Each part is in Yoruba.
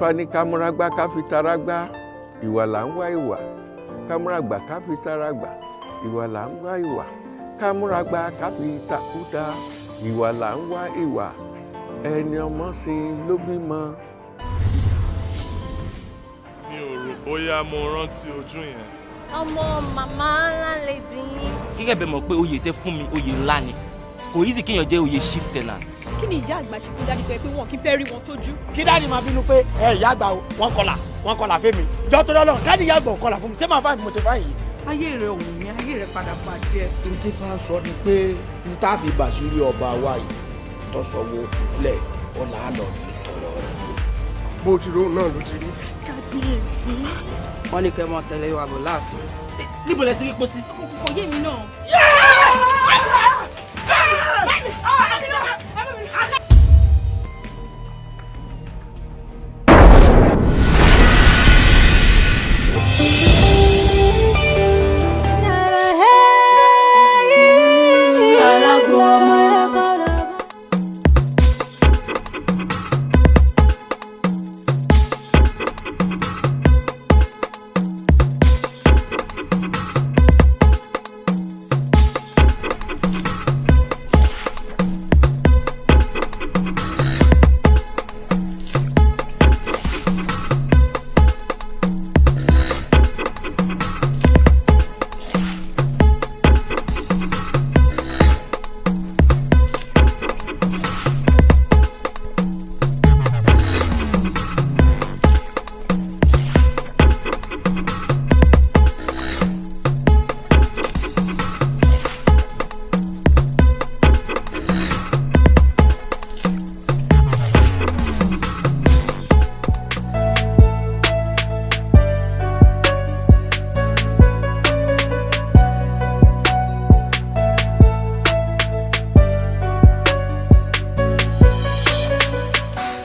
Ifá ní ká múra gbá ká fi tara gbá, ìwà là ń wá ìwà. Ká múra gbà ká fi tara gbà, ìwà là ń wá ìwà. Ká múra gbá ká fi takúta, ìwà là ń wá ìwà. Ẹni ọmọ sin ló bímọ. Mi ò rò bóyá mo rántí ojú yẹn. Ọmọ màmá landlady yín. Gẹ́gẹ́ bẹ́ẹ̀ mọ̀ pé oyè tẹ́ fún mi oyè ńlá ni. Kò easy kéèyàn jẹ́ oyè chief tenant. Kí ni ìyá àgbà ṣe fún dáàdì pé wọn kì í fẹ́ rí wọn sójú? Kí dáàdì máa bínú pé ìyá àgbà wọn kọlà fẹ́mi. Jọ́ tó lọ́lọ́ káàdì ìyá àgbà ò kọlà fún mi, ṣé máa fáyìn mo ṣe fáyìn yìí? Ayé rẹ̀ òun ni ayé rẹ̀ padà bàjẹ́. N tí fa sọ ni pé n tá fi bàṣírí ọba wa yìí tó sọ̀wọ́ lẹ̀ ọ̀là àlọ́ ní tọ̀rọ̀ rẹ̀. Bó ti rò náà ló ti rí. Kábíyèsí. Wọ́n ní kẹ́ mọ́ tẹ̀lé wa bọ̀ láàfin. Níbo lẹ ti rí pósí? Kò yé mi náà.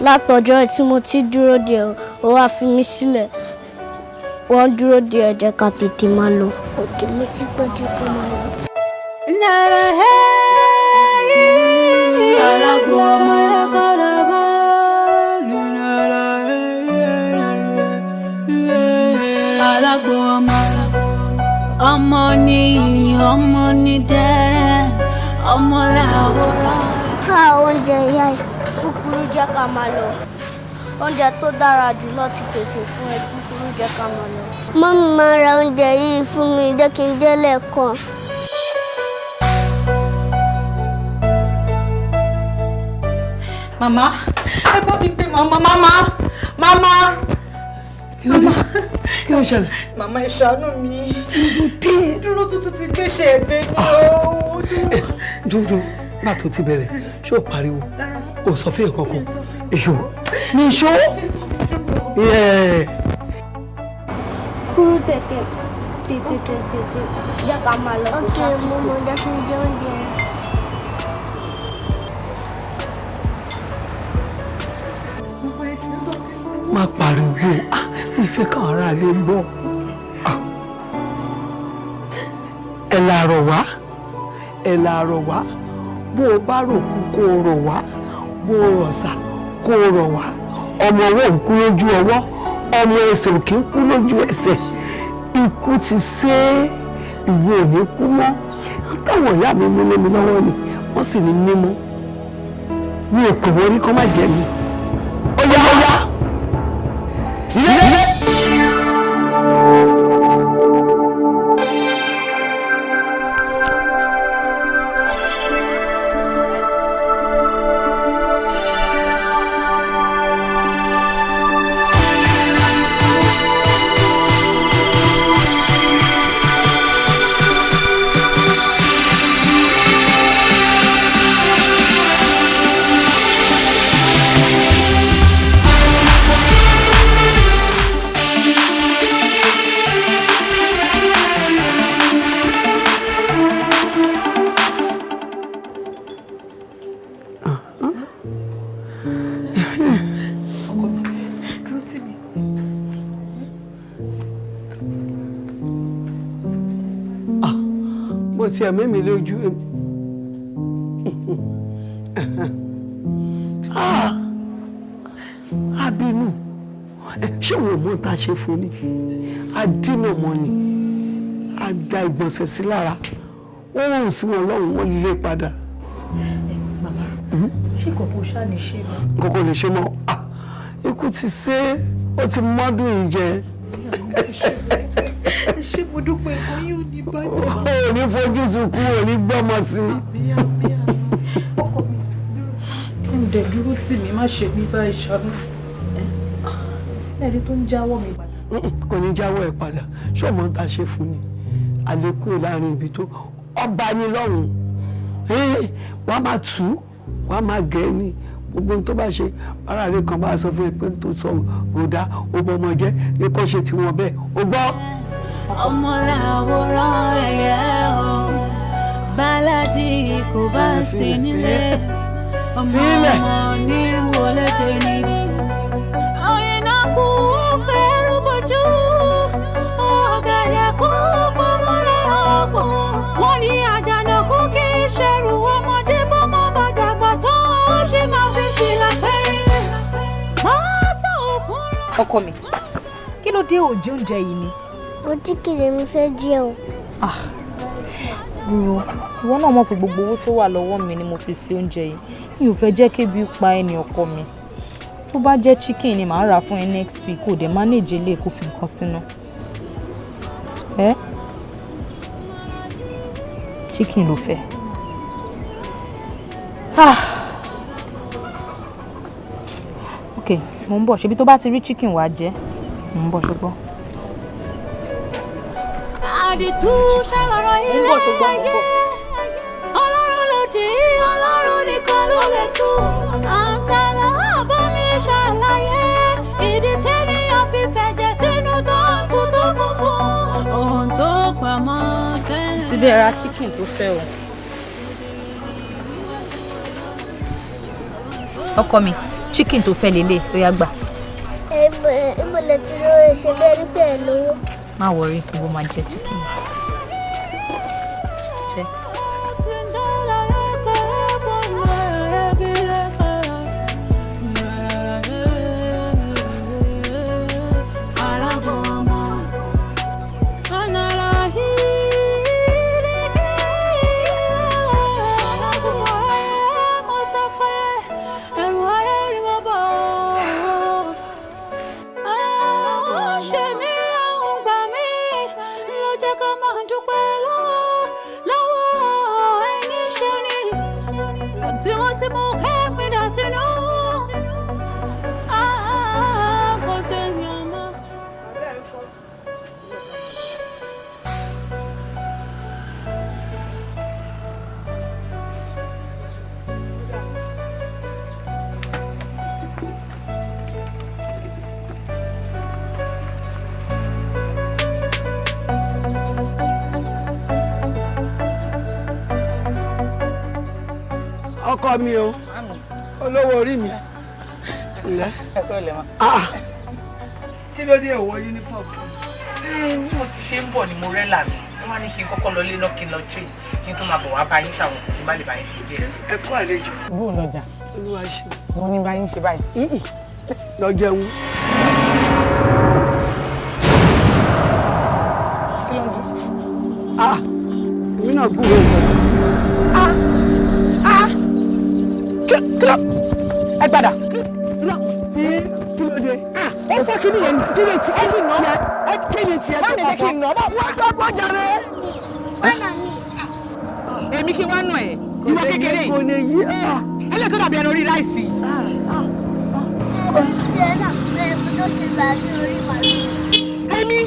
Látọjọ́ tí mo ti dúró de ó wá fi mí sílẹ̀. Wọ́n dúró de ẹ jẹ́ ká tètè máa lọ. Òkè mo ti pẹ́ jẹ́ ká máa lọ. Ọmọ ni dẹ́, ọmọ làwòrán. Ká oúnjẹ ìyá ẹ̀. Kúkúrú jẹ́ ká máa lọ. Oúnjẹ tó dára jù lọ ti pèsè fún ẹ. Kúkúrú jẹ́ ká máa lọ. Mọ́mí máa ra oúnjẹ yìí fún mi jẹ́ kí n dé lẹ́ẹ̀kan. Màmá, ẹ bá mi pé màmá. Kí ló ṣẹlẹ̀? Màmá ẹ ṣàánú mi. Dúró tuntun ti gbéṣẹ́ ẹ̀dẹ́ ní o. Dúró, bá tó ti bẹ̀rẹ̀, ṣé o pariwo? O sọ fún ìkọ̀kọ̀. Ìṣó. Ní ìṣó? Kúrú tètè jẹ́ ká máa lọ. Ó kì í mú mo jẹ́ kí n jẹ oúnjẹ. Má pariwo, ìfẹ́ kan ara lè gbọ́. Ẹ làárọ̀ wá. Bó o bá rò kú kó o rọ̀ wá, bó o rọ̀ sà kó o rọ̀ wá. Ọmọ ọwọ́ ń kú lójú ọwọ́, ọmọ ẹsẹ̀ òkè ń kú lójú ẹsẹ̀. Ikú ti ṣe é, ìwé ò ní kú mọ́. Táwọn ìyá mi mú lémi lọ́wọ́ ni, wọ́n sì ní mímọ́. Mi ò pè wọ́n rí kọ́ má jẹ́ mi. Ó yá. Ilé. Ti ẹ̀mí mi lójú abínú tá a ṣe fún ni a dínà mọ́ ni a da ìgbọ̀nsẹ̀ sí lára ó rùn sí wọn lọ́rùn wọn lè padà. Màmá ṣé kòkó ṣáà ní ṣe mọ́. kòkó lè ṣe mọ́ ikú ti ṣe ó ti mọ́dún yìí jẹ. ṣé mo dúpẹ́ oyún ò ní bàjẹ́. ò ní fojú sunkún ò ní gbọ́mọ sí. ọkọ mi dẹ̀ dúró tì mí má ṣe mí bá ìṣàánú ẹ̀rí tó ń jáwọ́ mi padà. kò ní jáwọ́ ẹ̀ padà ṣọ́ọ̀mọ́ ta ṣe fún ni àlékún láàrin ibi tó ọba ní lọ́rùn wàá máa tù ú wàá máa gẹ̀ ní gbogbo ohun tó bá ṣe ara rẹ̀ kan bá sọ fún ẹ pé tó sọ òdà òbọ̀ ọmọ jẹ́ ní kò ṣe tiwọn bẹ́ẹ̀ ó gbọ́. ọmọ làwòrán ẹ̀yẹ o báládì kò bá sí nílé ọmọ ní wọlé dé ní. ọ̀yìnà kú fẹ́rù bójú ọ̀gẹ̀dẹ̀ kú fọmọlẹ̀ ọ̀gbọ̀n wọ́n ní àjànàkú kì í ṣẹ̀rù ọmọdé bọ́mọ bàdàgbà tó ṣe máa fi sílẹ̀ pẹ́rẹ́ máa sọ fún. ọkọ mi kí ló dé òjì oúnjẹ yìí ni. mo tí kìlè mi fẹ́ jẹun. dúró ìwọ náà mọ̀ pé gbogbo owó tó wà lọ́wọ́ mi ni mo fi ṣe oúnjẹ yìí mi ò fẹ́ jẹ́ kébi pa ẹni ọkọ mi tó bá jẹ́ chicken ni màá rà fún ẹ next week kò dé manage ilé kó fi nǹkan sínú. Chicken ló fẹ́. Ok, mo ń bọ̀ ṣebí tó bá ti rí chicken wá jẹ mo ń bọ̀ ṣùgbọ́n. àdìtú ṣàlọ́rọ̀ ilé ayé ọlọ́run lòdì ọlọ́run nìkan ló lè tú àǹtàlà àbámi ṣàlàyé ìdí tẹ́nìyàn fi fẹ̀jẹ̀ sínú tó ń tutù funfun ohun tó pamọ́ fẹ́. síbẹ̀ ra chicken tó fẹ́ o. ọkọ mi chicken tó fẹ́ lélẹ̀ ó yá gbà. ìmọ̀lẹ̀ tí ló ṣe bẹ́ẹ̀ rí pé ẹ̀ lówó. má wọrí gbogbo máa jẹ chicken. jẹ. ọkọ mi o olówó orí mi ilẹ̀ kí ló dé òwò uniform. mo ti ṣe ń bọ̀ ni mo rẹ́ là mí wọ́n á ní kí n kọ́kọ́ lọ lé náà kí n lọ train kí n tó máa bọ̀ wá bá yín ṣàwọn tí bá lè bá yín ṣe díẹ̀. ẹ kú àlejò. ìlú ọlọ́jà. olúwa ṣe. wọ́n ní bá yín ṣe báyìí. lọ jẹun. kí ló ń dún. èmi náà gbúròó nǹkan. kílọ̀ ẹ gbàdà. kí ló dé. ó fẹ́ kí ni yẹn kí ni ti ẹni nà ẹ kí ni ti ẹ tó kọ fún. wọ́n gbọ́ jàre. èmi kí wọ́n nù ẹ̀ ìwọ kékeré yìí. kò lè yí. ẹlẹ́tọ́ dàbí ẹni orí ráìsì. oúnjẹ náà bẹ́ẹ̀ mo tó ṣe bá ní orí màlúù. èmi.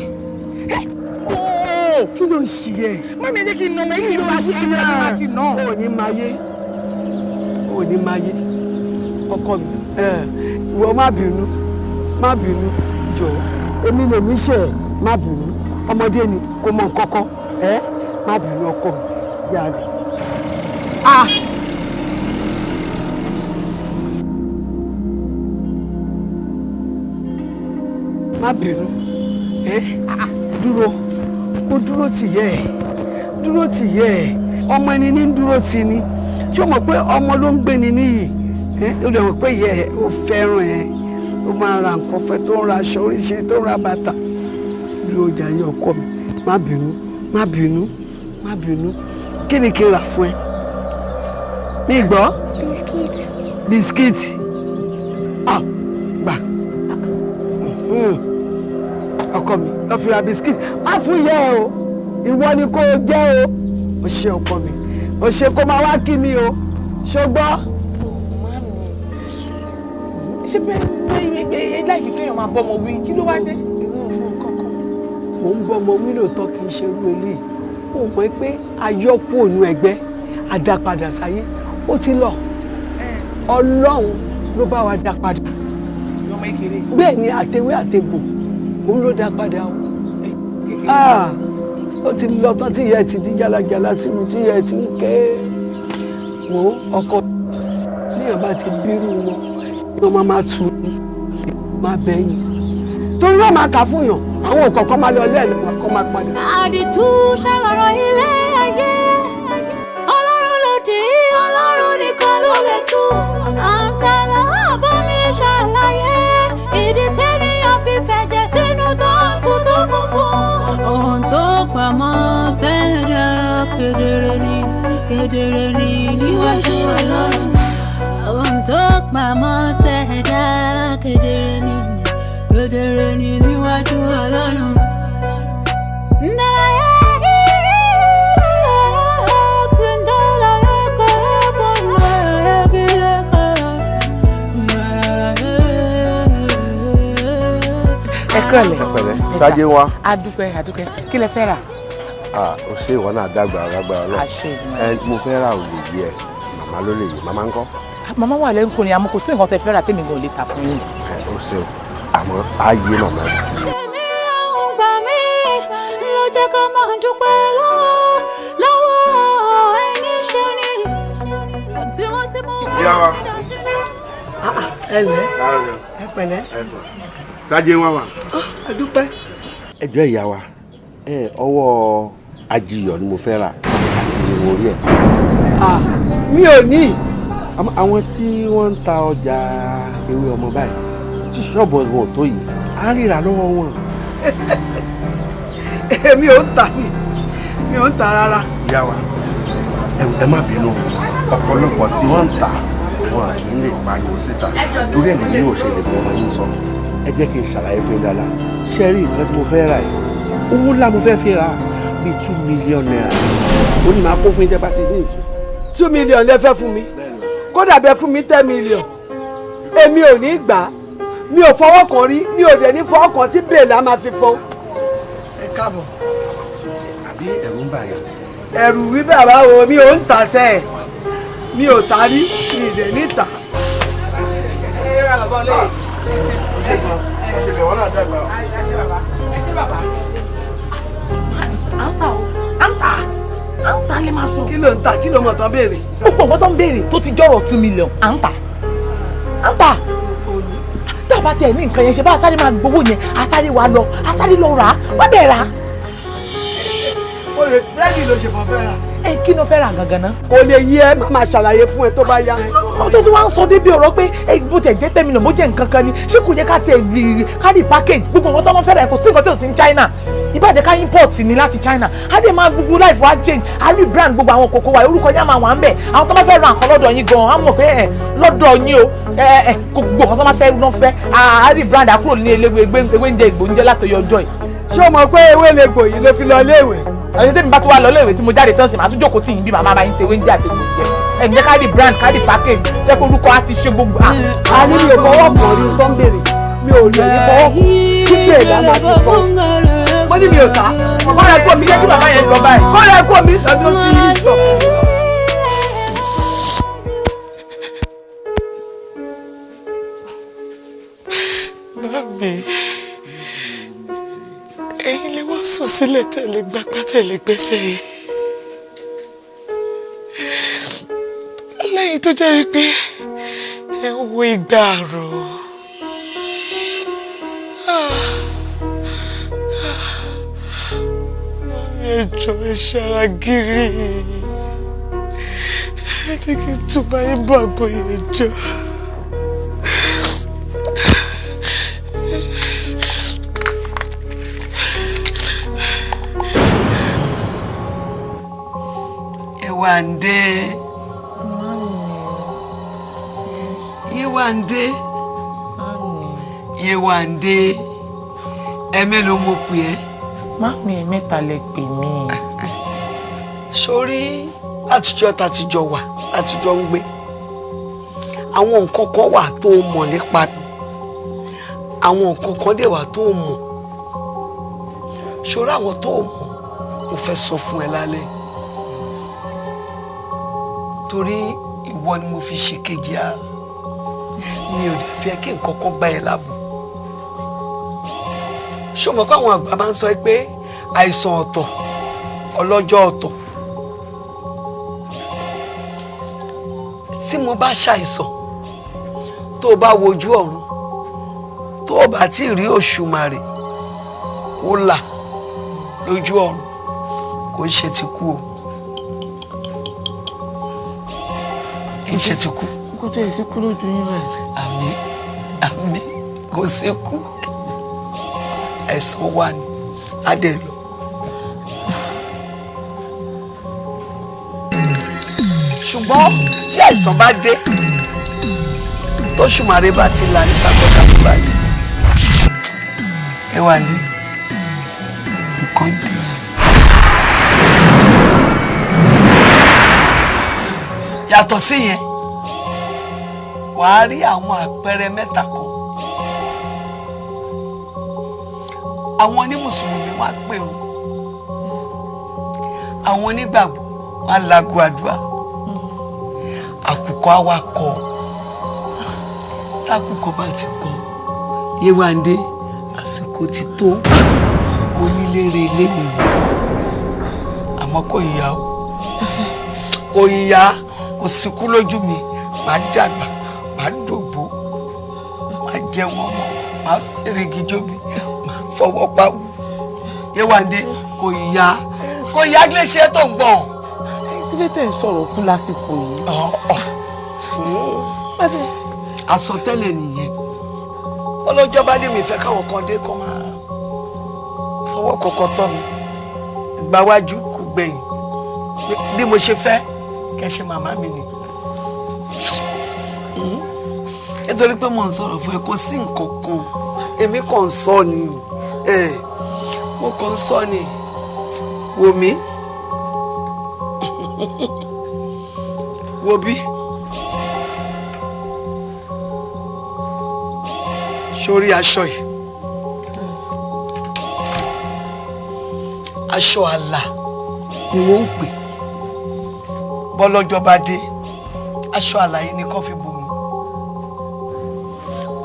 kí ló ń ṣe ẹ. mọ́mí ẹ jẹ́ kí n nà ọmọ yìí ló wá sí ẹsẹ̀ ní wá ti nà. ò ní máa yé ò ní máa yé ọkọ mi ìwọ má bínú jọ̀ọ́ èmi lèmi ṣe má bínú ọmọdé ni kò mọ kọ́kọ́ má bínú ọkọ mi yá mi. má bínú dúró kó dúró tì yẹ ẹ ọmọ ẹni ní dúró tì ni ṣé o mọ̀ pé ọmọ ló ń gbé ni níyì ó lè mọ̀ pé ìyá ẹ ó fẹ́ràn ẹ tó máa ra nǹkan fẹ́ tó ń ra aṣọ oríṣiríṣi tó ń ra bàtà bí ọjà yẹn ọkọ mi má bínú má bínú má bínú kí ni kí n rà fún ẹ mi gbọ́. bisikíìtì. bisikíìtì gbà ọkọ mi lọ fi ra bisikíìtì má fún yẹ o ìwọ ni kò jẹ o ṣe ọkọ mi o ṣe kó máa wá kí mi o ṣùgbọ́n. ṣé bẹ́ẹ̀ láì kéèyàn máa bọ́mọ wí kí ló wá dé. mò ń bọ́mọ wí lóòótọ́ kì í ṣe irú eléyìí ó mọ̀ pé ayọ́pọ̀ ònú ẹgbẹ́ àdápadà sáyé ó ti lọ ọlọ́run ló bá wa dá padà bẹ́ẹ̀ ni àtẹwé àtẹgbò òun ló dá padà o ó ti lọ tán tí ìyá ẹ ti di jálajàla sínú tí ìyá ẹ ti ń ké wo ọkọ níyàn bá ti bírú wọn ni wọn máa tù ú máa bẹyìn torí wọn máa kà fún yàn àwọn òkọ̀ọ̀kan máa lọ lẹ́ẹ̀lú àkọ́ máa padà. àdìtú ṣàlọ́rọ̀ ilé ayé ọlọ́run lòdì ọlọ́run nìkan ló lè tú àǹtàlà àbọ̀mí ṣàlàyé ìdí tẹ́nìyàn fi fẹ̀jẹ̀ sínú tó ń tutù funfun. ohun tó pamọ́ sẹ́dá kedere ni níwájú ọlọ́run. ohun tó pamọ́ sẹ́dá kedere ni níwájú ọlọ́run. Ẹ̀pẹ̀lẹ́ sáájé wa. adúpẹ́ kí lẹ fẹ́ rà. O ṣe ìwọ náà dàgbà lọ mo fẹ́ ra òye yìí ẹ màmá ló lè yí màmá ń kọ́. màmá wà lẹ́nu kò ní àmọ́ kò sí nǹkan tẹ fẹ́ rà tèmi gan lè tà fún yín. O ṣe àmọ́ á yé màmá rẹ. ṣèmi àwọn gbà mí ló jẹ́ ká máa dúpẹ́ lọ́wọ́ ẹni ṣe ni tí wọ́n ti mú wa. ẹ lẹ́ ẹ pẹ̀lẹ́. sáájé wọn wà. adúpẹ́. ẹjọ́ ìyá wa ọwọ́ ajiyọ̀ ni mo fẹ́ rà àti orí ẹ̀. mi ò ní. àwọn tí wọ́n ń ta ọjà ewé ọmọ báyìí tí ṣọ́ọ̀bù wọn tó yìí á ríra lọ́wọ́ wọn. èmi ò ń tà ní mi ò ń tà rárá. ìyá wa ẹ má bínú ọ̀pọ̀lọpọ̀ tí wọ́n ń tà wọn kì í lè pariwo síta torí ẹ̀ nìyí ò ṣe lè mọ ọmọ yín sọ. ẹ jẹ́ kí n ṣàlàyé fún yín dáadáa ṣé rí nǹkan tí mo fẹ́ rà yìí owó ńlá mo fẹ́ fi rà bíi 2 million naira ó ní máa kó fún yín tẹ́ bá ti ní ìtú. 2 million lẹ fẹ́ fún mi kódà bẹ fún mi 10 million èmi ò ní gbà á mi ò fọwọ́ kan rí mi ò dẹ̀ ní fọwọ́ kan tí bèèlà máa fi fọ́. ẹ káàbọ̀. àbí ẹ̀rù ń bà yẹn. ẹ̀rù wí bàbá wo mi ò ń tà sẹ́ ẹ̀ mi ò tà rí mi ì dẹ̀ ní tà. à ń ta lè máa sọ. kí ló ń ta kí ló mọ̀ tán béèrè. gbogbo nǹkan tó ń béèrè tó ti jọ̀rọ̀ 2 million à ń ta tá a bá tiẹ̀ ní nǹkan yẹn ṣe bá a sáré máa gbowó yẹn a sáré wa lọ a sáré lọ rà á wọ́n bẹ̀ rà á. o lè búrẹ́dì ló ṣe fọ́n fẹ́ rà. ẹ kí ló fẹ́ rà gangan náà. kò lè yí ẹ máa ṣàlàyé fún ẹ tó bá yá. wọ́n tó wá ń sọ débi ọ̀rọ̀ pé bó tẹ̀ jẹ́ 10 million bó jẹ́ nǹkan kan ni ṣé kò yẹ ká tiẹ̀ rí package gbogbo nǹkan tó wọ́n fẹ́ rà kò sí nǹkan tí ò sí ní China ìbàjẹ́ ká import ní láti China á dé máa gbogbo life wa change á rí brand gbogbo àwọn kòkó wa orúkọ yẹn máa wà ń bẹ̀ àwọn tó máa fẹ́ ra nǹkan lọ́dọ̀ yín gan-an á mọ̀ pé lọ́dọ̀ yín o gbogbo nǹkan tó máa fẹ́ náà fẹ́ á rí brand àkúrò ní ewé ń jẹ ìgbò ń jẹ látọyọ ọjọ́ yìí. ṣé o mọ̀ pé ewé lè gbò yìí ló fi lọ iléèwé. ẹni tẹ́mi bá tó wà lọ iléèwé tí mo jáde tán sí màá tún jókòó tí yín bí màmá máa ń tewé ń jẹ àtẹ̀wé jẹ ẹ̀ ń jẹ́ ká rí brand ká rí package jẹ́ kó orúkọ á ti ṣe gbogbo. a ní mi ò fọwọ́ kàn rí tó ń béèrè mi ò lè ní fọwọ́ kí bèèlà máa fi fọ́ mo ní mi ò ta kọ́ ẹ kó mi jẹ́ kí bàbá yẹn lọ báyìí kọ́ ẹ kó mi lọ́dún sí ìsọ̀. Mami, ẹ̀yin lè wá sùn sílẹ̀ tẹ̀lé gbapá tẹ̀lé gbẹ́sẹ̀ yìí. Lẹ́yìn tó jẹ́ rí pé ẹ ń wo ìgbà àrò. Mami ẹ jọ̀ọ́ ẹ ṣara gírí. Ẹ jẹ́ kí n túbọ̀ yín bọ̀ àgbo yẹn jọ. Yéwándé. Yéwándé. Yéwándé. Ẹ̀mélòó mo pè ẹ́? Mami ẹ̀mẹ́ta lẹ pè mí. Sórí àtijọ́ tàtijọ́ wà àtijọ́ ń gbé. Àwọn nǹkan kan wà tó mọ̀ nípa mi. Àwọn nǹkan kan dẹ̀ wà tó mọ̀. Sórí àwọn tó mọ̀ mo fẹ́ sọ fún ẹ lálẹ́. Torí ìwọ ni mo fi ṣe kejì ara. Mi ò dẹ̀ fẹ́ kí nǹkan kan bá ẹ lábò. Ṣó mọ̀ pé àwọn àgbà máa ń sọ pé àìsàn ọ̀tọ̀ ọlọ́jọ́ ọ̀tọ̀. Tí mo bá ṣàìsàn tó o bá wojú ọ̀run tó o bá tí rí Òṣùmàrè kó là lójú ọ̀run kò ń ṣe ti kú o. ń ṣe ti kú. Kó tó yẹ sí kú lójú yín báyìí. Àmín àmín kò sí kú. Àìsàn wà ní adé lọ. Ṣùgbọ́n tí àìsàn bá dé tó Ṣùmàrè bá ti là ní takọ́tàkù báyìí. Yéwándé nǹkan dé. Yàtọ̀ sí yẹn wàá rí àwọn àpẹẹrẹ mẹ́ta kan. Àwọn onímùsùlùmí wá pèrò, àwọn onígbàgbọ́ wá lago àdúrà, àkùkọ á wá kọ. Tákùkọ bá ti kọ, Yéwándé àsìkò ti tó, onílére ilé nìyẹn. Àmọ́ kò yíya o, kò yíya, kò síkú lójú mi, màá dàgbà, màá dògbó, màá jẹ wọn mọ́, màá fèrè gíjóbi, fọwọ́ pawú. Yéwándé kò yá gíléṣẹ́ tó ń gbọ̀n. Kílé tẹ̀ ń sọ̀rọ̀ kú lásìkò yìí. Àsọtẹ́lẹ̀ nìyẹn. Ọlọ́jọ́ bá dé mi fẹ́ káwọn kan dé kọ́ máa fọwọ́ kọ̀ọ̀kan tọ́ mi. Gbáwájú kò gbẹ̀yìn. Bí mo ṣe fẹ́ kẹ́ ṣe màmá mi ni. Nítorí pé mo ń sọ̀rọ̀ fún ẹ kò sí nǹkan kan. Èmi kàn ń sọ ni. Mo kàn ń sọ ni. Wò mí. Wò bí. Sórí aṣọ yìí. Aṣọ àlà ni wọ́n ń pè. Bọ́lọ́jọ́ bá dé, aṣọ àlà yìí ni kán fi bò mí.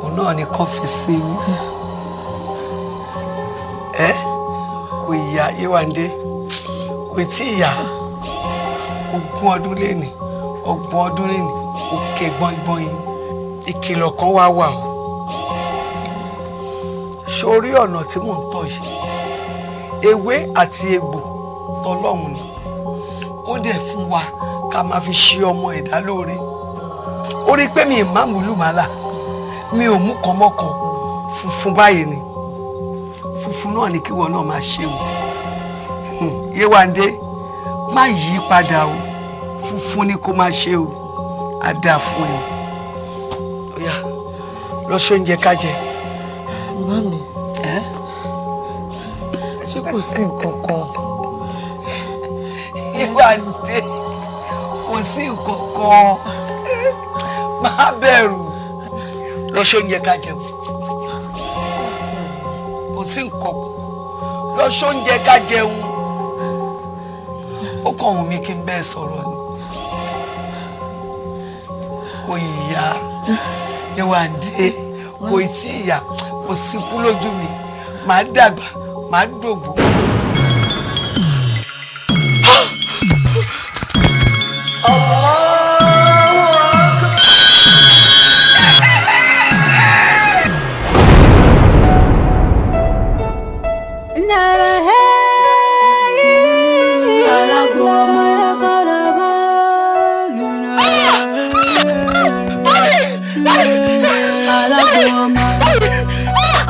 Òun náà ni kán fi sin mí. Kò ìyá Yéwándé, kò tí ìyá. 20 ọdún lénìí, 30 ọdún lénìí, òkè gbọ̀ngbọ̀n yìí. Ìkìlọ̀ kan wá wà o. Sórí ọ̀nà tí mò ń tọ̀ yìí, ewé àti egbò tọlọ́hun ni. Ó dẹ̀ fún wa ká máa fi ṣe ọmọ ẹ̀dá lóore. Ó rí pé mi ì má múlùmálà, mi ò mú kan mọ́kan, funfun báyìí ni. Funfun náà ni kíwọ náà máa ṣe o. Yéwándé má yí padà o, funfun ni kó máa ṣe o. Á dáa fún ẹ. Ó yá lọ sóúnjẹ ká jẹ. Mami, ṣé kò sí nǹkan kan? Yéwándé kò sí nǹkan kan, má bẹ̀rù, lọ sóúnjẹ ká jẹun. Kò sí nǹkan kan, lọ sóúnjẹ ká jẹun. Ó kàn wù mí kí n bẹ́ẹ̀ sọ̀rọ̀ ni. Kò yá Yéwándé, kò tí ì yá, kò síkú lójú mi, màá dàgbà, màá dògbò.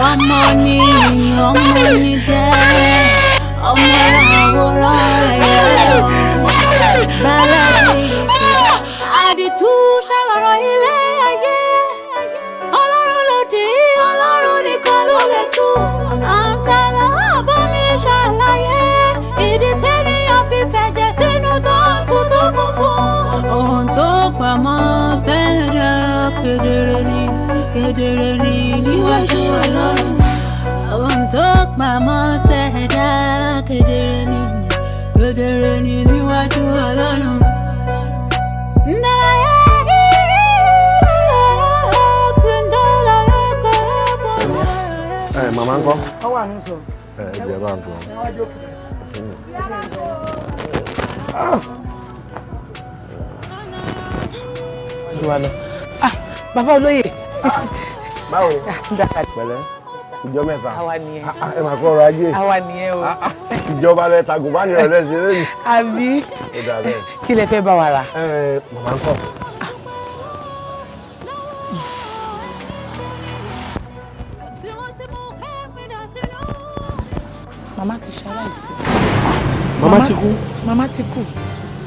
Ọmọ ni jẹ́ ọmọ àwòrán rẹ̀ bẹ́ẹ̀. kedere ni níwájú Ọlọ́run. Ohun tó pamọ́ ṣẹ̀dá kedere ni níwájú Ọlọ́run. Màmá ń kọ́. Ó wà ní sọ. Ẹ̀jẹ̀ bá ń tọ́. Bàbá olóyè. Báwo? Pẹ̀lẹ́, ìjọ mẹ́ta. Àwa nìyẹn. Ẹ máa kọ́ ọrọ̀ ajé. Àwa nìyẹn o. Ìjọba rẹ̀ tagùn bá ní ọ̀rẹ́ ṣe lẹ́yìn. Àbí? Ó dà bẹ́ẹ̀. Kí lẹ fẹ́ bá wa rà? Màmá ń kọ́. Màmá ti ṣaláìsí. Màmá ti kú. Màmá ti kú.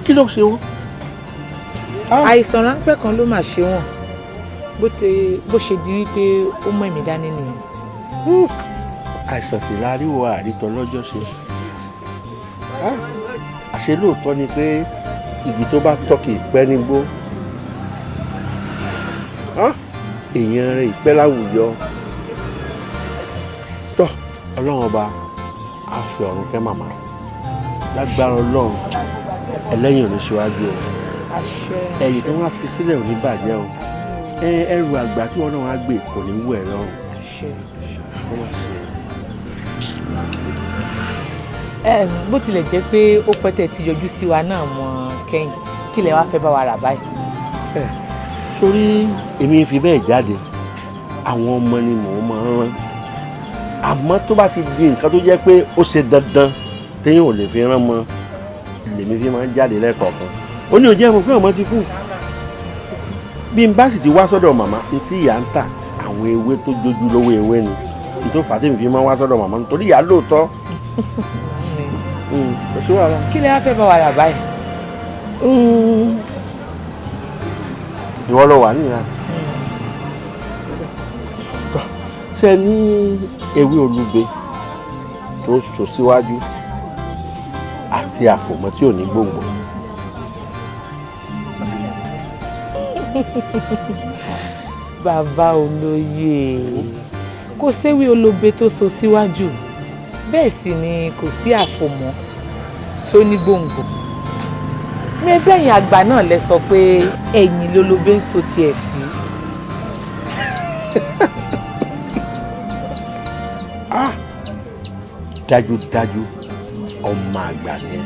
Kí ló ṣe wọ́n? Àìsàn ráńpẹ́ kan ló máa ṣe wọ́n. Bó ṣe di wípé ó mú ẹ̀mí dání nìyẹn. Àìsàn sì láríwọ àrítọ́ lọ́jọ́ ṣe. Àṣé lóòótọ́ ni pé igi tó bá tọ́ kì í pẹ́ nígbó. Èèyàn rẹ̀ ìpẹ́ láwùjọ. Tọ́ Ọlọ́run ọba á fi ọ̀run kẹ́ màmá. Lágbára Ọlọ́run ẹlẹ́yìn ò ní ṣíwájú o. Ẹ̀yìn tó wá fi sílẹ̀ ò ní bàjẹ́ o. Ẹrù àgbà tí wọn náà wá gbé kò ní wú ẹ lọ́rùn. Bó tilẹ̀ jẹ́ pé ó pẹ́ tẹ̀ ti yọjú sí wa náà mọ́ kẹ́yìn, kí lẹ wá fẹ́ bá wa rà báyìí? Torí èmi fi bẹ́ẹ̀ jáde àwọn ọmọ ni mò ń máa ń rán, àmọ́ tó bá ti di nǹkan tó jẹ́ pé ó ṣe dandan téèyàn ò lè fi rán mọ́ lèmi fi máa ń jáde lẹ́ẹ̀kọ̀ọ̀kan. Ó ní òjẹ́ mọ̀ pé ọmọ ti kú. Bí n bá sì ti wá sọ́dọ̀ màmá tí ìyá ń tà àwọn ewé tó jójú lówó ewé ni tó fà á tèmi fi máa ń wá sọ́dọ̀ màmá nítorí ìyá lóòótọ́. Kò sí wàhálà. Kí lẹ wá fẹ́ bá wa rà báyìí? Ìwọ lọ wà níyà. Ṣé ní ewé olúgbe tó so síwájú àti àfòmọ́ tí ò ní gbòǹgbò? Bàbá olóyè, kò séwé olóbe tó so síwájú, bẹ́ẹ̀ sì ni kò sí àfòmọ́ tó ní gbòǹgbò. Mẹ́bẹ̀yìn àgbà náà lẹ sọ pé ẹ̀yìn lólobé ń so tiẹ̀ sí. Dájúdájú ọmọ àgbà ni ẹ.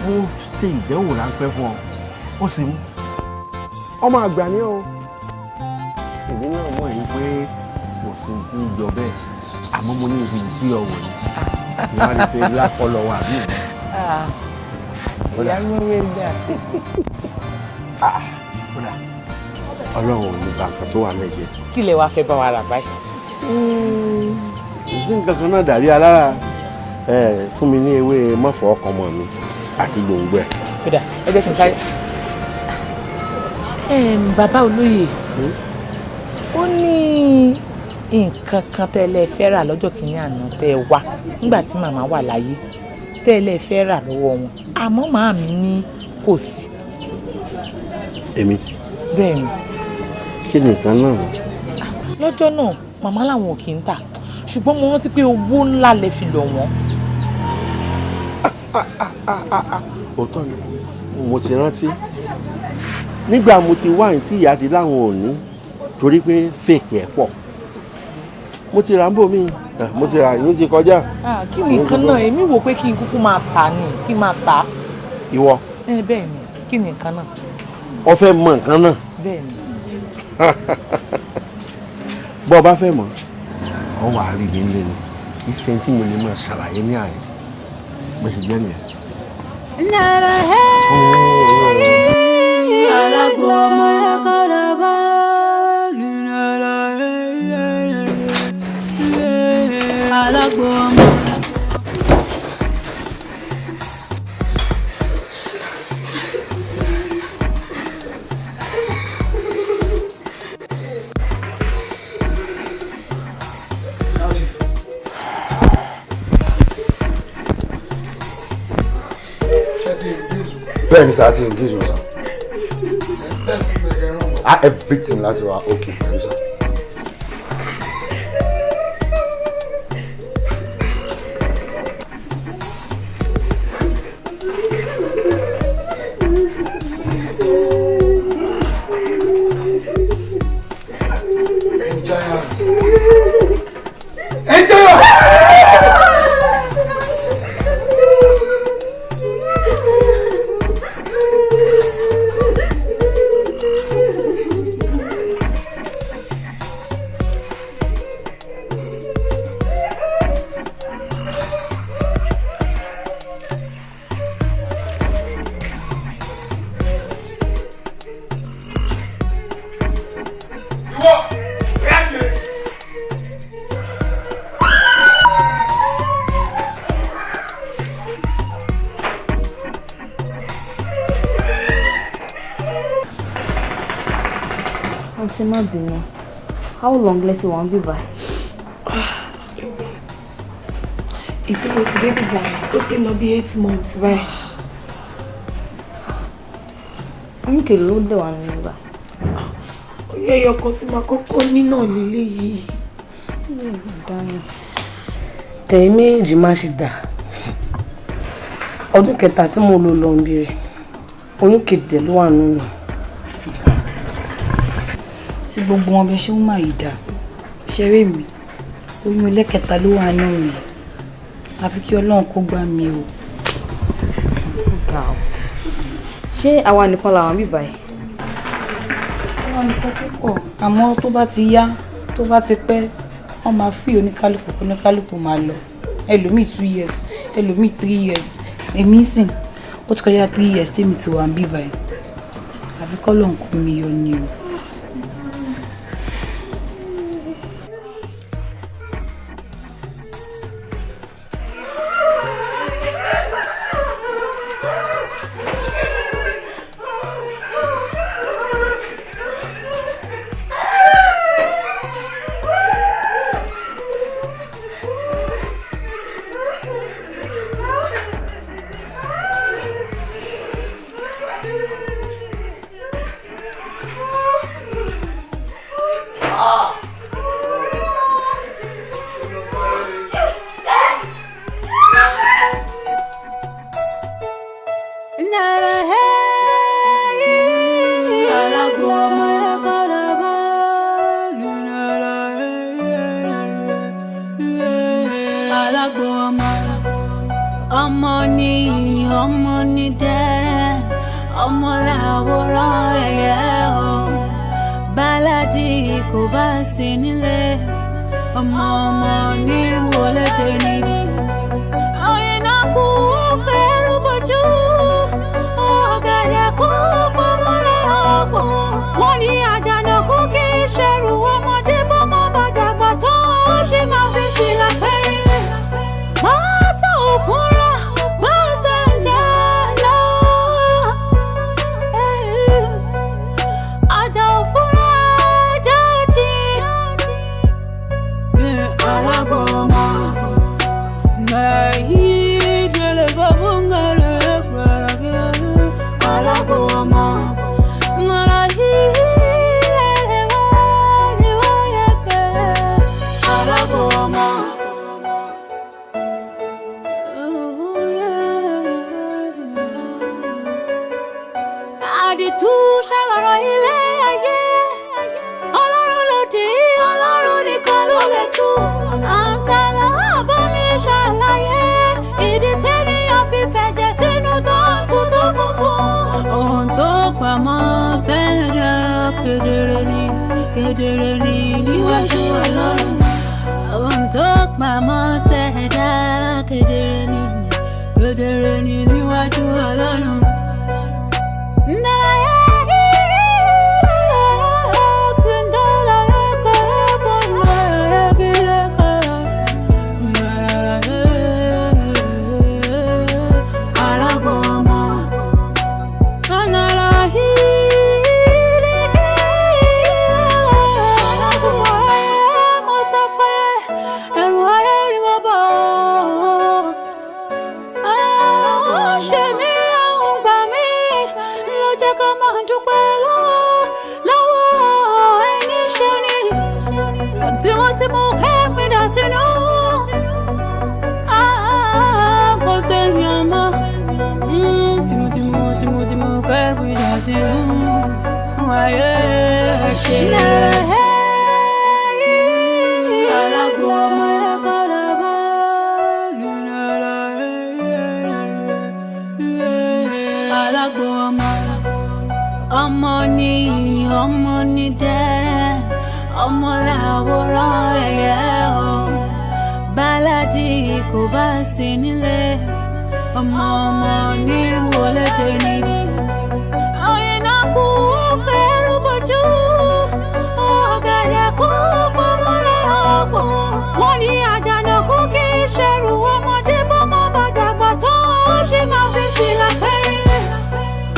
Mo ṣe ìdánwò ráńpẹ́ fún ọ, ó sì mú. Ọmọ àgbà ni ọ. Èmi náà mọ̀ yín pé kò sí ti ń jọ bẹ́ẹ̀, àmọ́ mo ní ibi gbé ọwọ́ ni. Wọ́n á rí pé lápọ̀lọ́ wà bí ìwọ. Ìyá wẹ́wẹ́ gbà. Ọlọ́run ò ní bá nǹkan tó wà lẹ́jẹ̀. Kí lẹ wá fẹ́ bá wa rà báyìí? Ìsí nǹkan kan náà dàbí alára. Fún mi ní ewé mọ́fọ́ ọkàn mọ́ mi àti gbòǹgbò ẹ̀. Kódà ẹ jẹ́ kí n sáré. Bàbá olóyè, ó ní nǹkan kan tẹ́lẹ̀ fẹ́ rà lọ́jọ́ kìíní àná tẹ́ ẹ wá nígbà tí màmá wà láyé tẹ́lẹ̀ fẹ́ rà lọ́wọ́ wọn, àmọ́ màámi ní kò sí. Èmi? Bẹ́ẹ̀ ni. Kí ni nǹkan náà? Lọ́jọ́ náà màmá làwọn ò kì í tà, ṣùgbọ́n mo rántí pé owó ńlá lẹ fi lọ̀ wọ́n. Òótọ́ ni mo ti rántí nígbà mo ti wá tí ìyá ti láwọn ò ní torí pé fèkì ẹ̀ pọ̀. Mo ti rà ń bò mí, mo ti rà ìlú ti kọjá. Kí ni nǹkan náà? Èmi wò pé kí n kúkú máa tà ní kí n máa tà. Ìwọ? Bẹ́ẹ̀ ni, kí ni nǹkan náà? O fẹ́ mọ nǹkan náà? Bẹ́ẹ̀ ni. Bọ́ ọ bá fẹ́ mọ̀ ọ wà á rí mi lé ni kì í ṣe tí mo lè máa ṣàlàyé ní àyè mo sì jẹ́ nìyẹn. Alágbó ọmọ kọ́dọ̀bá alágbó ọmọ. Bẹ́ẹ̀ni sá ti engage wọn sá. Everything láti wá okay pẹ̀lú sá. Aunty má bínú. How long lẹ ti wà ń bí báyìí? Ìtí mo ti dé bí báyìí, ó ti lọ bí 8 months báyìí. Oyún kèlò ló dẹ̀ wà nínú báyìí. Oyún ẹyọ kan tí màá kọ́kọ́ ní náà lílé yìí. Tẹ̀yìn méjì má ṣe dà. Ọdún kẹta tí mo lò lọ ń bí rẹ̀, oyún kejì ló wà nínú. Tí gbogbo wọn bẹ ṣe ń máa yìí dà, ṣeré mi, oyún ẹlẹ́kẹta ló wà nínú mi. Àfi kí Ọlọ́run kó gbà mí o. Ṣé àwa nìkan làwọn bí báyìí? Àwa nìkan púpọ̀. Àmọ́ tó bá ti yá, tó bá ti pẹ́, wọ́n máa fi oníkálùkù máa lọ. Ẹlòmíì 2 years, ẹlòmíì 3 years. Èmi sìn, ó ti kọjá 3 years tèmi ti wà ń bí báyìí. Àfi kọ́ Ọlọ́run kó mi yọ ni o.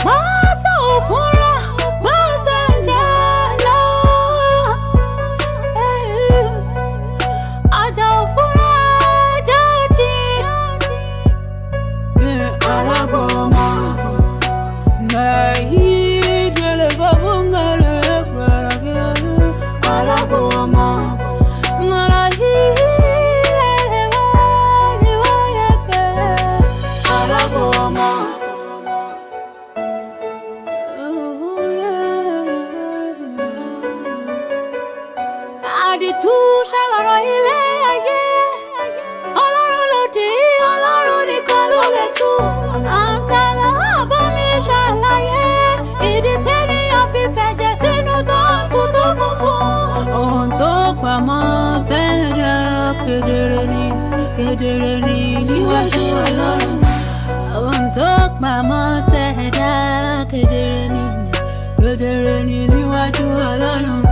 Masa ofura, masa jalo. alaboma nahi jele gobungale alaboma nahi niwayake alaboma adi tu shalaro ile aye Ọlọ́run ló dé Ọlọ́run nìkan ló lè tú àǹtàlà àbámi ṣàlàyé ìdí tẹ́nìyàn fi fẹ̀jẹ̀ sínú tó ń tutù funfun. Ohun tó pamọ́ sẹ́dá kedere ni níwájú Ọlọ́run. Ohun tó pamọ́ sẹ́dá kedere ni níwájú Ọlọ́run.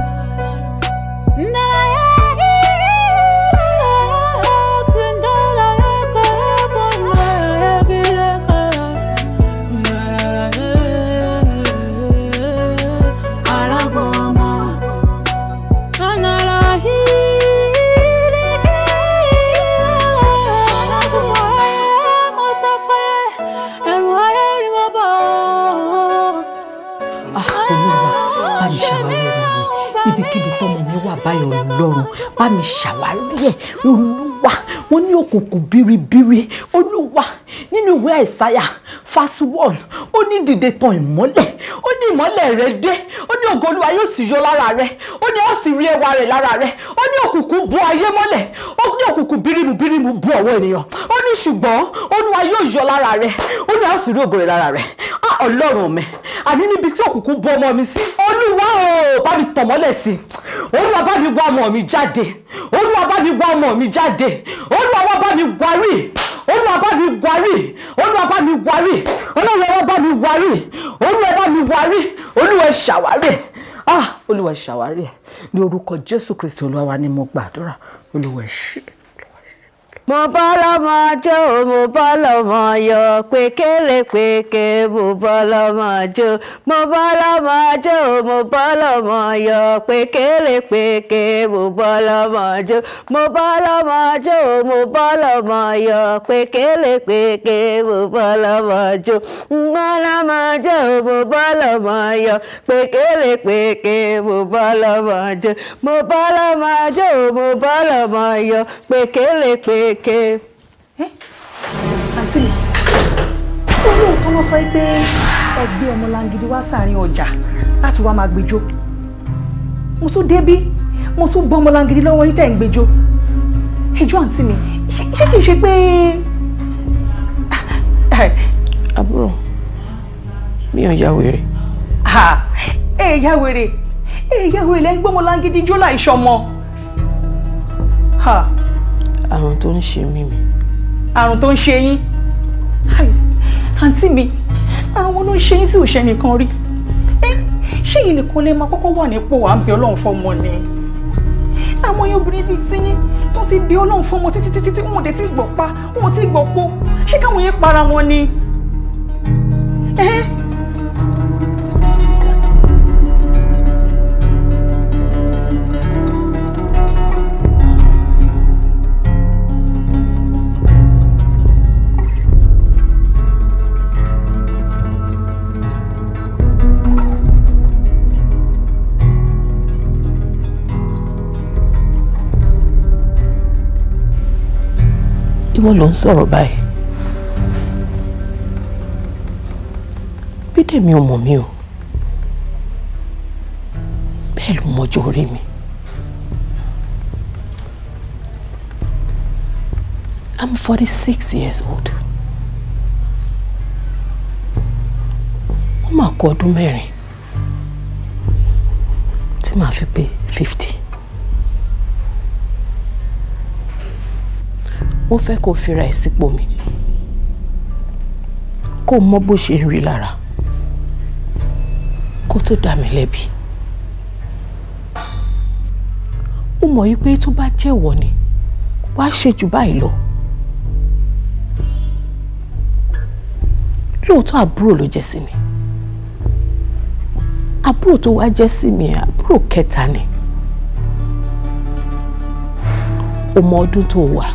Ibikíbi tọ́mọ mi wà báyọ̀ Ọlọ́run bá mi ṣàwárí ẹ̀ Olúwa wọ́n ní òkùnkùn biribiri Olúwa nínú ìwé Àìsáyà verse 1 ó ní dìde tàn ìmọ́lẹ̀ ó ní ìmọ́lẹ̀ rẹ dé ó ní ògo Olúwa yóò sì yọ lára rẹ ó ní ó sì rí ẹwà rẹ̀ lára rẹ ó ní òkùnkùn bò ayé mọ́lẹ̀ ó ní òkùnkùn birimu bò ọwọ́ ènìyàn ó ní ṣùgbọ́n Olúwa yóò yọ lára rẹ ó ní ó sì rí ògo rẹ̀ lára rẹ Ọlọ́run mi àní níbi tí òkùnkùn bò ọmọ mi sí Olúwa ó bá mi tàn mọ́lẹ̀ sí Olúwa bá mi wá ọmọ mi jáde Olúwa bá mi wá ọmọ mi jáde Olúwa wá bá mi wárí Olúwa bá mi wárí Olúwa bá mi wárí Olúwa bá mi wárí Olúwa bá mi wárí Olúwa ṣàwárí Olúwa ṣàwárí ní orúkọ Jésù Kristi Olúwa wa ni mo gbàdúrà Olúwa ṣe. Mo bọ́ lọ́mọ jó mo bọ́ lọ́mọ yọ̀ pékélépéké mo bọ́ lọ́mọ jó mo bọ́ lọ́mọ jó mo bọ́ lọ́mọ yọ̀ pékélépéké mo bọ́ lọ́mọ jó mo bọ́ lọ́mọ jó mo bọ́ lọ́mọ yọ̀ pékélépéké mo bọ́ lọ́mọ jó mo lọ́mọ jó mo bọ́ lọ́mọ yọ̀ pékélépéké mo bọ́ lọ́mọ jó mo bọ́ lọ́mọ jó mo bọ́ lọ́mọ yọ̀ pékélépéké. Àǹtí mi ṣé olóòótọ́ ló sọ pé ẹ gbé ọmọlangidi wá sáàrin ọjà láti wá máa gbẹjọ́ mo tún débí mo tún gbọ́ ọmọlangidi lọ́wọ́ yín tẹ̀ ń gbẹjọ́ ẹjọ́ àǹtí mi ṣé kìí ṣe pé. àbúrò mi ò ya wèrè. ya wèrè lẹ́yìn gbọ́ ọmọlangidi jó láì ṣọmọ. Àrùn tó ń ṣe mí mi. Àrùn tó ń ṣe yín? Àǹtí mi, àwọn ló ń ṣe yín tí ò ṣe nìkan rí. Ṣé yìí nìkan lè máa kọ́kọ́ wà nípò à ń bẹ Ọlọ́run fọ́mọ ni? Àwọn yóò obìnrin bíi tí yín tó ti bẹ Ọlọ́run fọ́mọ títí wọn ò dé tí gbọ̀ pa, wọn ò tí gbọ̀ po. Ṣé káwọn yẹn para wọn ni? Ìwọ ló ń sọ̀rọ̀ báyìí. Bídèmí ọmọ mi o. Bẹ́ẹ̀ ló mọjọ́ orí mi. I'm 46 years old. Wọ́n máa kọ ọdún mẹ́rin tí màá fi pé 50. Mo fẹ́ kó fira ẹ̀ sípò mi, kó mọ bó ṣe ń rí lára, kó tó dá mi lẹ́bi. Mo mọ̀ yí pé tó bá jẹ́ ìwọ ni wàá ṣe jù báyìí lọ. Lóòótọ́ àbúrò ló jẹ́ sí mi, àbúrò tó wá jẹ́ sí mi àbúrò kẹta ni. O mọ ọdún tó wà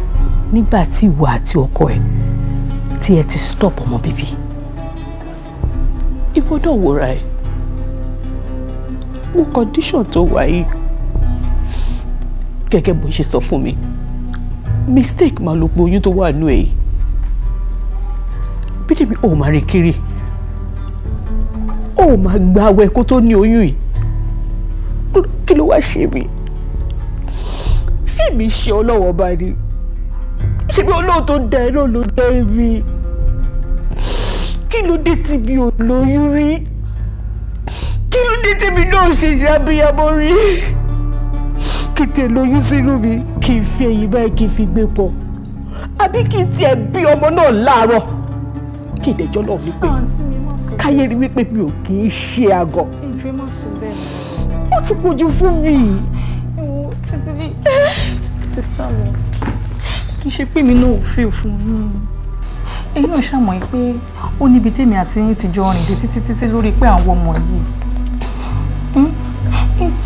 nígbà tí ìwọ àti ọkọ ẹ̀ tí ẹ ti stop ọmọ bíbí. Ìwọ náà wòra ẹ̀ wo condition tó wà yìí gẹ́gẹ́ bó ṣe sọ fún mi mistake máa ló pé oyún tó wà nù ẹ̀ yìí Bídèmí ò máa rí kiri ò máa gba àwẹ̀ kó tó ní oyún yìí kí ló wá ṣe mí ṣé mi ṣe ọlọ́wọ́ bá ní ṣé bí Ọlọ́run tó dá ẹ náà ló dá èmi kí ló dé tí mi ò lóyún rí kí ló dé tí mi náà ṣe ṣe abiyamọ rí kí n tẹ lóyún sínú mi kí n fi èyí báyìí kí n fi gbé pọ̀ àbí kí n tiẹ̀ bí ọmọ náà láàárọ̀ kí ìdẹ́jọ́ náà wípé káyé rí wípé mi ò kì í ṣe àgọ̀ ó ti pọ̀jù fún mi. sísá mi kì í ṣe pé mi náà ò fẹ́ fún yín ẹ̀yin náà ṣàmọ̀ pé ó níbi tèmi àti yín ti jọ rìn dé títí lórí pé àwọn ọmọ yìí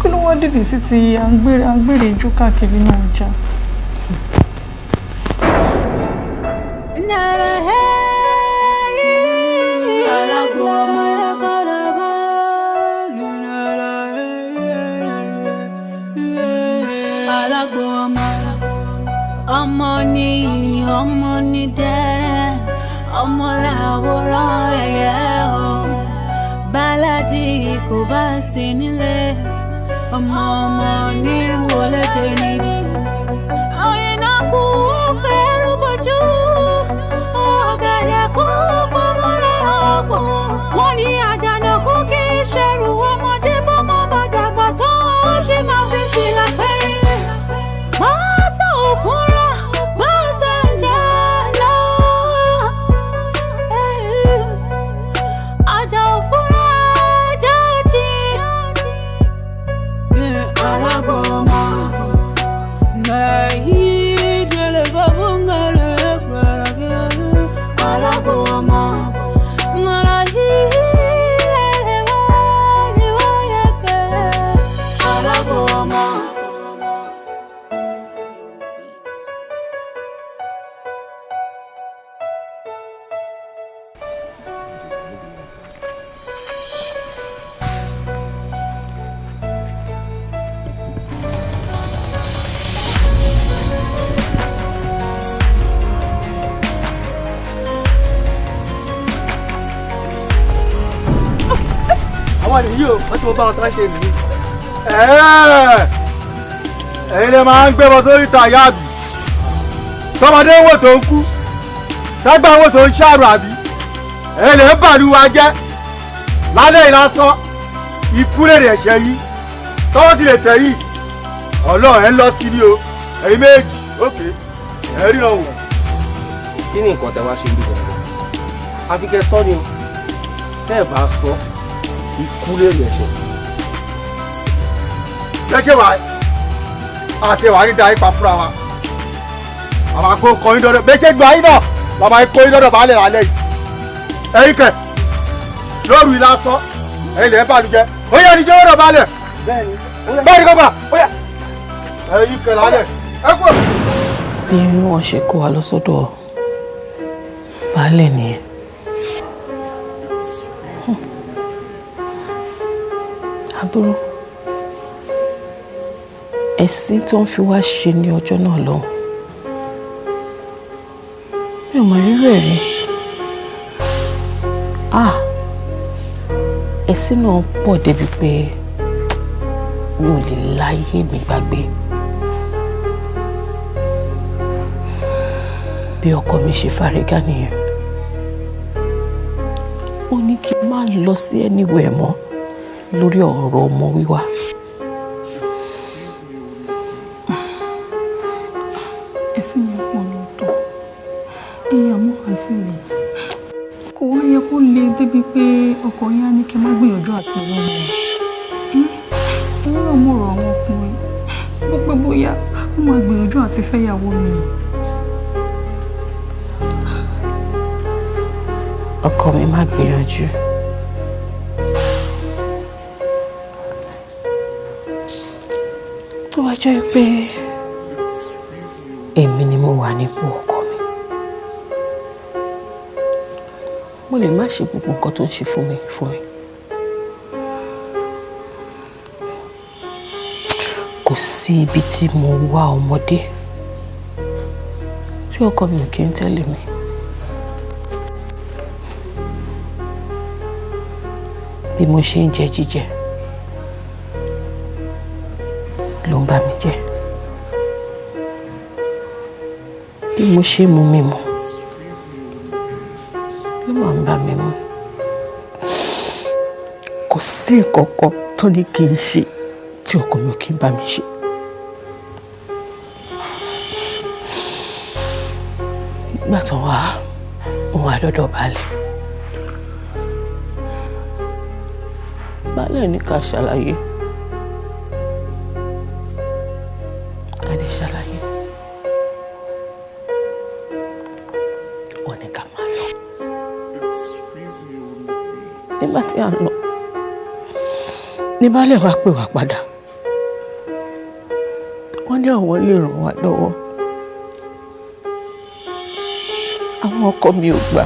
kí ló wá dìde sí ti à ń gbèrè ijó káàkiri náà jà. ọmọ ní dẹ́ ọmọ làwòrán ẹ̀yẹ o báládì kò bá sí nílé ọmọ ní wọlédè ní. ọ̀yìnà kú fẹ́rù bójú ọ̀gẹ̀dẹ̀ kú fọmọlẹ́ ọ̀gbọ̀n wọ́n ní àjànàkú kì í ṣẹ̀rù ọmọdé bọ́mọ bàdàgbà tó ṣe máa fi sílẹ̀ pẹ́rẹ́ máa sọ fúnra. Nìyí o wọ́n ti mo bá wọn tán ṣe nìyí. Ẹ̀yin lè máa ń gbé bọ sórí ìta ìyá àbí tọmọdé wò tó ń kú tágbà wò tó ń ṣàrò àbí ẹ̀yin lè ń bàlú wa jẹ́ lálẹ́ ìlàsán ikú lèrè ẹ̀ṣẹ̀ yìí tọ́wọ́ ti lè tẹ̀ yìí Ọlọ́run ẹ̀ ń lọ sí ní o ẹ̀yin méjì òkè ẹ̀ rí ọ̀hún. Kí ni nǹkan tẹ wá ṣe ń dúró? Àfikẹ́ sọ ni o tẹ́ ẹ̀ bá sọ ikú lèrè ẹ̀ṣẹ̀. Lẹ́ṣẹ̀ wá àti ẹ̀wà nídàá ipa fúnra wa àwọn àgbo kọrin dọ́dọ̀ méjì gba yín náà làwọn ikọ̀ yín dọ́dọ̀ balẹ̀ lálẹ́ yìí. Ẹ̀yin kẹ̀ lóru yìí lásán ẹ̀yin lè bàlùjẹ́ ó yẹ ẹni jẹ́ dọ́dọ̀ balẹ̀ bẹ́ẹ̀ ni kọ́gbà ó yẹ ẹ̀yin kẹ̀ lálẹ́ ẹ kú. bí wọ́n ṣe kó wa lọ sọ́dọ̀ baálẹ̀ nìyẹn. àbúrò ẹ̀sìn tó ń fi wá ṣe ní ọjọ́ náà lọ́hùn mi ò mọ̀ rírò ẹ̀ rí ẹ̀sìn náà pọ̀ débi pé mi ò lè láyé mi gbàgbé bí ọkọ mi ṣe fárígá nìyẹn ó ní kí n má lọ sí anywhere mọ́ lórí ọ̀rọ̀ ọmọ wíwá. ẹ̀sìn yẹn pọ̀ lóòótọ́ èèyàn mú àǹtí mi kò wá yẹ kó le débi pé ọkọ yẹn á ní kí n má gbìyànjú àti ọwọ́ mi. ìrọ̀ mọ̀ ọ̀rọ̀ àwọn ọkùnrin bó pé bóyá wọ́n máa gbìyànjú àti fẹ́yàwó mi. ọkọ mi má gbìyànjú. tó wá jẹ́ pé èmi ni mo wà nípò ọkọ mi mo lè má ṣe gbogbo nǹkan tó ń ṣe fún mi. Kò sí ibi tí mo wá ọmọdé tí ọkọ mi kì í tẹ̀lé mi. Bí mo ṣe ń jẹ jíjẹ ló ń bá mi jẹ. Bí mo ṣe mu mímu ló máa ń bá mi mu. Kò sí nǹkan kan tó ní kí n ṣe tí ọkọ mi ò kí ń bá mi ṣe. Nígbà tó wá lọ́dọ̀ baálẹ̀ ní ká ṣàlàyé. Adé ṣàlàyé. Wọ́n ní ká máa lọ. Nígbà tí à ń lọ, ní baálẹ̀ wá pè wá padà. Wọ́n ní àwọn lè ràn wá lọ́wọ́. Àwọn ọkọ mi ò gbà.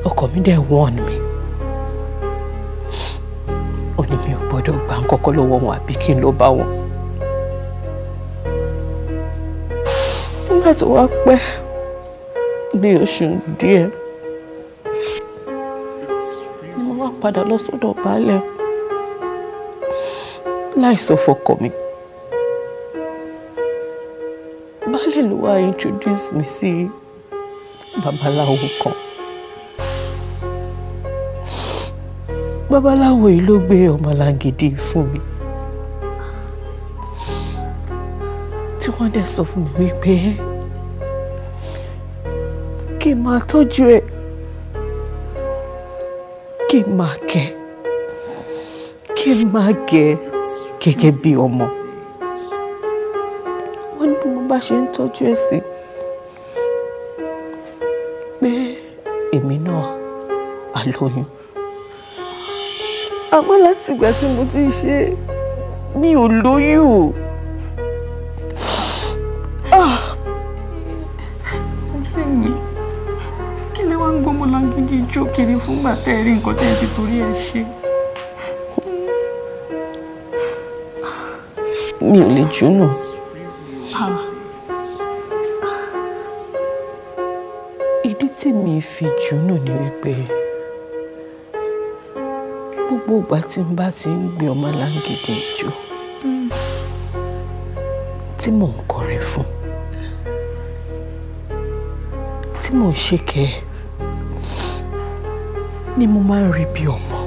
Ọkọ mi dẹ̀ warn mi. Ó ní mi ò gbọ́dọ̀ gba nǹkan lọ́wọ́ wọn àbí kí n lọ bá wọn. Nígbà tó wá pẹ́ bí oṣù díẹ̀, mo wá padà lọ sọ́dọ̀ baálẹ̀ láì sọ fọ́kọ mi. Baálẹ̀ ló wá introduce mi sí babaláwo kan. Babaláwo yìí ló gbé ọmọlangidi fún mi. Tí wọ́n dẹ̀ sọ fún mi wípé kí n máa tọ́jú ẹ̀, kí n máa kẹ́, kí n máa gẹ̀ gẹ́gẹ́ bí ọmọ. Wọ́n ní bí mo bá ṣe ń tọ́jú ẹ̀ sí pé èmi náà á lóyún. Àmọ́ láti ìgbà tí mo ti ṣe mi ò lóyún. Àǹtí mi, kí lẹ wá ń gbọ́mọ lágídí jó kiri fún gbàtẹ́ rí nǹkan tẹ́ ẹ ti torí ẹ ṣe? Mi ò lè jóná. Ìdí tí mi fi jóná ni wípé gbogbo ìgbà tí n bá ti ń gbé ọmọ lágídí jó tí mò ń kọrin fún, tí mò ń ṣèkẹ́ ni mo máa ń rí bí ọmọ.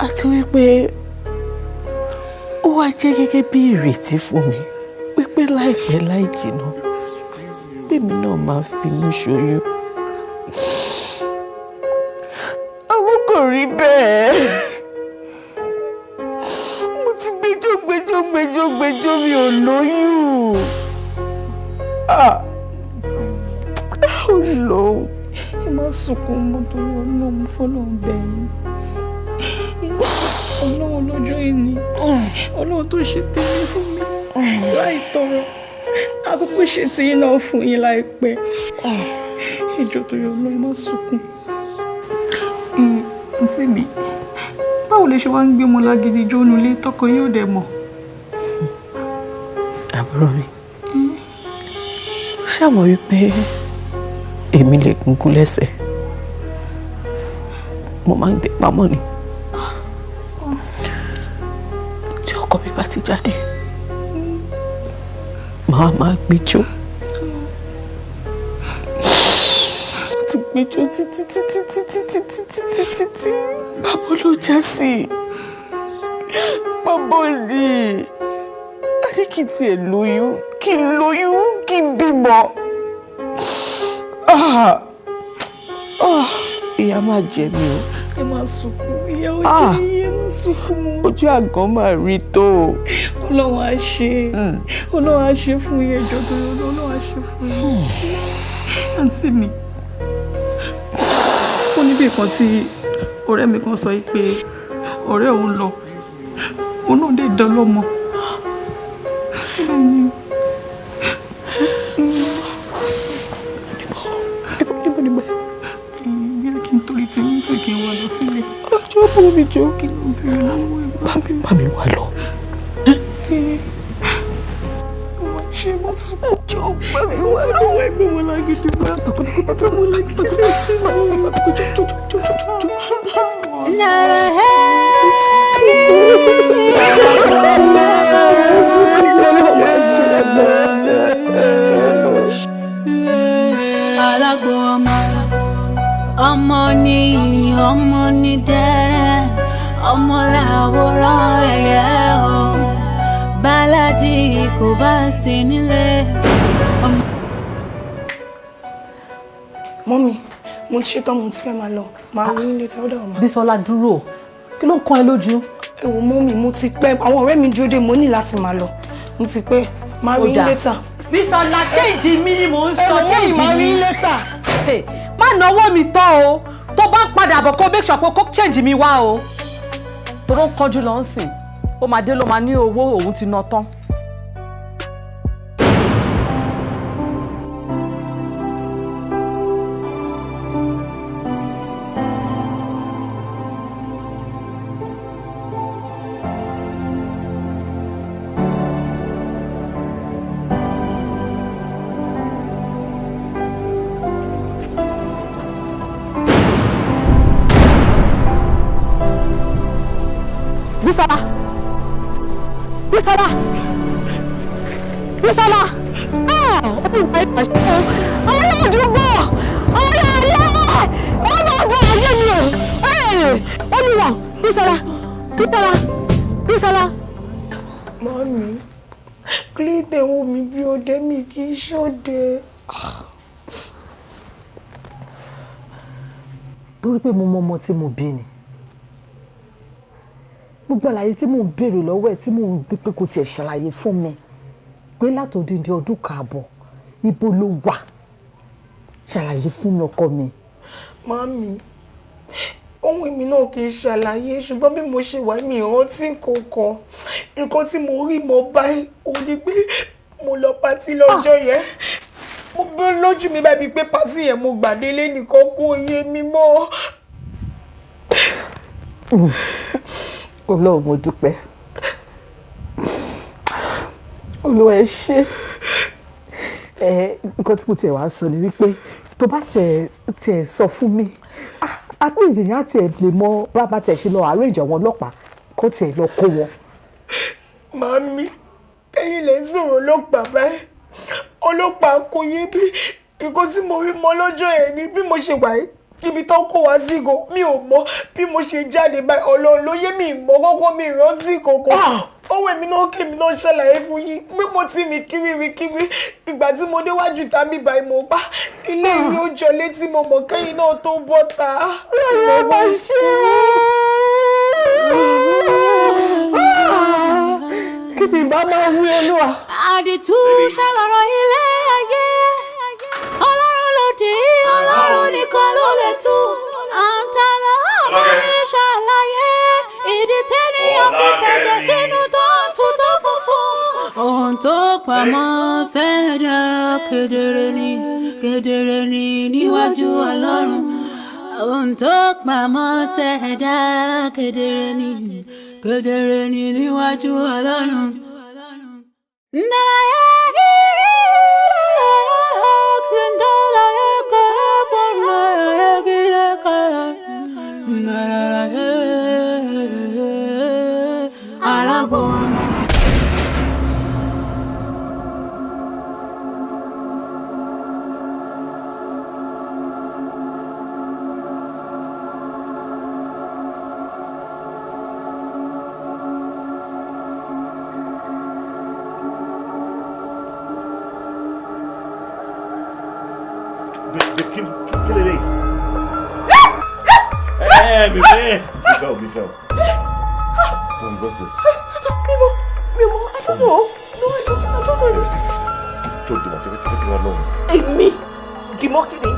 Àti wípé ó wá jẹ́ gẹ́gẹ́ bí ìrètí fún mi wípé láìpẹ́ láì jìnnà bẹ́ẹ̀mi náà máa finú ṣoyún. Àwọn kò rí bẹ́ẹ̀. Mo ti gbẹ́jọ́ mi ò lóyún. Ó lọ. Ẹ má sunkún mọ́ torí Ọlọ́run fọ́lọ́run bẹ̀yìn. Ọlọ́run lọ́jọ́ ìní, Ọlọ́run tó ṣe tèmi fún mi láì tọrọ, àkókò ṣe tí yín náà fún yín láìpẹ́. Ìjọ tó yọ Ọlọ́run má sunkún. Àǹtí mi, báwo lè ṣe wá ń gbé ọmọ lágídí jónú ilé tọkọ yóò dẹ̀ mọ̀? Àbúrò mi, ṣàmọ̀ wípé èmi lè kúnkú lẹ́sẹ̀, mo máa ń gbé pamọ́ ni. Tí ọkọ mi bá ti jáde, màá máa gbẹjọ́. Mo ti gbẹjọ́ títí. Bàbá ló já sí. Bàbá ni. A ní kí n tiẹ̀ lóyún, kí n bímọ. Ìyá máa jẹ mí o. Ẹ má sunkún, ìyá ò jẹ́ yín, ẹ má sunkún mọ́. Ojú àgàn máa rí tó. Ọlọ́run á ṣe. Ọlọ́run á ṣe fún yín, ẹjọ́ tó yọ Ọlọ́run á ṣe fún yín. Àǹtí mi, ó níbi kan tí ọ̀rẹ́ mi kan sọ pé ọ̀rẹ́ òun lọ, òun náà dé dán lọ́mọ. Bẹ́ẹ̀ni. Ọmọ mi jọ kí ló bẹ̀rẹ̀ lọ́wọ́ ẹ̀. Bá mi wà lọ. Ṣé mo sùn jọ bá mi wà lọ́wọ́ ẹgbẹ́ wọn lágídí wá. Ọmọ lágídí wá sí Alágbo ọmọ ni dẹ́, ọmọ làwòrán ẹ̀yẹ o, báládì kò bá sí nílé. Mọ́mí, mo ti ṣetán, mo ti fẹ́ máa lọ. Màá rí ilé tẹ́ ọ́dọ̀ ọmọ. Bísọ́lá dúró, kí ló ń kan ẹ lójú? Ẹ wò mọ́mí, mo ti pẹ́, àwọn ọ̀rẹ́ mi dúró dé, mo ní láti máa lọ. Mo ti pẹ́, máa rí ilé tà. Bísọ́lá change mi ni mò ń sọ, change mi. Máa rí ilé tà. Má náwó mi tán o, tó bá ń padà bọ̀ kó make sure pé kó change mi wá o. Toró ń kánjú lọ ń sìn, ó máa dé ló máa ní owó òun ti ná tán. Bísọ́lá! Bísọ́lá! Bísọ́lá! Olùwà ìpàṣẹ o! Àwọn àdúgbò! Àwọn àlẹ́! Ọmọ ọgbọ́n ayé mi o! Olùwà! Bísọ́lá! Bísọ́lá! Bísọ́lá! Mọ́mí, kílídé wo mi bí ọdẹ mi kì í ṣọdẹ. Torí pé mo mọ ọmọ tí mo bí ni. Gbogbo àlàyé tí mò ń béèrè lọ́wọ́ ẹ̀ tí mò ń dí pé kò tiẹ̀ ṣàlàyé fún mi pé látòdìdí ọdún kààbọ̀ ibo ló wà ṣàlàyé fún mi ọkọ mi. Màámi, ohun èmi náà kì í ṣàlàyé ṣùgbọ́n bí mo ṣe wà mí ìrántí kankan. Nǹkan tí mo rí mọ́ báyìí òun ni pé mo lọ pátí lọ́jọ́ yẹn. Mo bí lójú mi báyìí pé pátí yẹn mo gbàdélé nìkan kó yé mi mọ́. Ọlọ́run mo dúpẹ́. Olúwa ẹ ṣé. Nǹkan tí mo tiẹ̀ wá sọ ni wípé tó bá tiẹ̀ sọ fún mi at least ìyá tiẹ̀ lè mọ bá tiẹ̀ ṣe lọ arrange àwọn ọlọ́pàá kó tiẹ̀ lọ kó wọn. Màámi, ẹ̀yin lè sọ̀rọ̀ ọlọ́pàá báyìí. Ọlọ́pàá kò yé bí nǹkan tí mo rí mọ́ lọ́jọ́ yẹn ni bí mo ṣe wà yìí. Ibi tó kó wá sí go mi ò mọ̀ bí mo ṣe jáde báyìí Ọlọ́run ló yé mi mọ̀ kọ́kọ́ mi rántí kankan. Ohun èmi náà kémi náà ṣàlàyé fún yín pé mo ti mi kiri ìgbà tí mo déwájú tàbí báyìí mo pa ilé yìí ó jọ létí mo mọ̀ kẹ́yìn náà tó bọ́ ta. Ọlọ́run máa ṣe kí ti bá máa wí Olúwa. Àdìtú ṣàlọ́rọ̀ ilé ayé. Ọlọ́run ló dé, Ọlọ́run nìkan ló lè tú. Àǹtálá àbọ̀ ní ṣàlàyé. Ìdí tẹ́niyàn fi fẹ̀jẹ̀ sínú tó ń tutọ́ funfun. Ohun tó pamọ́ ṣẹ̀dá kedere ni níwájú Ọlọ́run. Ohun tó pamọ́ ṣẹ̀dá kedere ni níwájú Ọlọ́run. Michelle. What's this? Mimo, I don't know. No, I don't know. Don't take it alone. Èmi, Dìmọ́ kí ni?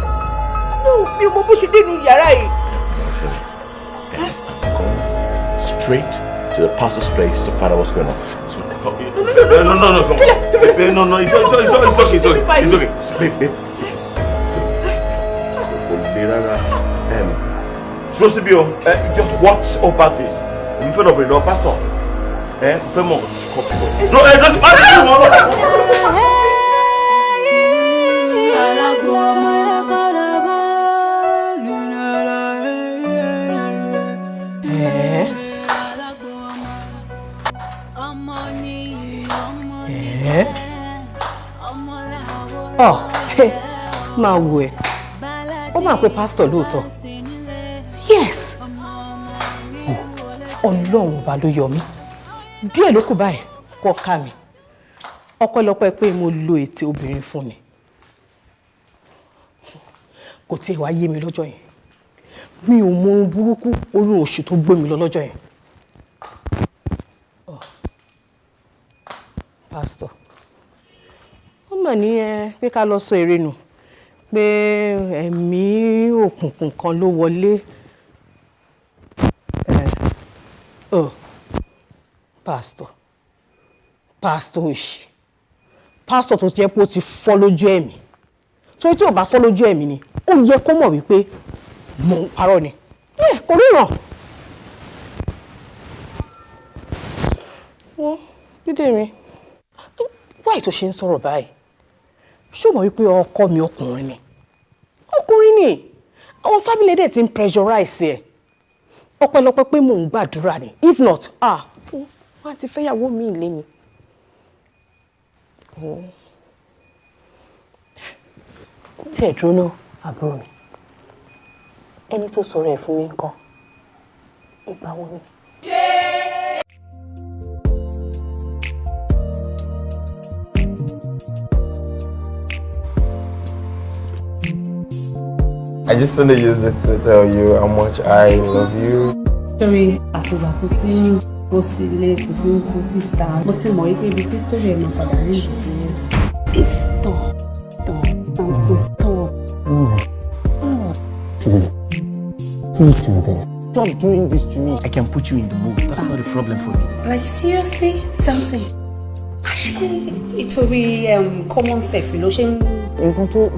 No, mi ò mọ bó ṣe dé inú yàrá yìí. Straight to the pastor's place to find out what's going on. No, it's okay. Babe. Rosibio, just watch over this. You put up with your pastor. Pay more. No, máa wò ẹ́ ó máa pe pásítọ̀ lóòótọ́ yes ọlọ́run ọba ló yọ mí díẹ̀ ló kù báyìí kọ́ ká mi ọpẹ́lọpẹ́ pé mo lo ètè obìnrin fún mi kò tí ì wá yé mi lọ́jọ́ yẹn mi ò mọ ohun burúkú oyún oṣù tó gbé mi lọ lọ́jọ́ yẹn pásítọ̀ ó mà ní pé ká lọ sọ èrè nù pé ẹ̀mí òkùnkùn kan ló wọlé pásítọ̀ òṣì pásítọ̀ tó jẹ́ pé ó ti fọ́ lójú ẹ̀mí torí tí ò bá fọ́ lójú ẹ̀mí ni ó yẹ kó mọ̀ wípé mò ń parọ́ ni kò ríran wọ́n dídé mi wáyé tó ṣe ń sọ̀rọ̀ báyìí ṣó mọ̀ wípé ọkọ mi ọkùnrin ni àwọn family dẹ̀ ti ń pressurize ẹ̀ ọpẹ́lọpẹ́ pé mò ń gbàdúrà ni if not wọ́n ti fẹ́yàwó mi ilé ni. tí ẹ̀ dúró náà àbúrò mi ẹni tó sọ̀rọ̀ ẹ̀ fún mi nǹkan ìgbà wo ni. I just want to use this to tell you how much I love you. Sorry, àtìgbà tó ti ń kó sí ilé kò tí ń kó sí ìta. Mo ti mọ̀ wípé ibi tí sítórì ẹ̀ máa padà rí ìdí sí. Stop doing this to me. I can put you in the mood. That's not a problem for me. Like seriously, something. Actually, ìtorí common sex ló ṣe ń. Nǹkan tó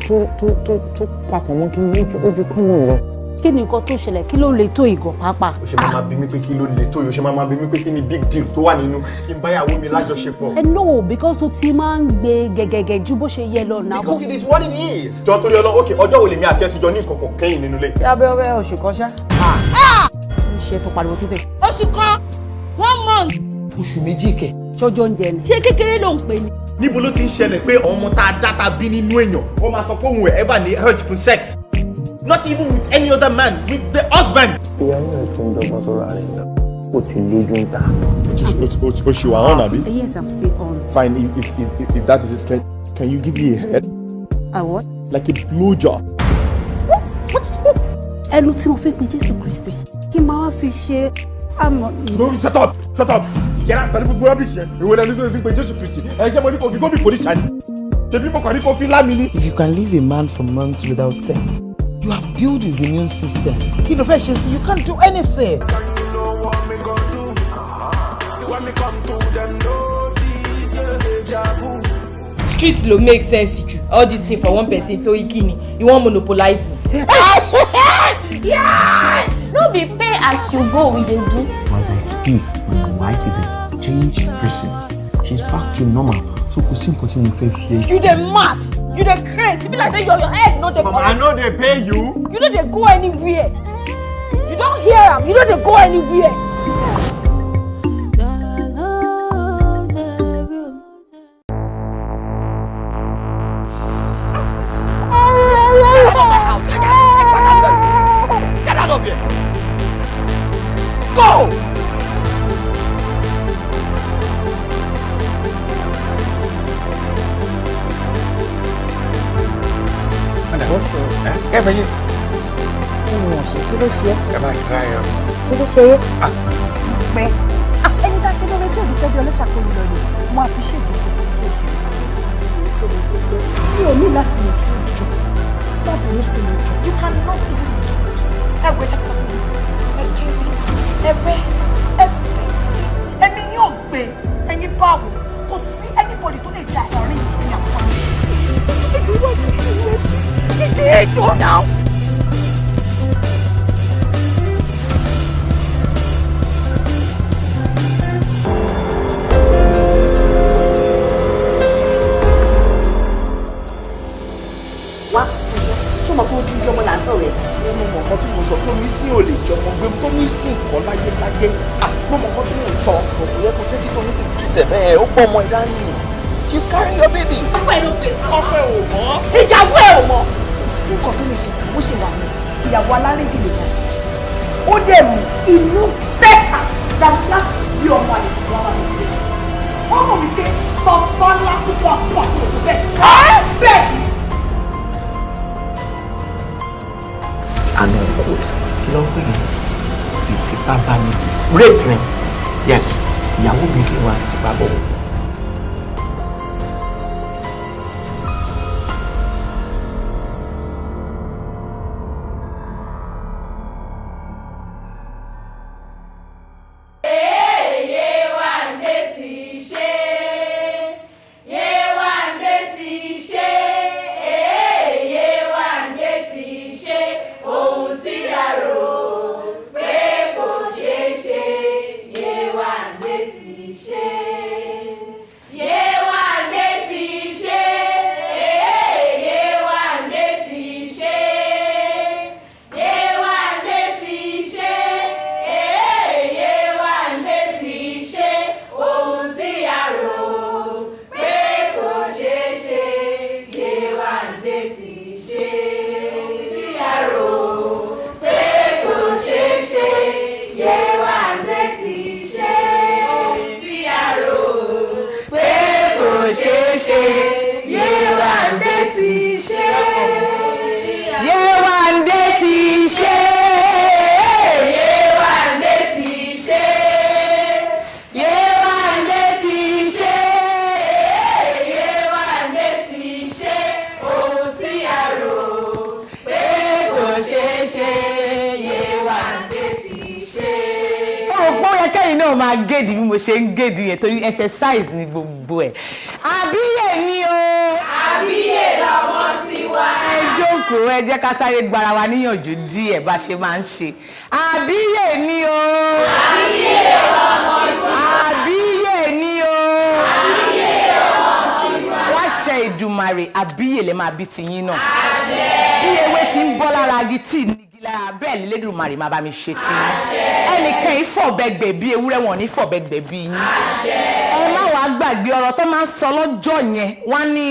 papọ̀ mọ́ kí ni ojú common lọ. Kí ni nǹkan tó ṣẹlẹ̀ kí ló lè tó ìgò pàápàá. O ṣe máa bí mi pé kí ló lè tó yìí, o ṣe máa bí mi pé kí ni big deal tó wà nínú kí n báyàwó mi lájọṣepọ̀. No, because o ti máa ń gbé gẹ́gẹ́gẹ́ ju bó ṣe yẹ lọ náà. Because it is what it is. Jọ torí ọlọ́ okay ọjọ́ wo lèmi àti ẹ ti jọ ní ìkọ̀kọ̀ kẹ́yìn nínú ilé. Ṣé abẹ́ oṣù kan ṣá? Ń ṣe tó pariwo tó tẹ̀. Oṣù kan 1 month. Oṣù méjì kẹ̀. Ṣọjọ́ ń jẹ ni. Ṣé kékeré ló ń pè ní? Níbo ló ti ń ṣẹlẹ̀ pé ọmọ tá a dáta bí nínú èèyàn ó máa sọ pé òun ẹ̀ ever ní urge for sex? Not even with any other man, with the husband. Ìyàwó ẹ̀ tún dọ́gbọ́n sọ̀rọ̀ àrẹ ìgbà. Ó ti lójú ń ta. O ṣì wà on àbí? Yes, I'm still on. Fine, if that is it, can you give me a head? A what? Like a blowjob. What is what? Ẹnu tí mo fẹ́ pe Jésù Kristi kí n máa wá fi ṣe àmọ́. No, shut up! Get out! Tàbí gbogbo rubbish yẹn. Ìwé ẹni tó fi pe Jésù Kristi. Ẹ ṣe mo ní kò fi gómìn fòrí ṣáni. Tẹ̀bí mo kàn ní kò fi lámi ní. If you can leave a man for months without sex, you have built his immune system. Kí ló fẹ́ ṣe sí? You can't do anything. Street lo make sense to you. All this thing for one person to ikini. You want monopolize me. Yeah! No be pay as you go we dey do. As I speak, my wife is a changed person. She's back to normal. So kò sí nǹkan tí mo fẹ́ fi ẹ́. You dey mad. You dey crazy. Be like say your head no dey go. Mama, I know they pay you. You no dey go anywhere. You don hear am. You no dey go anywhere. Get out of here! Go! Ẹ fẹ́ yé. Kí ló ṣe é? Ẹ máa try ẹ. Kí ló ṣe é? Pẹ́. Ẹni tá a ṣe lóore tí òbí pẹ́ bí ọlọ́ṣàkóyè lọ rè mo appreciate gbogbo tó ṣe. Mi ò ní láti intrude jù. Lábùrú sí mi jù. You cannot even intrude. Ẹ gbé jẹ́ sọ fún mi. Ẹ kéré, ẹ wẹ́, ẹ bẹ̀tì, ẹ̀mí yóò gbé, ẹ̀yin báwo, kò sí anybody tó lè da ẹ̀rín ìyàtọ̀ mi. Ìdúró ṣe kí wọ́n fi ìdí ètò náà. wá ṣé o mọ̀ pé ojú ọmọ là ń sọ̀rọ̀ ẹ̀. mo mọ̀ nǹkan tí mo sọ tó mi sí ò lè jọmọ gbé tó mi sí nǹkan láyé mo mọ̀ nǹkan tí mo sọ kò yẹ kó jẹ́ kí tó mi sì kí tẹ̀ bẹ́ẹ̀ ó pọ̀ ọmọ ẹ̀ dání. She's carrying your baby. ọpẹ́ ló pè é. ọpẹ́ ò mọ̀. ìyàwó ẹ̀ ò mọ̀. kò sí nǹkan tó lè ṣe bó ṣe wà ní ìyàwó alárédè lè yàtọ̀ ìṣe. ó dẹ̀ mú inú bẹ́tà than láti bí ọmọ àlejò tó wà lóde. wọ́n mọ̀ wípé bàbá ńlá púpọ̀ àpò tó bẹ́ẹ̀. bẹ́ẹ̀ ni. àná court kí ló ń pè ní ìfipábánilò rape ni yes ìyàwó mi kí wọn ti pa bọ̀. Géèdì bí mo ṣe ń géèdì yẹn torí exercise ni gbogbo ẹ̀. Àbíyè ni o. Àbíyè lọmọ tiwa. Ẹ jókòó ẹ jẹ́ ká sáré gbara wa níyànjú díẹ̀ bá ṣe máa ń ṣe. Àbíyè ni o. Àbíyè lọmọ tiwa. Àbíyè ni o. Àbíyè lọmọ tiwa. Láṣẹ Ìdùmarè àbíyè lè máa bí tiyín náà. Àṣẹ. Bí ewé ti ń bọ́ lára agi tí lára bẹ́ẹ̀ ni Lédùmarè máa bá mi ṣe tí ẹnìkan ìfọ̀bẹ́gbẹ̀ bí ewúrẹ́ wọn ní fọ̀bẹ́gbẹ̀ bí yín ẹ má wàá gbàgbé ọ̀rọ̀ tó máa ń sọ lọ́jọ́ yẹn wọ́n ní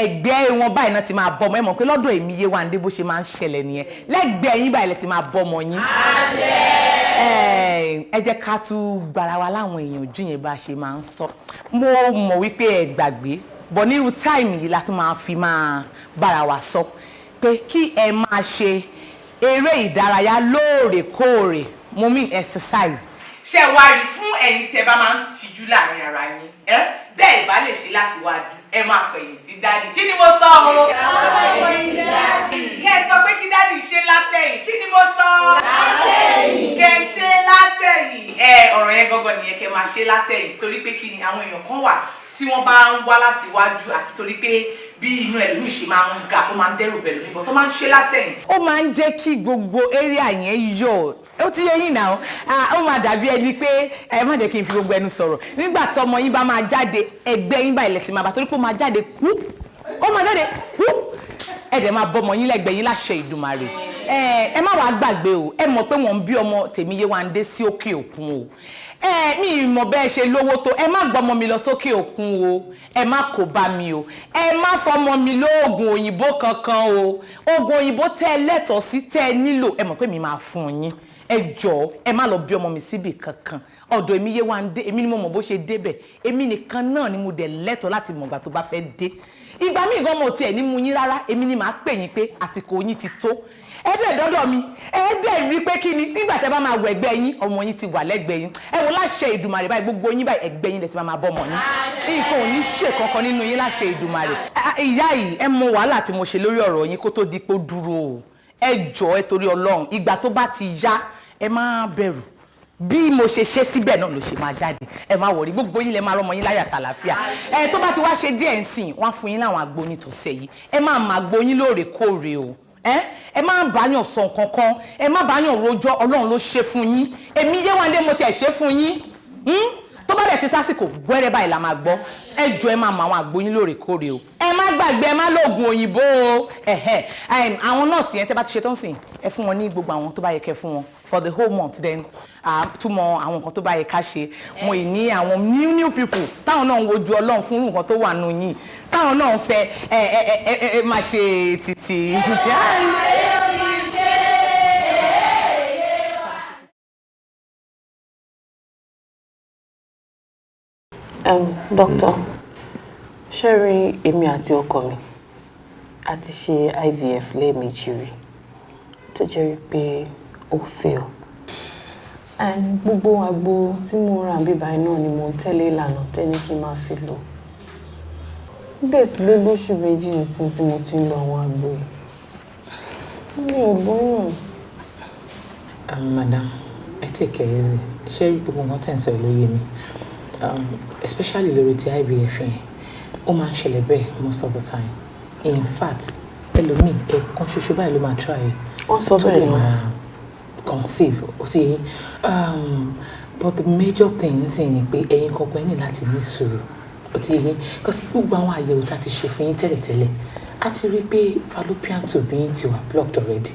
ẹgbẹ́ wọn báyìí náà ti máa bọ́ ọmọ ẹ mọ̀ pé lọ́dọ̀ èmi Yéwándé bó ṣe máa ń ṣẹlẹ̀ nìyẹn lẹ́gbẹ̀ẹ́ yín báyìí lẹ ti máa bọ́ ọmọ yín ẹ jẹ́ ká tún gbára wa láwọn èèyàn ojú yẹn bá ṣe máa ń sọ mo mọ̀ wípé ẹ gbàgbé bọ̀ nírú táìmì yìí la tún máa fi máa bára wa sọ pé kí ẹ máa ṣe eré ìdárayá lóòrèkóòrè mo mean exercise. ṣé wá rí fún ẹ̀yin tẹ́ bá máa ń tijú láàrin ara yín tẹ́ ẹ bá lè ṣe láti wájú ẹ máa kọ̀yìn sí dádì kí ni mo sọ o. kẹ́ ẹ sọ pé kí dádì ṣe látẹ̀yìn kí ni mo sọ. látẹ̀yìn. kẹ́ ẹ ṣe látẹ̀yìn. ọ̀rọ̀ yẹn gangan nìyẹn kẹ́ ẹ máa ṣe látẹ̀yìn torí pé kí ni àwọn èèyàn kan wà tí wọ́n bá ń wá láti wájú àti torí pé bí inú ẹlòmíì ṣe máa ń ga ó máa ń dẹ́rù bẹ̀rù níbọ̀ tó máa ń ṣe látẹ̀yìn. ó máa ń jẹ́ kí gbogbo area yẹn yọ̀ ó ti yé yín náà ó máa dàbí ẹni pé ẹ má jẹ́ kí n fi gbogbo ẹnu sọ̀rọ̀ nígbà tí ọmọ yín bá máa jáde ẹgbẹ́ yín báyìí lẹ́sìn máa bá torí pé ó máa jáde kú ó máa jáde kú ẹ̀dẹ̀ máa bọ́ ọmọ yín lẹ́gbẹ̀ẹ́ yín láṣẹ Ìdùmarè ẹ má wàá gbàgbé o ẹ mọ̀ pé wọ́n ń bí ọmọ tèmi Yéwándé sí òkè òkun o mi mọ̀ bẹ́ẹ̀ ṣe lówó tó ẹ má gbọ́mọ mi lọ sókè òkun o ẹ má kó bá mi o ẹ má fọmọ mi lóògùn òyìnbó kankan o oògùn òyìnbó tẹ́ ẹ lẹ́tọ̀ọ́ sí tẹ́ ẹ nílò ẹ mọ̀ pé mi máa fún yín ẹ jọ̀ọ́ ẹ má lọ bí ọmọ mi síbì kankan ọ̀dọ̀ èmi Yéwándé èmi ni mo mọ̀ bó ṣe débẹ̀ èmi nìkan náà ni mo dẹ̀ lẹ́tọ̀ọ́ láti mọ̀ ìgbà tó bá fẹ́ dé ìgbà míì gan mo tiẹ̀ ní mu yín rárá èmi ni màá pè yín pé àsìkò yín ti tó ẹ̀ẹ́dẹ̀ dọ́dọ̀ mi ẹ̀ẹ́dẹ̀ rí pé kí ni nígbà tẹ́ bá máa wọ ẹgbẹ́ yín ọmọ yín ti wà lẹ́gbẹ̀ẹ́ yín ẹ wò láṣẹ Ìdùmarè báyìí gbogbo yín báyìí ẹgbẹ́ yín lẹ ti máa bọ́ ọmọ yín nǹkan ò ní ṣe kankan nínú yín láṣẹ Ìdùmarè ìyá yìí ẹ mọ wàhálà tí mo ṣe lórí ọ̀rọ̀ yín kó tó di pé ó dúró o ẹ jọ̀ọ́ ẹ torí Ọlọ́run ìgbà tó bá ti yá ẹ má bẹ̀rù bí mo ṣe ṣe síbẹ̀ náà ló ṣe máa jáde ẹ má wọrí gbogbo yín lẹ máa rọmọ yín láyà tàlàfíà tó bá ti wá ṣe díẹ̀ nsìn wọ́n fún yín láwọn àgbo nítòsẹ̀ yìí ẹ má máa gbo yín lóòrèkóòrè o ẹ má báyàn sọ nǹkan kan ẹ má báyàn rojọ́ Ọlọ́run ló ṣe fún yín èmi Yéwándé mo tiẹ̀ ṣe fún yín tó bá dẹ̀ ti tásìkò gbẹ́rẹ́ báyìí la máa gbọ́ ẹ jọ̀ọ́ ẹ máa mọ àwọn àgbo yín lóòrèkóòrè o ẹ má gbàgbé ẹ má lóògùn òyìnbó o àwọn nọ́ọ̀sì yẹn tẹ́ bá ti ṣe tán sìn ẹ fún wọn ní gbogbo àwọn tó bá yẹ kẹ́ fún wọn for the whole month then túmọ̀ àwọn nǹkan tó bá yẹ ká ṣe mo ì ní àwọn new people táwọn náà ń wojú Ọlọ́run fún nǹkan tó wà nù yín táwọn náà ń fẹ́ máa ṣe títí. Doctor, ṣé rí èmi àti ọkọ mi a ti ṣe IVF lẹ́ẹ̀mejì rí tó jẹ́ wípé ó fail. And gbogbo àgbo tí mo rà bíbá náà ni mo ń tẹ̀lé ìlànà tẹ́ni kí n máa fi lò. Bẹ́ẹ̀ tí lé lóṣù méjì nísìn tí mo ti ń lo àwọn àgbo yìí. Mi ò gbóyún. Madam, ẹ take it easy. Ṣé rí gbogbo nǹkan tẹ̀ ń sọ ló yé mi? Especially lórí ti IVF yẹn, ó máa ń ṣẹlẹ̀ bẹ́ẹ̀ most of the time. In fact, ẹlòmíì ẹ̀ẹ̀kan ṣoṣo báyìí ló máa try. Wọ́n sọ bẹ́ẹ̀ náà. Conceive, ó ti yé. But the major thing ni pé ẹ̀yin kọ̀ọ̀kan ní láti ní sùúrù. Ó ti yé. Because gbogbo àwọn àyẹ̀wò tá a ti ṣe fún yín tẹ́lẹ̀tẹ́lẹ̀, a ti rí pé fallopian tube yín ti wà blocked already.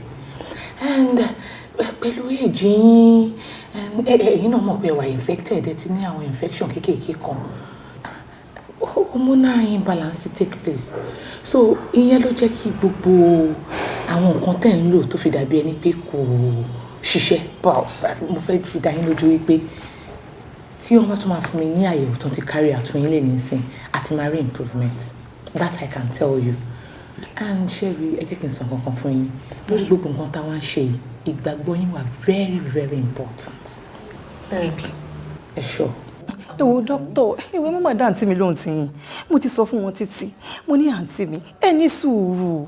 And pẹ̀lú èjì yín, ẹ̀yin náà mọ̀ pé ẹ wà infected, ẹ ti ní àwọn infection kéékèèké kan. Hormonal imbalance take place. So ìyẹn ló jẹ́ kí gbogbo àwọn nǹkan tẹ̀ ń lò tó fi dàbí ẹni pé kò ṣiṣẹ́. Mo fẹ́ fi dá yín lójú wípé tí wọ́n bá tún máa fún mi ní àyẹ̀wò tó ti carry out fún yín lè ní sìn àti máa rí improvement. That I can tell you. And Sherry, ẹ jẹ́ kí n sọ nǹkan kan fún yín. Lórí gbogbo nǹkan táwọn ń ṣe yìí, ìgbàgbọ́ yín wà very very important. Ẹ ṣọ́. Ewo doctor, ewe mama dá àǹtí mi lóhùn tí yín. Mo ti sọ fún wọn títí. Mo ní àǹtí mi, ẹ ní sùúrù.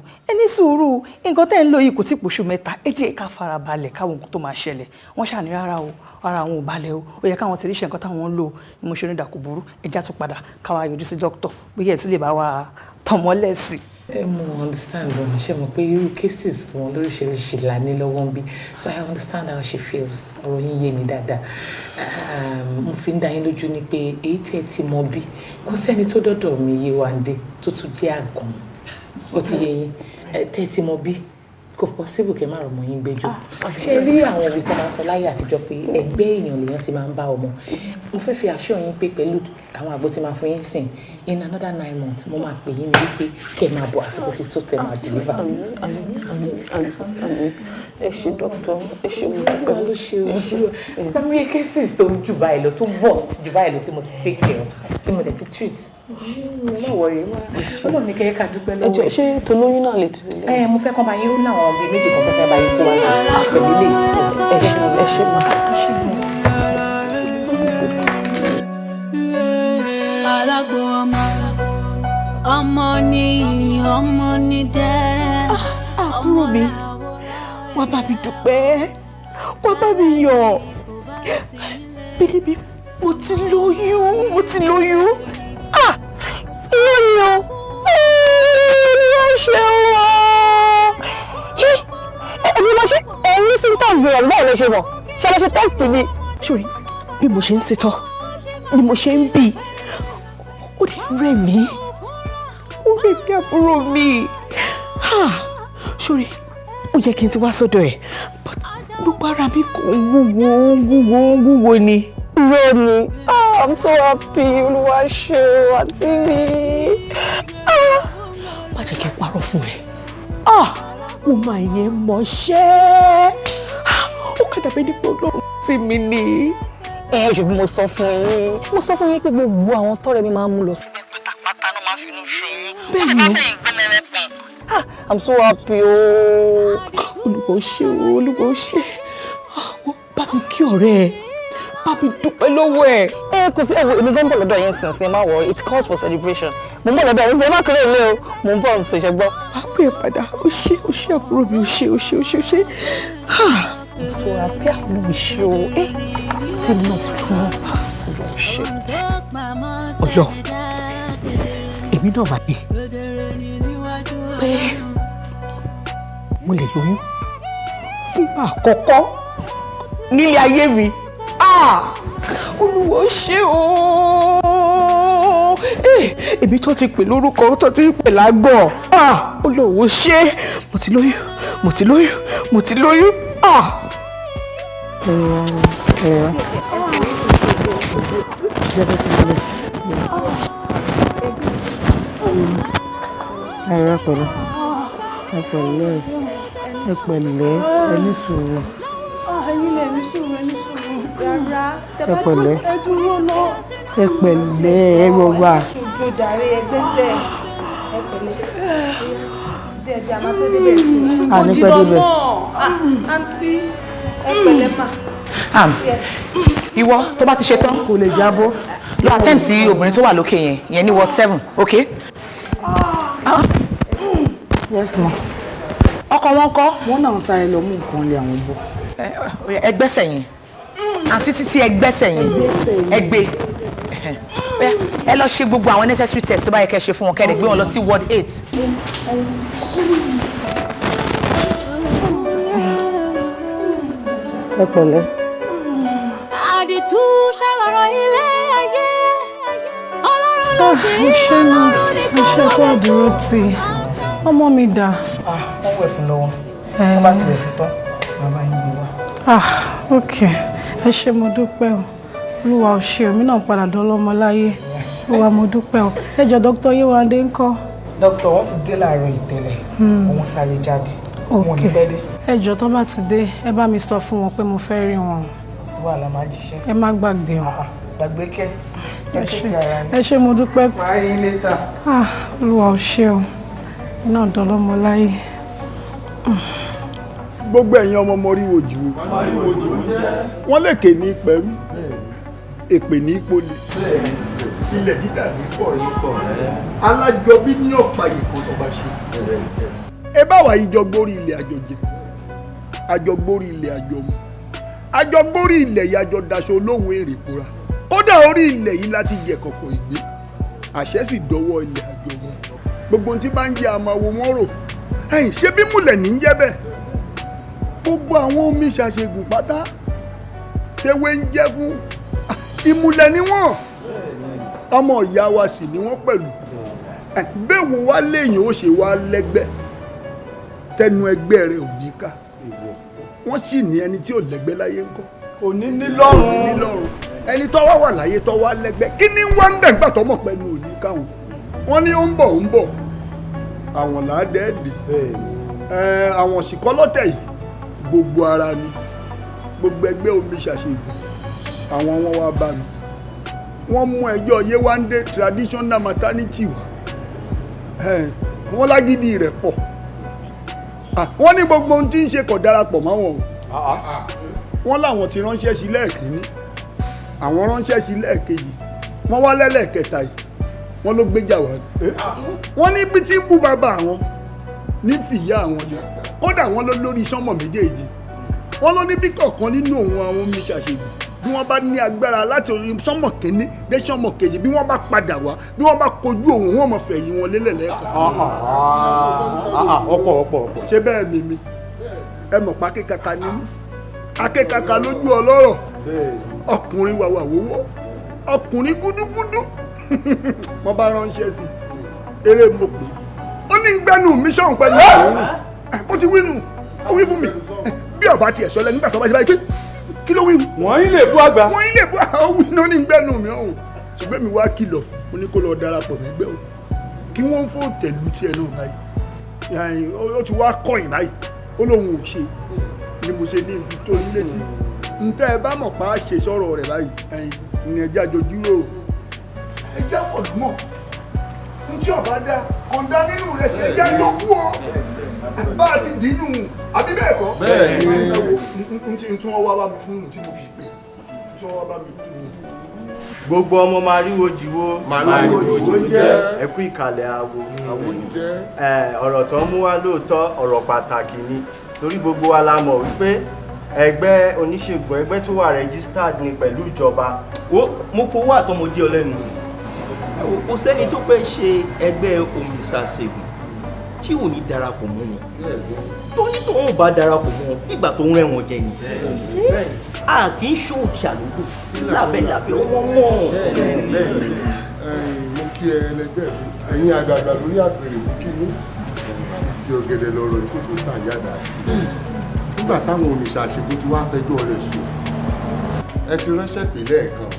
Nǹkan tẹ́ ń lò yìí kò tí pòṣù mẹ́ta. Ẹ jẹ́ ká fara balẹ̀ káwọn nǹkan tó máa ṣẹlẹ̀. Wọ́n ṣàní rárá o, ara àwọn ò balẹ̀ o. Ó yẹ káwọn ti ríṣẹ́ nǹkan táwọn ń lò ni mo ṣe ní ìdàkú burú. Ẹ já tún padà káwa yọjú sí doctor. Bóyá ẹ tún lè bá wa tọmọlẹ̀ sí. Mo understand wọn ṣe mọ̀ pé irú cases wọn lóríṣiríṣi là ní lọ́wọ́ ń bí, so I understand how she feels. Ọ̀rọ̀ yín yé mi dáadáa. Mo fi ń dá yín lójú ni pé èyí tí ẹ ti mọ̀ bí kò sẹ́ni tó dọ́dọ̀ mi Yéwándé tó tún jẹ́ àgàn. Ó ti yé yín tẹ́ ẹ ti mọ̀ bí kò possible kẹ́ má rọ̀ mọ́ yín gbẹ́jọ́. Ṣé rí àwọn òwe tó máa ń sọ láyé àtijọ́ pé ẹgbẹ́ èèyàn lèèyàn ti máa ń bá ọmọ. Mo fẹ́ fi assure yín pé pẹ̀lú àwọn àgbo tí máa fún yín sìn in another 9 months mo máa pè yín ní wípé kẹ́ máa bọ̀ àsìkò tí tó tẹ̀ máa deliver. Ẹ ṣé doctor, ẹ ṣé mo dúpẹ́. Ló ṣe ojú àwọn yẹ cases tó jù báyìí lọ tó worst jù báyìí lọ tí mo ti take care of tí mo dẹ̀ ti treat. Má worry, Ọlọ́run ní kẹ́kẹ́ ká dúpẹ́ lọ́wọ́. Ẹjọ́ ṣé tolóyún náà lè tún lè. Mo fẹ́ kọ́ bá yín ó láwọn ọ̀gbìn méjì kan tó fẹ́ bá yín kó wá pẹ̀lú ilé ìtì. Ẹ ṣé ma. Alágbo ọmọ ni dẹ́. Àbúrò mi, wá bá mi dúpẹ́, wá bá mi yọ̀. Bílíbí, mo ti lóyún. Èèyàn ṣe wọ́n. Ẹ̀mí mo ṣe ẹ̀rí symptoms rẹ̀ báwo lè ṣe mọ̀? Ṣé lè ṣe test ni? Ṣòrí, bí mo ṣe ń ṣetán, bí mo ṣe ń bì, ó dé rẹ̀ mí. Àbúrò mi. Ṣòrí, ó yẹ kí n ti wá sọ́dọ̀ ẹ̀, but gbogbo ara mi kò wúwo ni. Irọ́ ni. I'm so happy, Olúwa ṣe àǹtí mi. Má jẹ́ kí n parọ́ fún ẹ. Mo máa yẹn mọ̀ṣẹ́. Ó kàdà bẹ́ẹ̀ ni pé Ọlọ́run sí mi ni. Ṣùgbọ́n mo sọ fún yín pé gbogbo àwọn tọ́rẹ́ mi máa ń mú lọ síbẹ̀ pátápátá náà máa fi inú ṣoyún. Bẹ́ẹ̀ ni. I'm so happy o. Olúwa ṣe. Bá mi kí ọ̀rẹ́ ẹ. Bá mi dúpẹ́ lọ́wọ́ ẹ̀. Kò sí ẹ̀wọ̀ èmi gan bọ̀ lọ́dọ̀ yẹn sìn má wọ̀ it calls for celebration. Mo ń bọ̀ lọ́dọ̀ yẹn sìn má kúrò ilé o. Mo ń bọ̀ ǹsẹ̀ ṣẹgbọ́n. Má pè é padà. Ó ṣe àbúrò mi. Ó ṣe. I'm so happy àbúrò mi ṣe o. Tí mi náà ti fún wọn. Ọlọ́run ṣe. Ọlọ́run. Èmi náà wà ní. Pé mo lè lóyún fún àkọ́kọ́ nílé ayé mi. Olúwa ṣé o. Èmi tó ti pè lórúkọ tó ti pè lágọ̀. Olúwa ṣé. Mo ti lóyún. Ẹ pẹ̀lẹ́ ẹ ní sùúrù. Ẹ̀yin lè ní sùúrù rárá. Ẹ pẹ̀lẹ́. Ẹ dúró náà. Ẹ pẹ̀lẹ́ ẹ rọra. Ṣojo jàre ẹgbẹ́sẹ̀. Ẹ pẹ̀lẹ́. Dẹ̀dẹ̀ àmọ́ tó débẹ̀ sí. Àní pẹ́ débẹ̀. Àǹtí ẹ pẹ̀lẹ́ mà. Ìwọ tó bá ti ṣe tán kò lè jábọ́. Lọ attend sí obìnrin tó wà lókè yẹn ní ward 7, okay? Yes ma. Ọkọ wọn kọ́. Wọ́n náà sáré lọ mú nǹkan lé àwọn bọ̀. Ẹgbẹ́sẹ̀ yẹn. Àǹtí títí ẹgbẹ́sẹ̀ yẹn. Ẹgbẹ́. Ẹ lọ ṣe gbogbo àwọn necessary test tó bá yẹ kẹ́ ṣe fún wọn kẹ́ lè gbé wọn lọ sí ward 8. Ẹ pẹ̀lẹ́. Àdìtú ṣàlàrọ̀ ilé ayé. Ọlọ́run ló fi Ọlọ́run ní Iṣẹ́ kó àdúró tì. Ọmọ mi dà. Wọ́n wẹ̀ fún lọ́wọ́. Wọ́n bá ti wẹ̀ fún tán, bàbá yín gbé wá. Ok. Ẹ ṣé mo dúpẹ́ o. Olúwa ò ṣe èmi náà padà dọ́lọ́mọ láyé. Olúwa mo dúpẹ́ o. Ẹ jọ̀ọ́ Dr. Yéwándé ńkọ́? Dókítà wọ́n ti dé láàárọ̀ ìtẹ́lẹ̀. Wọ́n sáré jáde. Wọ́n ní pẹ́ dé. Ẹ jọ̀ọ́ tó bá ti dé, ẹ bá mi sọ fún wọn pé mo fẹ́ rí wọn. Sí wàhálà máa jíṣẹ́. Ẹ má gbàgbé wọn. Gbàgbé kẹ́. Ẹ ṣé mo dúpẹ́. Máa yín létà. Olúwa ò ṣe o. Iná dọ́lọ́mọ láyé. Gbogbo ẹ̀yin ọmọ mọ̀ríwò jù ú. Wọ́n lè ké ní pẹ̀rú. Èpè ní poli. Ilẹ̀ dídà ní pọ̀rẹ́. Alájọbí ní ọ̀pá ìkó tó bá ṣe. Ẹ bá wà ìjọ gbórí ilẹ̀ àjọjẹ. Àjọ gbórí ilẹ̀ àjọmú. Àjọ gbórí ilẹ̀ yìí àjọ daṣọ olóhùn èrè pòrá. Kódà orí ilẹ̀ yìí láti jẹ kọ̀kọ̀ ìgbé. Àṣẹ sì dọwọ́ ilẹ̀ àjọmú. Gbogbo tí bá ń jẹ àmàwò wọn rò. Ẹ̀yin ṣé bí múlẹ̀ ní ń jẹ́ bẹ́ẹ̀? Gbogbo àwọn omi ṣàṣegùn pátá tewé ń jẹ́ fún ìmùlẹ̀ ni wọ́n. Ọmọ ìyá wa sì ni wọ́n pẹ̀lú. Bẹ́ẹ̀ wo wá léèyàn ó ṣe wá lẹ́gbẹ́ tẹnu ẹgbẹ́ rẹ̀ ò ní ká. Wọ́n sì ní ẹni tí ò lẹ́gbẹ́ láyé ńkọ́. Òní ní lọ́rùn. Ẹni tó wá wà láyé tó wá lẹ́gbẹ́ kí ni wọ́n ń bẹ̀ gbà tó mọ̀ pẹ̀lú òní káwọn. Wọ́n ní ó ń bọ̀. Àwọn làádẹ́ẹ̀dẹ̀. Àwọn ṣìkọ́lọ́tẹ̀ yìí gbogbo ara ni gbogbo ẹgbẹ́ omi ṣàṣegùn àwọn wọn wá bá mi wọ́n mú ẹjọ́ Yéwándé traditional maternity wá wọ́n lágídí rẹ̀ pọ̀ wọ́n ní gbogbo ohun tí ń ṣe kò darapọ̀ máwọn wọ́n láwọn ti ránṣẹ́ sí lẹ́ẹ̀kínní àwọn ránṣẹ́ sí lẹ́ẹ̀kejì wọ́n wá lẹ́lẹ́kẹta yìí wọ́n ló gbéjà wá wọ́n ní bí tí ń bú bàbá àwọn ní fìyà àwọn ni kódà wọ́n ló lórí sánmọ̀ méjèèjì wọ́n ló ní bí kọ̀ọ̀kan nínú òun àwọn omi ṣàṣègùn bí wọ́n bá ní agbára láti orí sánmọ̀ kínní dé sánmọ̀ kejì bí wọ́n bá padà wá bí wọ́n bá kojú òun wọ́n mọ̀ fẹ̀yìn wọn lélẹ̀ lẹ́ẹ̀kan. ọ̀pọ̀. ṣé bẹ́ẹ̀ mímí ẹ mọ̀ pa akékaka nínú akékaka lójú ọlọ́rọ̀ ọkùnrin wàwà wówó ọkùnrin gúdúgúdú wọ́n bá ránṣẹ́ sí eré mo pè ó ní gbẹ́nu mi sọ̀hún pẹ̀lú òun ó ti wínú ó wí fún mi bí ọba tiẹ̀ sọ lẹ́nu nígbà tó bá ṣe báyìí pé kí ló wí. wọ́n yín lè bú àgbà. wọ́n yín lè bú àwọn wí náà ní gbẹ́nu mi ọ̀hún ṣùgbọ́n mi wá kìlọ̀ fún ní kó lọ darapọ̀ mẹ́gbẹ́ o kí wọ́n fò tẹ̀lú tiẹ̀ náà báyìí ó ti wá kọ̀yìn báyìí ó lóun ò ṣe ni mo ṣe ní ìfi tó ní létí ntẹ́ ẹ bá mọ̀ pa á ṣe sọ̀rọ̀ rẹ̀ báyìí ní ẹjẹ́ àjọjúrò ẹjẹ́ àfọ̀dúnmọ̀ ntí ọba dá kọ̀ǹda nínú rẹ̀ ṣe ẹjẹ́ àjọkú o bá a ti dínú àbí bẹ́ẹ̀ kọ́. bẹ́ẹ̀ ni tí wọ́n wá bá mi fún un tí mo fi pè tí wọ́n wá bá mi fún un. gbogbo ọmọ Màrìwò Jìwó jẹ́ ẹkú ìkàlẹ̀ àwo ọ̀rọ̀ tó mú wá lóòótọ́ ọ̀rọ̀ pàtàkì ni torí gbogbo wa la mọ̀ wípé ẹgbẹ́ oníṣègùn ẹgbẹ́ tó wà registered ni pẹ̀lú ìjọba. mo fowó àtọmọdé ọlẹ́nu kò sẹ́ni tó fẹ́ ṣe ẹgbẹ́ omi ṣàṣègùn tí ò ní darapọ̀ mọ́ wọn tó ní tó ń bá darapọ̀ mọ́ wọn nígbà tó ń rẹ̀wọ̀n jẹ ni a kì í ṣòòkì àlódò lábẹ́lábẹ́ ọmọ wọn. mo kí ẹ ẹlẹgbẹ́ mi ẹ̀yin àgbààgbà lórí àpèrè mú kí ní ti ọ̀gẹ̀dẹ̀ lọ́rọ̀ ikú tó tà yàdá nígbà táwọn oníṣàṣègùn ti wá fẹjọ́ rẹ̀ sùn ẹ ti ránṣẹ́ pè lẹ́ẹ̀kan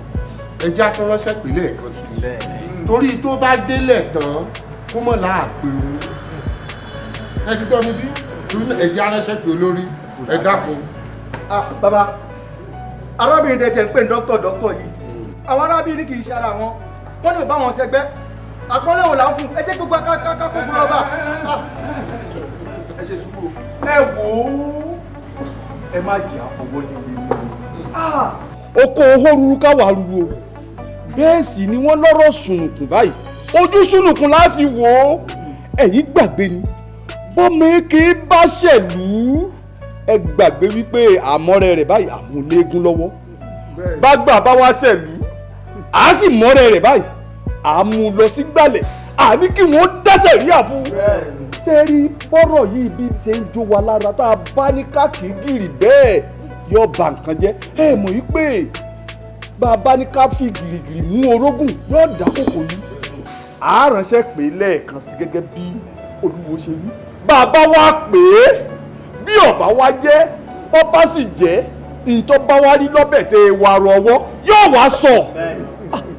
ẹ já tán ránṣẹ́ pè lẹ́ẹ̀kan sí i torí tó bá délẹ̀ tán kó mọ̀ láàpẹ̀ òun ẹ ti tọ́ mi bí ẹ já ránṣẹ́ pè olórí ẹ dákun. Bàbá arábìnrin tẹ̀ ń pè ní dókítà yìí àwọn arábìnrin kì í ṣe ara wọn wọ́n ní ò bá wọn ṣẹgbẹ́ àpọ́nlé wò là ń fún ẹ jẹ́ gbogbo ká kó fún lọ́ba. Ẹ ṣe sùúrù ẹ wò ó ẹ má jẹ́ àfọwọ́ líle mú oko owó ruru káwà ruru o bẹ́ẹ̀ sì ni wọ́n lọ́rọ̀ sùnùkùn báyìí ojú sùnùkùn la fi wò ó ẹ̀yin gbàgbé ni bọ́mọ èké bá ṣẹ̀lú ẹ gbàgbé wípé àmọ́rẹ́ rẹ̀ báyìí àmúlégún lọ́wọ́ bágbà bá wá ṣẹ̀lú àá sì mọ́rẹ́ rẹ̀ báyìí àmú lọ sí gbàlẹ̀ àní kí wọ́n dẹ́sẹ̀ rí àfún. ṣé rí bọ́rọ̀ yìí bí ṣe ń jó wa lára tá a bá ní káàkiri bẹ́ẹ̀ yóò bà nǹkan jẹ́ ẹ mọ̀ yí pé bàbá ní ká fi gìrìgìrì mú orógùn yóò dá kòkò yìí àáránṣẹ́ pé lẹ́ẹ̀kan sí gẹ́gẹ́ bí olúwo ṣe wí bàbá wa pè é bí ọ̀bá wa jẹ́ bọ́bá sì jẹ́ ìtọ́ bá wá rí lọ́bẹ̀ tẹ wà rọ̀ ọwọ́ yóò wá sọ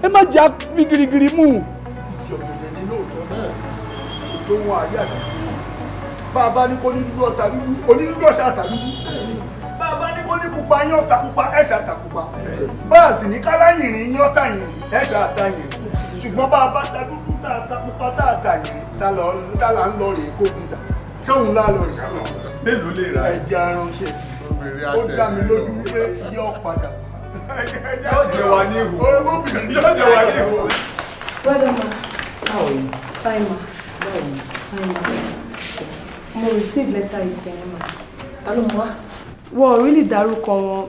ẹ má jẹ́ fi gìrìgìrì mú. ìtì ọ̀gẹ̀dẹ̀ ni lóòótọ́ náà tó wọn ayé àdàtì bàbá ní kó ní dúdú ọ̀tà dúdú onídúdú ọ̀sẹ̀ àtà dúdú bàbá ní kó ní pupa yín ọ̀tà pupa ẹ̀sẹ̀ àtà pupa báàsì ní káláyìnrín yín ọ̀tà yìnrín ẹ̀sẹ̀ àtà yìnrín ṣùgbọ́n bàbá ta dúdú tá a ta pupa tá a ta yìnrín tá là ń lọ rèé kógun jà sóhun lá lọ rèé mélòó lè ra ẹja aránṣẹ́ sí ó dá mi lójú wípé iye ọ̀padà yóò jẹ wa ní ìhù yóò jẹ wa ní ìhù. Well, ma. How are you? Fine, ma. Fine, ma. Mo receive letter yìí fẹ́ ma. Ta ló mú wá? Wọ́n really dárúkọ wọn.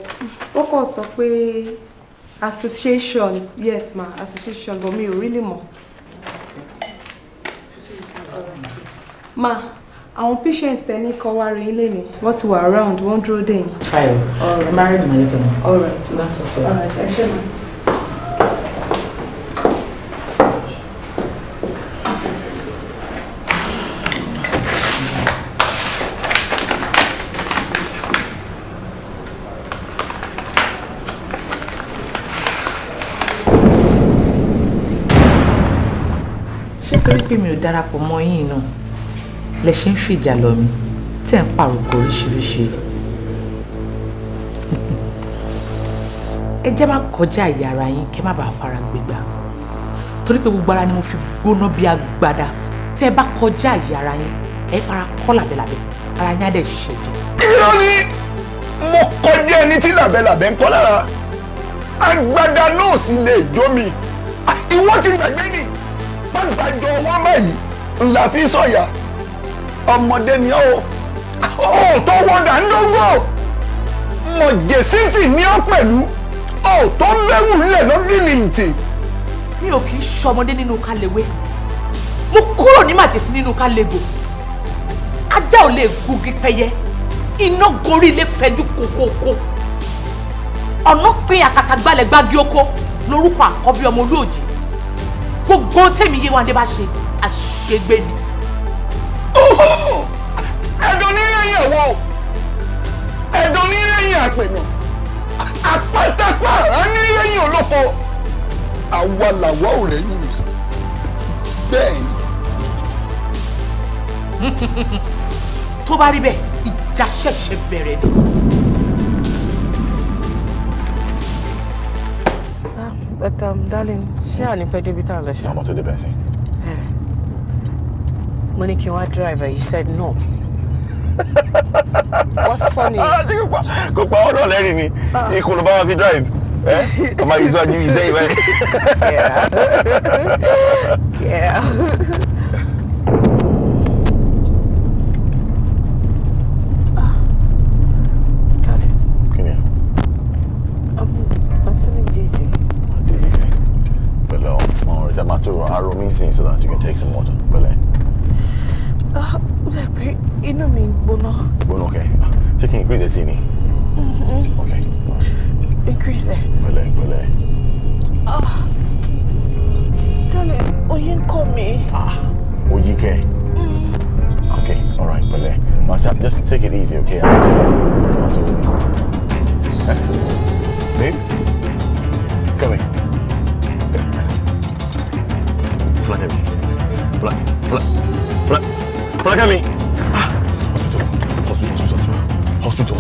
Ó kàn sọ pé association, yes ma, association, but mi ò really mọ̀. Ma, àwọn patient tẹ ní kọ́ wá rí ilé ni. Wọ́n ti wà around, wọ́n dúró dè yín. Fine. It's married my little one. All right, ma. That's okay. All right, ẹ ṣé ma. Torí pé mi ò darapọ̀ mọ́ yín náà lẹ ṣe ń fìjà lọ mi tẹ́ ń pàròkò oríṣiríṣi ẹ jẹ́ má kọjá ìyá ara yín kẹ́ má bàa fara gbégbá torí pé gbogbo ara ni mo fi gbóná bí agbada tẹ́ ẹ bá kọjá ìyá ara yín ẹ fara kọ́ làbẹ́làbẹ́ ara yín á dẹ̀ ṣiṣẹ́ jẹ. irọ́ ni mo kọjá ẹni tí làbẹ́làbẹ́ ń kọ́ lára agbada náà sì lè jó mi ìwọ ti gbàgbé ni gbàjọ wọn báyìí ńlá fi sọyà ọmọdé ni ó tó wọdà ńdógó mọ̀jẹ̀ sísì ní ọ pẹ̀lú ó tó bẹ́wù lẹ̀ lọ́gìlìǹtì. mi ò kì í ṣọmọdé nínú kálẹ̀wé mo kúrò ní màjèsí nínú kálẹ̀gbò ajá ò lè gungi pẹyẹ iná gorí ilé fẹjú kókókó ọ̀nà pé àkàtàgbálẹ̀ gbági oko lórúkọ àkọ́bí ọmọ olóòjì gbogbo tèmi Yéwándé bá ṣe àṣegbè ni. ẹ̀dùn nírẹ̀yìn ẹ̀wọ̀ ẹ̀dùn nírẹ̀yìn àpènà àpátápàrà nírẹ̀yìn olóko àwa làwa ò rẹ̀yìn bẹ́ẹ̀ ni. tó bá rí bẹ́ẹ̀ ìjà ṣẹ̀ṣẹ̀ bẹ̀rẹ̀ ni. But darling, ṣé àní pẹ́ débi tá a lọ ṣe? Àwọn tó dé bẹ́ẹ̀ sí. Mo ní kí n wá driver, you said no. What's funny? Kò pa ọ́ náà lẹ́rìn ni, ikú ló bá wọn fi drive. Ọmọ yìí sọ ní ìṣe ìwé. Yeah. So that you can take some water. gbóná. Gbóná, okay. Ṣé kí n increase ẹ sí ni? Okay. Increase ẹ. Pẹ̀lẹ́. Darling, oyin ń kọ́ mi. Oyin kẹ́. Okay, all right, pẹ̀lẹ́. Just take it easy, okay? Babe? Come here. Flag at me. Flag at me. Hospital.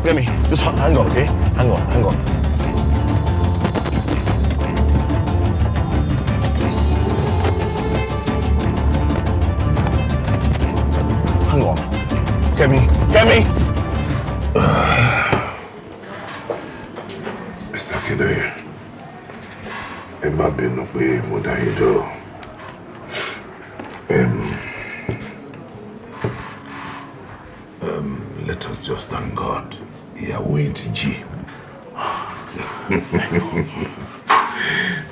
Get me. Just hang on, okay? Hang on. Hang on. Get me. Mr. Akindoye, ẹ má bínú pé mo dá yín dúró. Let us just thank God. Ìyàwó yín ti jí.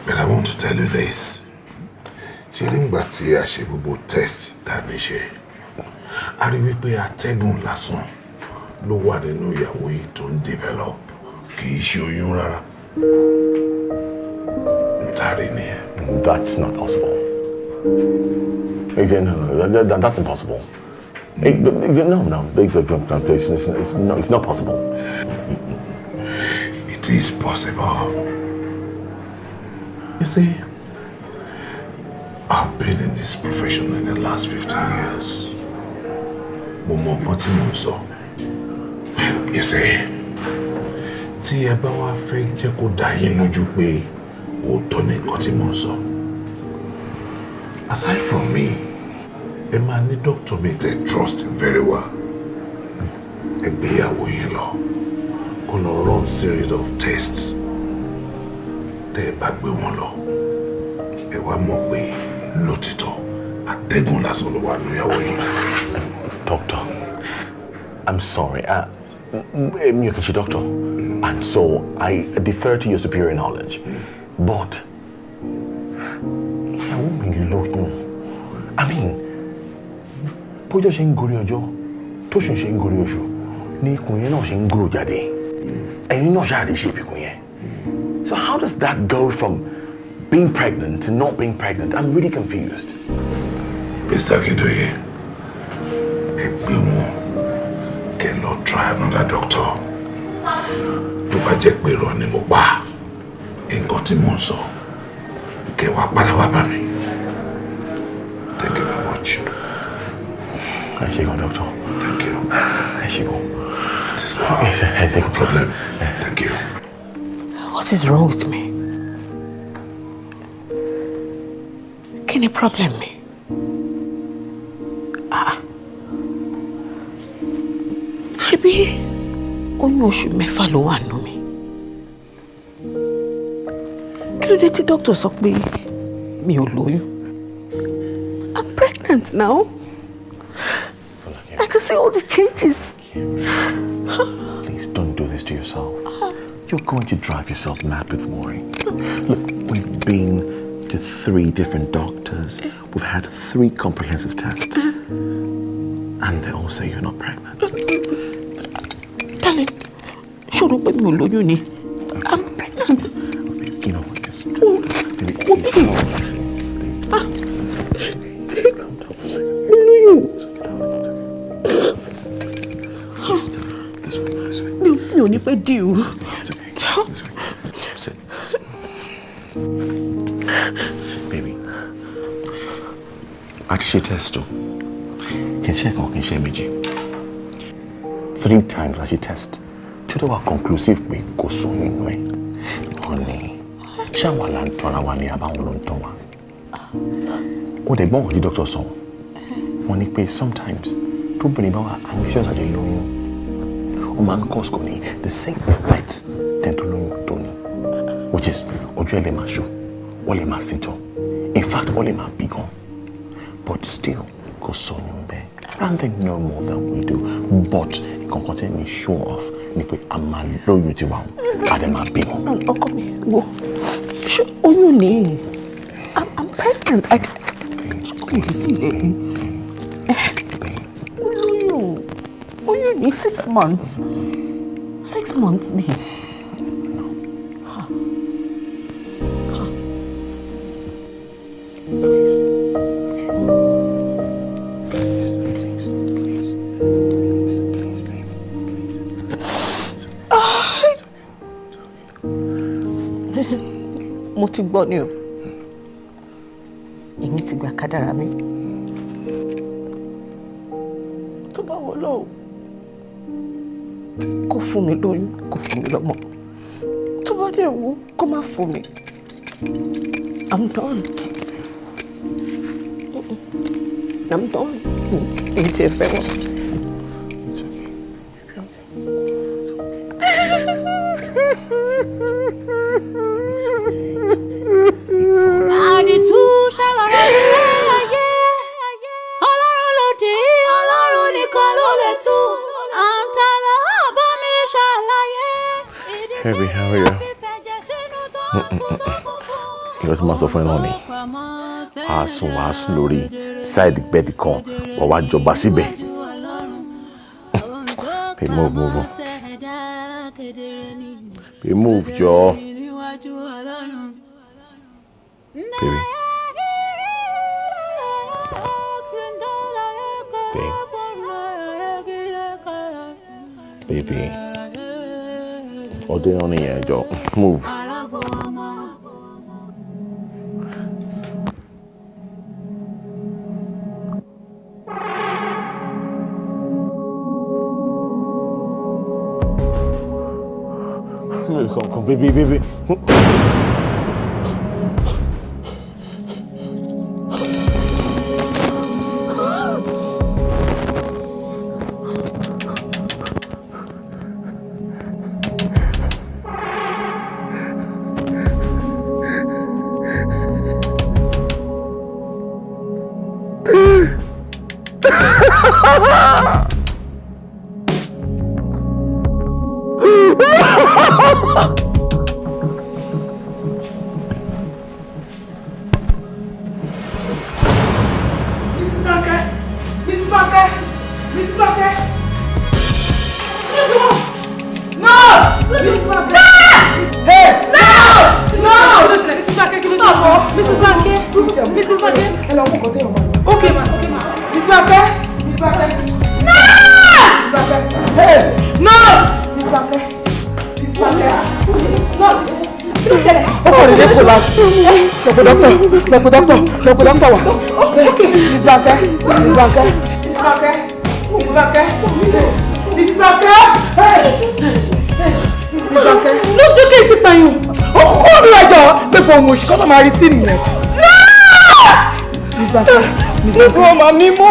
But I want to tell you this. Ṣé nígbà tí a ṣe gbogbo test tá a ní ṣe, a rí wípé atẹ́gùn lásán ló wà nínú ìyàwó yìí tó ń develop, kì í ṣe oyún rárá. Ntari nìyẹn. That's not possible. No, that's impossible. No, it's not possible. It is possible. You see, I've been in this profession in the last 15 years. You see, tí ẹ bá wá fẹ́ jẹ́ kó dá yín lójú pé òótọ́ ni nǹkan tí mo sọ. Aside from me, ẹ máa ní doctor mi tẹ́ trust very well. Ẹ gbé ìyàwó yín lọ, kó lọ run series of tests. Tẹ́ ẹ bá gbé wọn lọ, ẹ wá mọ̀ pé lótìtọ́ atẹ́gùn lásán ló wà nínú ìyàwó yín. Doctor, I'm sorry. I'm your doctor, and so I defer to your superior knowledge. But I mean, bójó ṣe ń gorí ọjọ́, tóṣù ṣe ń gorí oṣù, ní ikùn yẹn náà ṣe ń grow jáde. Ẹ̀yin náà ṣáà lè ṣe ìbìkún yẹn. So how does that go from being pregnant to not being pregnant? I'm really confused. Mr. Akindoye, ẹ gbé wọn kẹ́ lọ try another doctor. Tó bá jẹ́ pé irọ́ ni mo pa, nǹkan tí mo ń sọ, kẹ́ wá padà wá bá mi. Thank you very much. I should go, doctor. Thank you. I should go. It is well. No problem. Thank you. What is wrong with me? Kí ni problem mi? Ṣebí oyún oṣù mẹ́fà ló wà nínú mi. Kí ló dé tí doctor sọ pé mi ò lóyún? I'm pregnant now. I can see all the changes. Please don't do this to yourself. You're going to drive yourself mad with worry. Look, we've been to 3 different doctors. We've had 3 comprehensive tests. And they all say you're not pregnant. Darling, ṣòro pé mi ò lóyún ni. I'm pregnant. You know what? Just please. Mi ò ní pẹ́ dì o. Sit. Baby, I ṣe test o. Kì í ṣe kan, kì í ṣe méjì. 3 times I ṣe test. Tí ó wà conclusive pé kò sóyún nínú ẹ̀. Honey, ṣé àwọn là ń tọ́ra wa ní àbáwọn ló ń tọ́ wa? Ó dẹ̀ gbọ́n kò tí doctor sọ. Wọ́n ní pé sometimes tóbìnrin bá wà anxious àti lóyún. Ó máa ń cause kò ní the same effect tẹ̀ tó lóyún tó ní. Which is ojú ẹ̀ lè máa ṣú, wọ́n lè máa sítọ̀. In fact, wọ́n lè máa bí gan. But still, kò sóyún bẹ́ẹ̀. And they know more than we do. But nǹkan tẹ́ mi show off ni pé a máa lóyún tiwa a dẹ̀ máa bí wọn. Ọkọ mi wo ṣé oyún ni I'm pregnant. Oyún ní 6 months. 6 months ni. Mo ti gbọ́ ni o. Èmi ti gba kádàrá mi. Tó bá wọ lọ́wọ́, kó fún mi lóyún, kó fún mi lọ́mọ. Tó bá dẹ̀ wò, kó má fún mi. I'm done. I'm done. Èyí tí ẹ fẹ́ wọ́n. Àdìtú ṣàlàyé ayé. Ọlọ́run ló dé, Ọlọ́run nìkan ló lè tú. Àǹtálá bá mi ṣàlàyé. Baby, how are you? Ìyá tí mo sọ fún ẹ náà ni wàá sùn lórí sáìdì bẹ́ẹ̀dì kan wà wá jọba síbẹ̀. Pay move. Pay move, jọ. Baby. Baby. Ọdẹ náà nìyẹn jọ. Move. Come, baby. Lọ pè dọ́kítọ̀ wá. Miss Banke. Lójúkè ti pààyàn. Ó mi ẹjọ́ pé fún ohun òṣìkọ́ tó máa rí sí nìyẹn. Miss Banke. Ọmọ mi mú.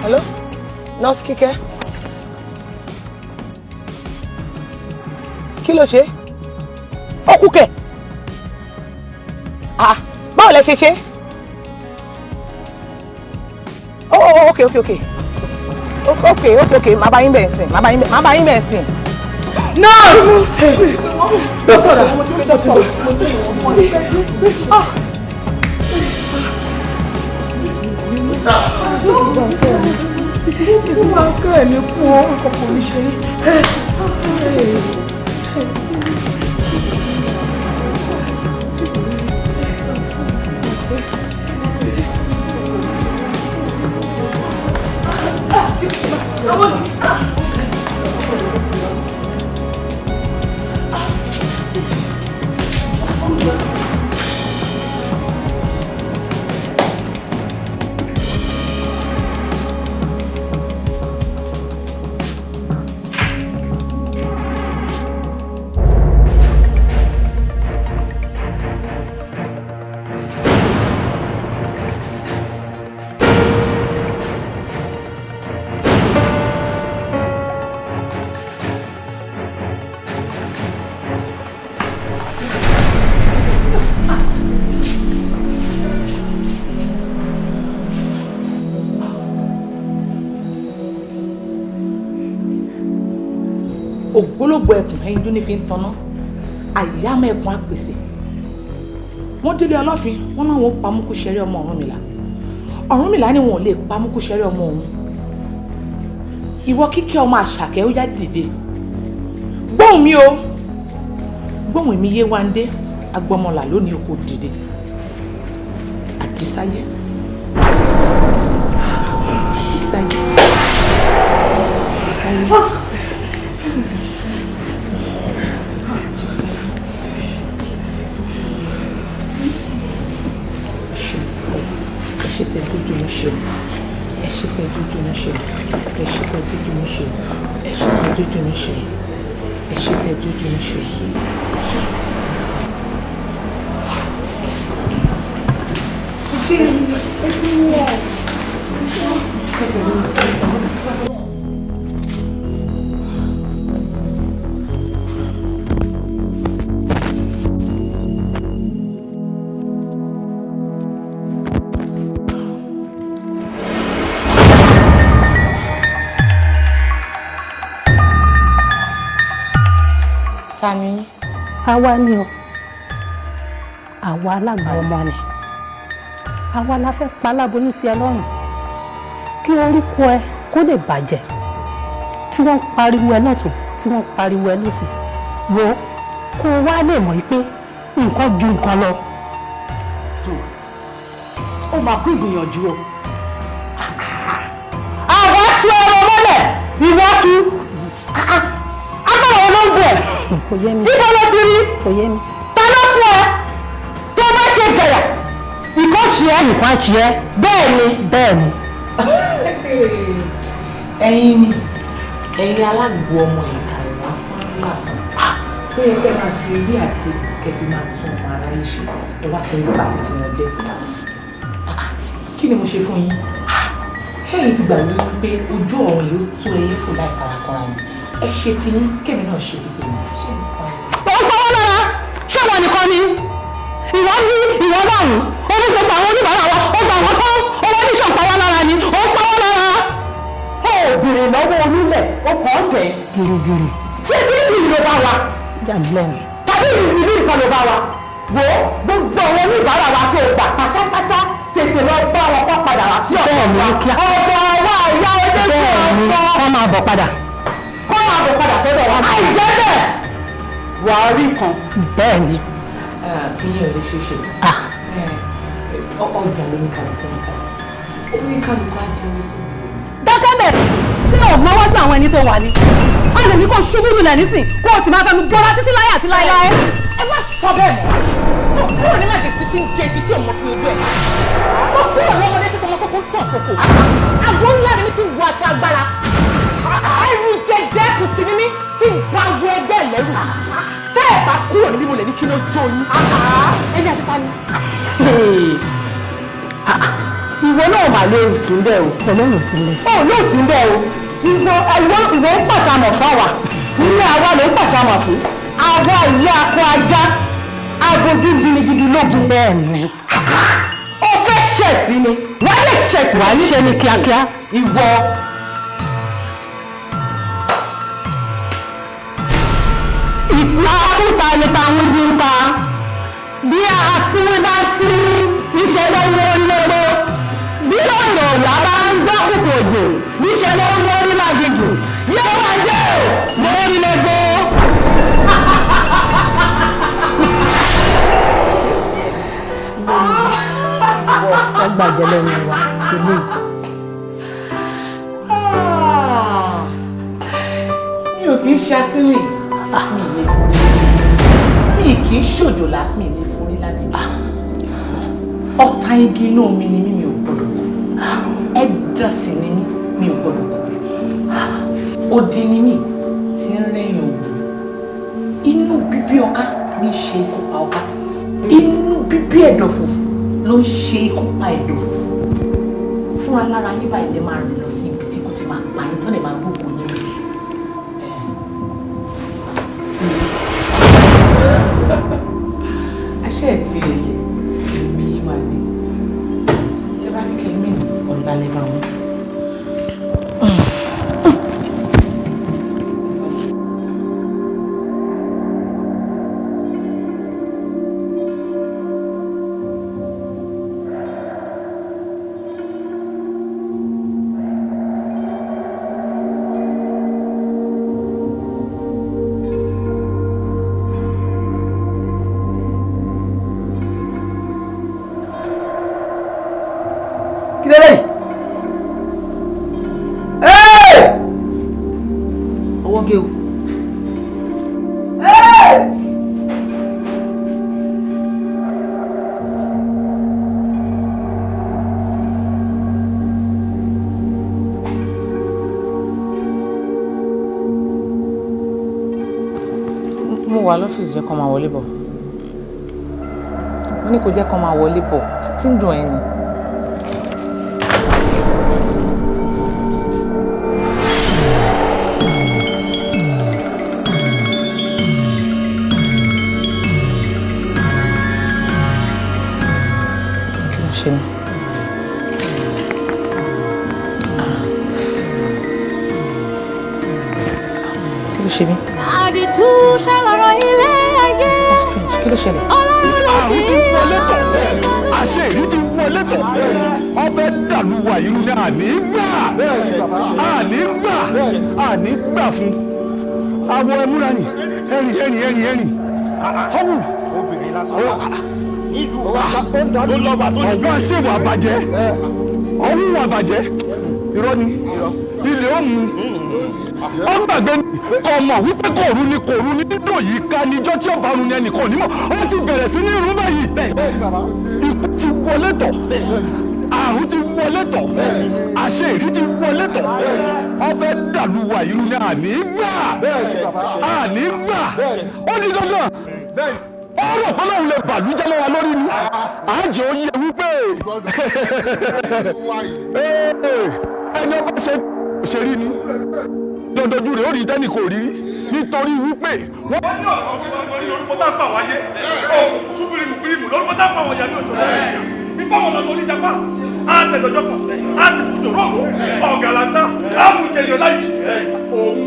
Hello? Nurse Kíkẹ́. Kí ló ṣe? Ó kú kẹ̀. Báwo lẹ ṣe ṣe? Okay. Má bá yín bẹ̀ sìn. No! Dọ́kítọ̀. Ìfúnwá kẹ́ ẹ̀ ní fún ọkọ̀ oníṣẹ́. olóògbé ẹkùn ẹyin dún ní fi ń tanná àyàmọ̀ ẹkùn àpèsè wọ́n délé ọlọ́fin wọ́n láwọn ó pamúkú ṣẹ̀rí ọmọ Ọ̀rúnmìlà ní wọn ò lè pamúkú ṣẹ̀rí ọmọ òun ìwọ Kíkẹ́ ọmọ Àṣàkẹ́ ó yá dìde gbóhùn mi o gbóhùn mi Yéwándé agbọmọlà lónìí o kò dìde àjísáyé àjísáyé àjísáyé. Ẹ ṣé tẹ́ dúdú mi ṣe ẹ ṣé tẹ́ dúdú mi ṣe ẹ ṣé tẹ́ dúdú mi ṣe ẹ ṣé tẹ́ dúdú mi ṣe ẹ ṣé tẹ́ dúdú mi ṣe. Tani àwa ni o àwa alágbà ọmọ ni àwa la fẹ́ pa aláboyún sí ẹ lọ́rùn kí orúkọ ẹ kó lè bàjẹ́ tí wọ́n pariwo ẹ lọ́tún tí wọ́n pariwo ẹ lọ́sì wo kó o wá lè mọ̀ pé nǹkan ju nǹkan lọ. ó máa kú ìgbìyànjú o. àwa tí ọ̀rọ̀ mọ́lẹ̀ ìwọ tú agbára wọn ló ń bẹ̀. Kò yé mi. Níbo ló ti rí? Kò yé mi. Ta ló fún ẹ? Tó bá ṣe gẹ̀yà, nǹkan ṣe ẹ́. Nǹkan ṣe ẹ́. Bẹ́ẹ̀ ni. Ẹ̀yin ni ẹ̀yin alágbó ọmọ ìka ìwà lásán tó yẹ kẹ́ máa fi orí àti kẹfì máa tún ọmọ ara yìí ṣe ẹ wá fẹ́ nípa títí wọn jẹ́. Kí ni mo ṣe fún yín? Ṣẹ́yìn ti gbàgbé wípé ojú ọ̀run yìí ó tó ẹyẹ fò láì farakọ́ra ni ẹ ṣe ti yín kémi náà ṣe ti tèmi. Ó ń pawọ́ lára ṣé wọn nìkan ni ìwọ ní ìwọ báwùn ó ní gbogbo àwọn oníbàárà wa ó gbà wọn tán owó oníṣàn pawọ́ lára ni ó ń pawọ́ lára. Ó bèrè lọ́wọ́ onílẹ̀ ó kàn án tẹ̀. Gìrìgìrì. Ṣé bíbélì ló bá wa? Jàǹdùlẹ́nu. Tàbí ìlú ìkan ló bá wa? Wo gbogbo àwọn oníbàárà wa tó gbà pátápátá tètè lọ bá wọn kọ́ padà wá sí ọ̀dọ̀ wa. Ọ̀dọ̀ wa ìyá ọdẹ tó ọ̀pọ̀. Wọ́n máa bọ̀ padà. Kọ́ máa bọ̀ padà sọ́dọ̀ wa. Àìjẹ́ bẹ́ẹ̀ wà á rí kan. Bẹ́ẹ̀ ni. Ìyẹn ò lè ṣe ṣe. Ọjà ló ní kálukú níta. Ó ní kálukú á jẹun sí. Dákẹ́bẹ̀ ṣé o mọ wájú àwọn ẹni tó wà ní? A lè ní kó ṣubú lulẹ̀ nísìn kó o sì máa fẹnu bọ́lá títí láyé àti láéláé. Ẹ má sọ bẹ́ẹ̀ mọ́. Mo kúrò ní màjèsí tí ń jẹ iṣẹ́ tí ò mọ pé ojú ẹ̀. Mo kúrò lọ́mọdé tí tọmọ sọ́kún tàn sóko. Àgbo ńlá ni mi ti wọ aṣọ agbára. Ẹrù jẹjẹ kù sí ní mí tí ń bá wọ ẹgbẹ́ lẹ́rù. Tẹ́ ẹ̀ bá kúrò níbí mo lè ní kí ló jó yín. Ẹni àti ta ni? Ìwọ náà mà lóòrùn sí bẹ́ẹ̀ o. Ọlọ́run sí ilé. Ó lóò sí bẹ́ẹ̀ o. Ìwọ ń pàṣàmọ̀ fáwa. Ilé àwa ló ń pàṣàmọ̀ fún. Àwa ìyá akọ ajá. Abojú gidigidi lógun. Bẹ́ẹ̀ ni. Ó fẹ́ ṣẹ̀sí ni. Wàá lè ṣẹ̀sí. Wàá ṣe ni kíákíá. Ìwọ. Ìpàkúta ni táwọn jí ń pa. Bí àsúnwé bá sí iṣẹ́ lọ́wọ́ lọ́wọ́. Bí ọ̀rọ̀ ọ̀la bá ń gbọ́ kòkò òjò, níṣẹ́ ló ń wọ́n rí lágbèjò. Yóò wá jẹ́ ò, mo rí lẹ́gbọ́. Wọ́n gbàjẹ́ lẹ́nu wa, ilé ìkọ́. Mi ò kì í ṣe asínrìn. Mi ì lè fún rí. Mi kì í ṣòjòlá, mi ì lè fún rí lálejò. Ọ̀tá igi inú mi ni mi ò gbọ́dọ̀ kú. Ẹ̀dá sì ni mi ò gbọ́dọ̀ kú. Odi ni mi tí ń rẹ́yìn ogun. Inú bíbí ọká ní ṣe ikú pa ọká. Inú bíbí ẹ̀dọ̀ fùfù ló ń ṣe ikú pa ẹ̀dọ̀ fùfù. Fún alára yín báyìí lè máa rìn lọ sí ibi tí kò ti máa pa yín tó lè máa gbógun yín. Aṣẹ́ ẹ̀ tí èmi yí wà ní. Ṣé bá ní kẹ́mí ọ̀la lè máa mú? wà lọ́fíìsì jẹ́ kó máa wọlé bọ̀. Mo ní kó jẹ́ kó máa wọlé bọ̀. Ṣé tí ń dùn ẹ́ ni? Kí ló ṣe mí? Kí ló ṣe mí? Àdìtú ṣàlọ́rọ̀ ilé ayé. Kí ló ṣẹlẹ̀? Ọlọ́run ló dé. Àṣẹ ìlú ti wọlé tọ̀. Ọbẹ̀ dàlúwà irú ni àní gbà fún. Àwọ̀ ẹ̀múra ni ẹ̀rìn. Ọ̀hún. Obìnrin lásán. Ìlú wa tó lọ́ba tó ní. Ọ̀gá ṣèwà àbàjẹ́. Ọ̀hún àbàjẹ́. Irọ́ ni. Ilé ó mú. Ó gbàgbé ọmọ wípé kòrú ni nínú yìí ká níjọ́ tí ọba ọ̀run ni ẹnìkan ò ní mọ̀. Ó ti bẹ̀rẹ̀ sí ní irun báyìí. Ikú ti wọlé tọ̀. Àrùn ti wọlé tọ̀. Àṣẹ ìrí ti wọlé tọ̀. Ọbẹ̀ dàlúwà irú ni àní gbà. Ó ní dandan. Ọ̀rọ̀ Ọlọ́run lè bàlújẹ́ lọ́wọ́ lórí ni. Àjẹ́ ó yẹ wípé ẹni ọba ṣe rí ni. Dandojú rẹ̀ ó rí tẹ́nì kò rírí nítorí wípé wọ́n. Wọ́n ní ọ̀rọ̀ lórúkọ tá a fà wáyé. Ṣùbìrìmù lórúkọ tá a fà wáyé ní òjò lẹ́yìn. Nípa wọn lọ lórí ìjàpá. Á tẹ̀dọ̀jọ́ kan. Á ti fùjò rọ̀rọ̀. Ọ̀gàlàntà. Á mú jẹyọ láì. Òun.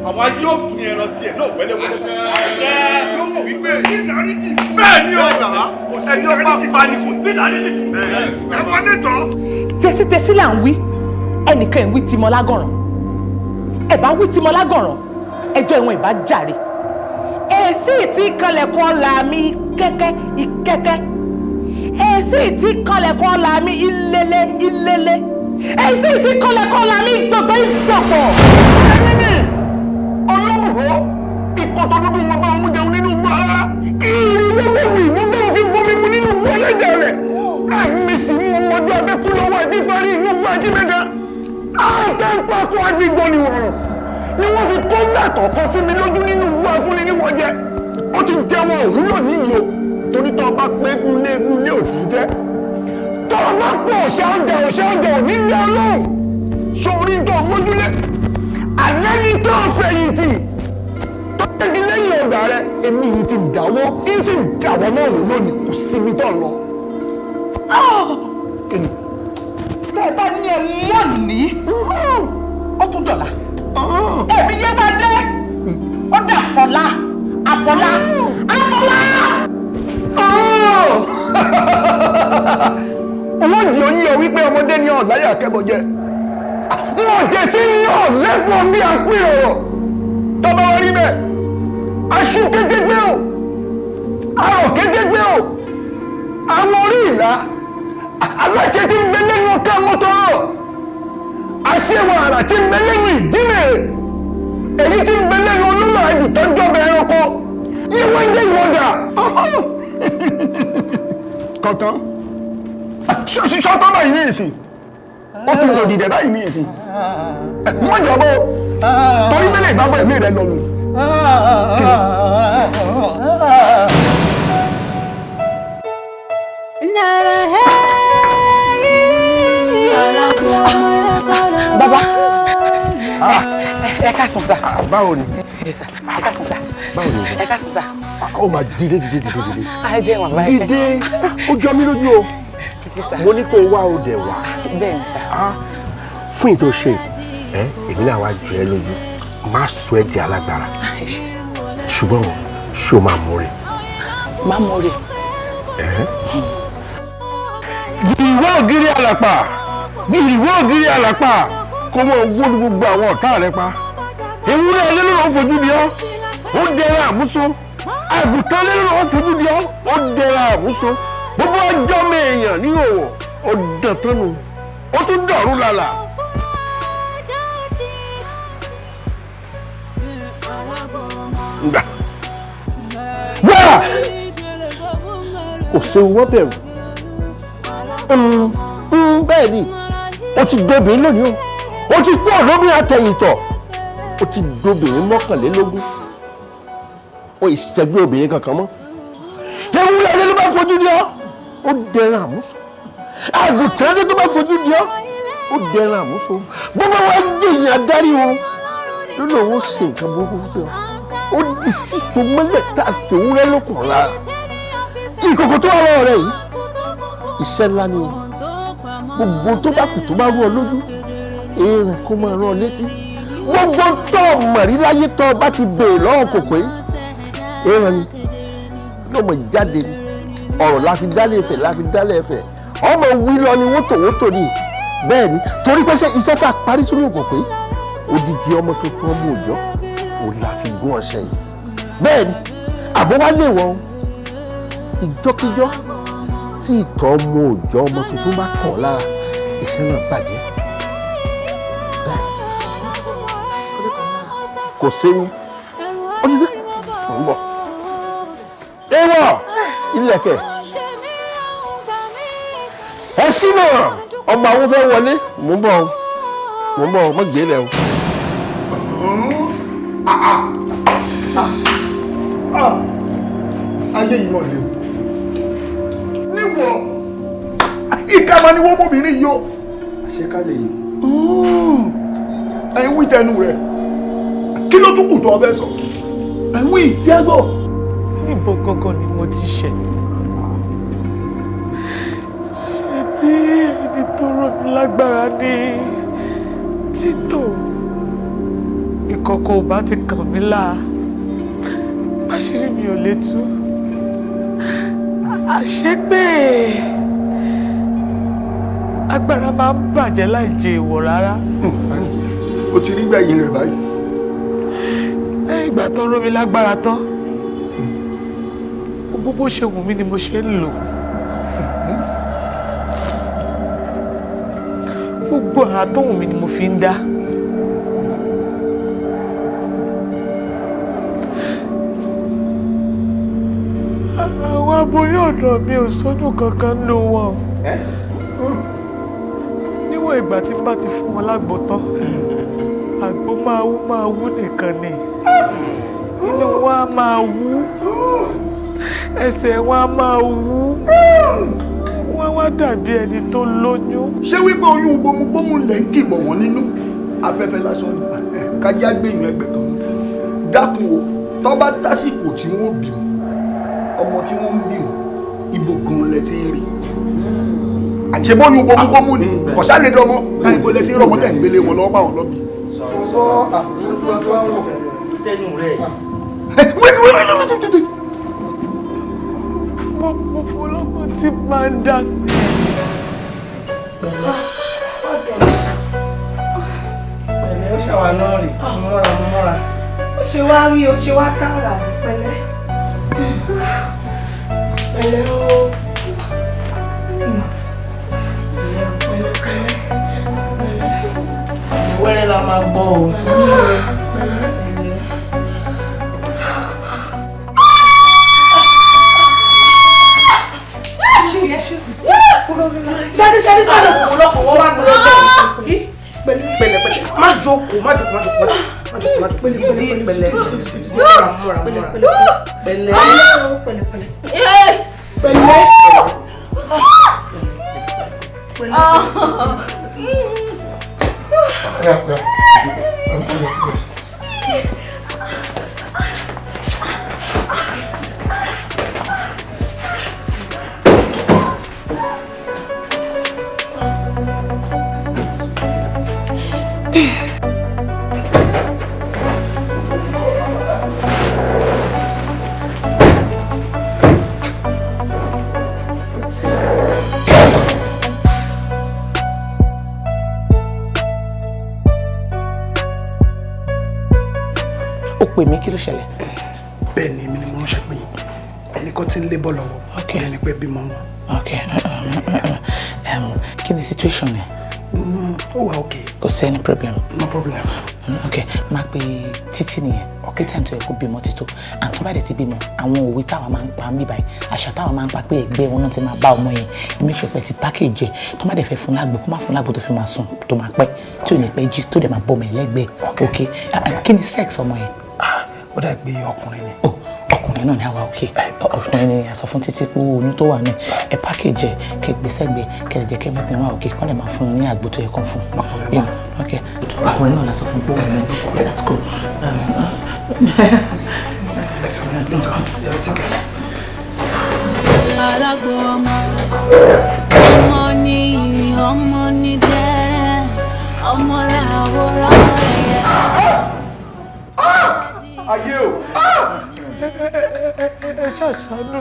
Àwọn ayé òkun ẹran tiẹ̀ náà wẹ́lẹ́wẹ́lẹ́. Àṣẹ ló mọ̀ wípé sídáríjì. Bẹ́ẹ̀ ni ọ̀gá. Ẹni ọba pani fún sídáríjì. Ẹ̀wọ̀n nìtọ́. Tẹ̀sítẹ̀sí là ń wí. Ẹnìkan ìwí ti mọ lágọ̀ràn. Ẹ bá wí tí mo lágọ̀ràn ẹjọ́ ìwọ̀n ìbá jàre. Èsì tí kanlẹ̀kùn ọ̀la mi kẹ́kẹ́ ìkẹ́kẹ́. Èsì tí kanlẹ̀kùn ọ̀la mi ilele. Èsì tí kanlẹ̀kùn ọ̀la mi gbogbo ìgbọ̀pọ̀. Olóòrò ìkọ̀tọ̀ dúdú mo bá ọmú jẹun nínú igbó ara. Ìrìnlẹ́wọ̀wì mo bá òfin bomi mu nínú igbó ẹlẹ́jẹ̀ rẹ̀. Àmì sì mú ọmọdé abẹ́kú lọ́wọ́ ẹ̀dí fárí inú igbó ajímẹ́ta. Àtẹ́ńpàkọ́ agbègbè ni wọ̀rọ̀ ni wọ́n fi kó gbàtọ̀ kan sí mi lójú nínú ìwú afúnni níwọ̀n jẹ. Ó ti jẹ́wọ́ òwúrọ̀ níyì o torí tó bá pé gúnlé òsì jẹ́. Tó bá pọ̀ ọ̀ṣẹ́ ọjà òní ní ọlọ́run sórí tó gbójúlé. Àlẹ́ni tó fẹ̀yìntì tó tẹ́gi lẹ́yìn ọ̀gá rẹ̀ èmi yìí ti dáwọ́ kí n sì dáwọ́ náà lónìí kò síbi tó lọ. Tẹ́ ẹ bá ní ẹ mọ́ ní ó tún dọ̀la ẹ̀mí yé bá dé ó dà àfọlá. Wọ́n jẹ́ oyún ọ wípé ọmọdé ní ọ̀láyà kẹ́bọ̀jẹ́. Wọ́n jẹ́ sí ní ọ̀lẹ́gbọ̀n bí àpín ọ̀rọ̀ tọ́ba wọn rí bẹ́ẹ̀. Aṣú kétégbé o, arọ̀ kétégbé o, àwọn orí ìlà, aláṣẹ tí ń bẹ lẹ́nu ọ̀ká mọ́tọ́rọ̀, aṣẹ́wọ̀n àrà tí ń bẹ lẹ́nu ìjímèrè, èyí tí ń bẹ lẹ́nu olúmọ̀ ẹ̀dùn tó jọba ẹranko, yíwọ́ ń dé ìwọ́dà. Kọ̀tán. Ṣọ́tọ́ báyìí ní ìsìn ó ti lò dìdẹ̀ báyìí ní ìsìn wọ́n jọ̀bọ́ torí mẹ́lẹ̀ ìbábọ̀ ẹ̀mí rẹ̀ lọ́nu. Bàbá ẹ ká sùn sá. Báwo ni? Ẹ ká sùn sá. Báwo ni? Ẹ ká sùn sá. Ó máa dìde. Ẹ jẹ́ wọn báyìí. Dìde ó jọ mí lójú o. Mo ní kó o wá o dẹ̀ wá. Bẹ́ẹ̀ ni sá. Fún ìtò ṣe èmi náà wá jọ ẹ lójú má sọ ẹ di alágbára ṣùgbọ́n ṣé o máa múre. Má múre. Ìwọ ògiri àlàpà kó mọ owó ní gbogbo àwọn ọ̀tá rẹ pa. Ewúrẹ́ ilé ló ń fojú di ọ́ ó dẹrẹ àmúso. Àgùntàn ilé ló ń fojú di ọ́ ó dẹrẹ àmúso. Gbogbo ọjọ́ mi èèyàn ní òwò ó dàn tánu ó tún dọ̀rùn lálà. Gbà kò séwu wọ́n bẹ̀rù. Bẹ́ẹ̀ ni ó ti dóbìnrin lónìí ó ti kú ọ̀lóbìnrin àtẹ̀yìntọ̀ ó ti dóbìnrin 21 ó ìṣẹ́gbẹ́ obìnrin kankan mọ́ ewúrẹ́ ilé ló bá fojú di ọ́ ó dẹran àmúso àgùntàn ilé tó bá fojú di ọ́ ó dẹran àmúso gbogbo wa jẹ̀yìn adarí oorun ló lọ́wọ́ ṣe nǹkan burúkú fún ọ ó di síso mọ́lẹ̀ tá a ṣòwúrẹ́ lókun lára ìkòkò tó wà lọ́wọ́ rẹ̀ yìí iṣẹ́ ńlá ni o gbogbo tó bá kù tó bá rú ọ lójú èèrè kó máa rán ọ létí gbogbo tó mọ̀rí láyé tó bá ti béèrè lọ́wọ́ kò pé èèrè ni yóò mọ̀ jáde ni ọ̀rọ̀ la fi dálé Ifẹ̀ la fi dálé Ifẹ̀ ọmọ wí lọ ni wótòwótò ni bẹ́ẹ̀ ni torí pé iṣẹ́ tá a parí sínú òkò pé odidi ọmọ tuntun ọmọ òòjọ́ ò la fi gún ọṣẹ yìí bẹ́ẹ̀ ni àbọ̀ wá lè wọ́n ìjọ́kíjọ́ tí ìtọ̀ ọmọ òòjọ́ ọmọ tuntun bá kàn lára iṣẹ́ náà bàjẹ́ kò séwu ó ti dé ń bọ̀ ewọ́ ilẹ̀kẹ̀ ẹ sínú ọmọ àwọn fẹ́ wọlé mò ń bọ̀ mọ́ gbélé o. ayé yìí náà lè níwọ̀ ìka máa ní wọ́n mọ́bìnrin yìí o àṣekálẹ̀ yìí ẹ̀yin wí tẹnu rẹ̀ kí ló tún kù tó ọbẹ̀ sọ ẹ̀yin wí díẹ̀gbọ́. níbo gangan ni mo ti ṣe ṣe bí ẹni tó rọ̀ mí lágbára ní títò ìkọ̀kọ̀ ò bá ti kàn mí láà àṣírí mi ò lè tú àṣegbè agbára máa ń bàjẹ́ láì jẹ èèwọ̀ rárá. o ti rí gbẹ̀yìn rẹ̀ báyìí. lẹ́yìn ìgbà tó rọ̀ mí lágbára tán gbogbo bó ṣe wù mí ni mo ṣe ń lò gbogbo àrà tó wù mí ni mo fi ń dá. àwọn aboyún ọ̀dọ̀ mi ò sọ́dún kankan nínú wọn níwọ̀n ìgbà tí bá ti fún wọn lágbo tán àgbo máa wú nìkan ni inú wọn á máa wú ẹsẹ̀ wọn á máa wú wọn wá dàbí ẹni tó lóyún. ṣé wípé oyún gbómúgbómú lẹ̀ ń kìbọ̀ wọ́n nínú afẹ́fẹ́ lásán ni kájá gbé ìyẹn ẹgbẹ́ kan dákun o tó bá dásìkò tí wọ́n bí wọn ọmọ tí wọ́n ń bí wọn ibo gan lẹ ti rí àṣebóyún gbómúgbómú ni kọ̀ṣá lè dọ́mọ́ káyìn kó lẹ ti rọ́mọ tẹ̀ ń gbélé wọn lọ́wọ́ báwọn lọ́bì. ọlọ́mọ tí máa ń dá sí i. pẹ̀lẹ́ ó ṣàwà náà rè mọ́ra ó ṣe wá rí ó ṣe wá tààrà pẹ̀lẹ́ pẹ̀lẹ́ ó wẹ́rẹ́ la máa gbọ́ o. Ṣadé ọ̀pọ̀lọpọ̀ wọ́n wá gbọ́dọ̀ pẹ̀lẹ́ má jókòó pẹ̀lẹ́ pè mí kí ló ṣẹlẹ̀. bẹ́ẹ̀ ni èmi ni mo ránṣẹ́ pé ẹni kan ti ń lébọ̀ lọ́wọ́ kí ẹni pẹ́ bímọ wọn. kí ni situation ẹ. ó wà ok. kò sí any problem. no problem. ok máa pe títí nìyẹn kí time tó yẹ kó bímọ tító àǹtọ́ bá dẹ̀ ti bímọ àwọn òwe táwa máa ń pa ń bí báyìí àṣà táwa máa ń pa pé ẹgbẹ́ wọn náà ti máa bá ọmọ yẹn make sure pé ti package ẹ̀ tó má dẹ̀ fẹ́ fún lágbo kó má fún lágbo tó fi máa sùn tó máa pẹ́ tí ò ní pẹ́ jí tó dẹ̀ máa bọ́ ọmọ ẹ̀ lẹ́gbẹ̀ẹ́ ok kí ni sex ọmọ yẹn. ó dà gbé ọkùnrin ni. yẹn náà ni àwa òkè ọ̀fun ẹni àsọ fún títí pé oyún tó wà náà ẹ pákéjì ẹ kẹ gbèsègbè kẹ lè jẹ kẹ everything wà òkè kọ́ lè máa fún un ní àgbo tó yẹ kán fún un. Okay. Àwọn náà la sọ fún pé òun ní that's cool. Aragbo ọmọ ní jẹ́ ọmọ rẹ̀ àwòrán ẹ̀yẹ. Ayé o! Ẹ ṣàṣàánú.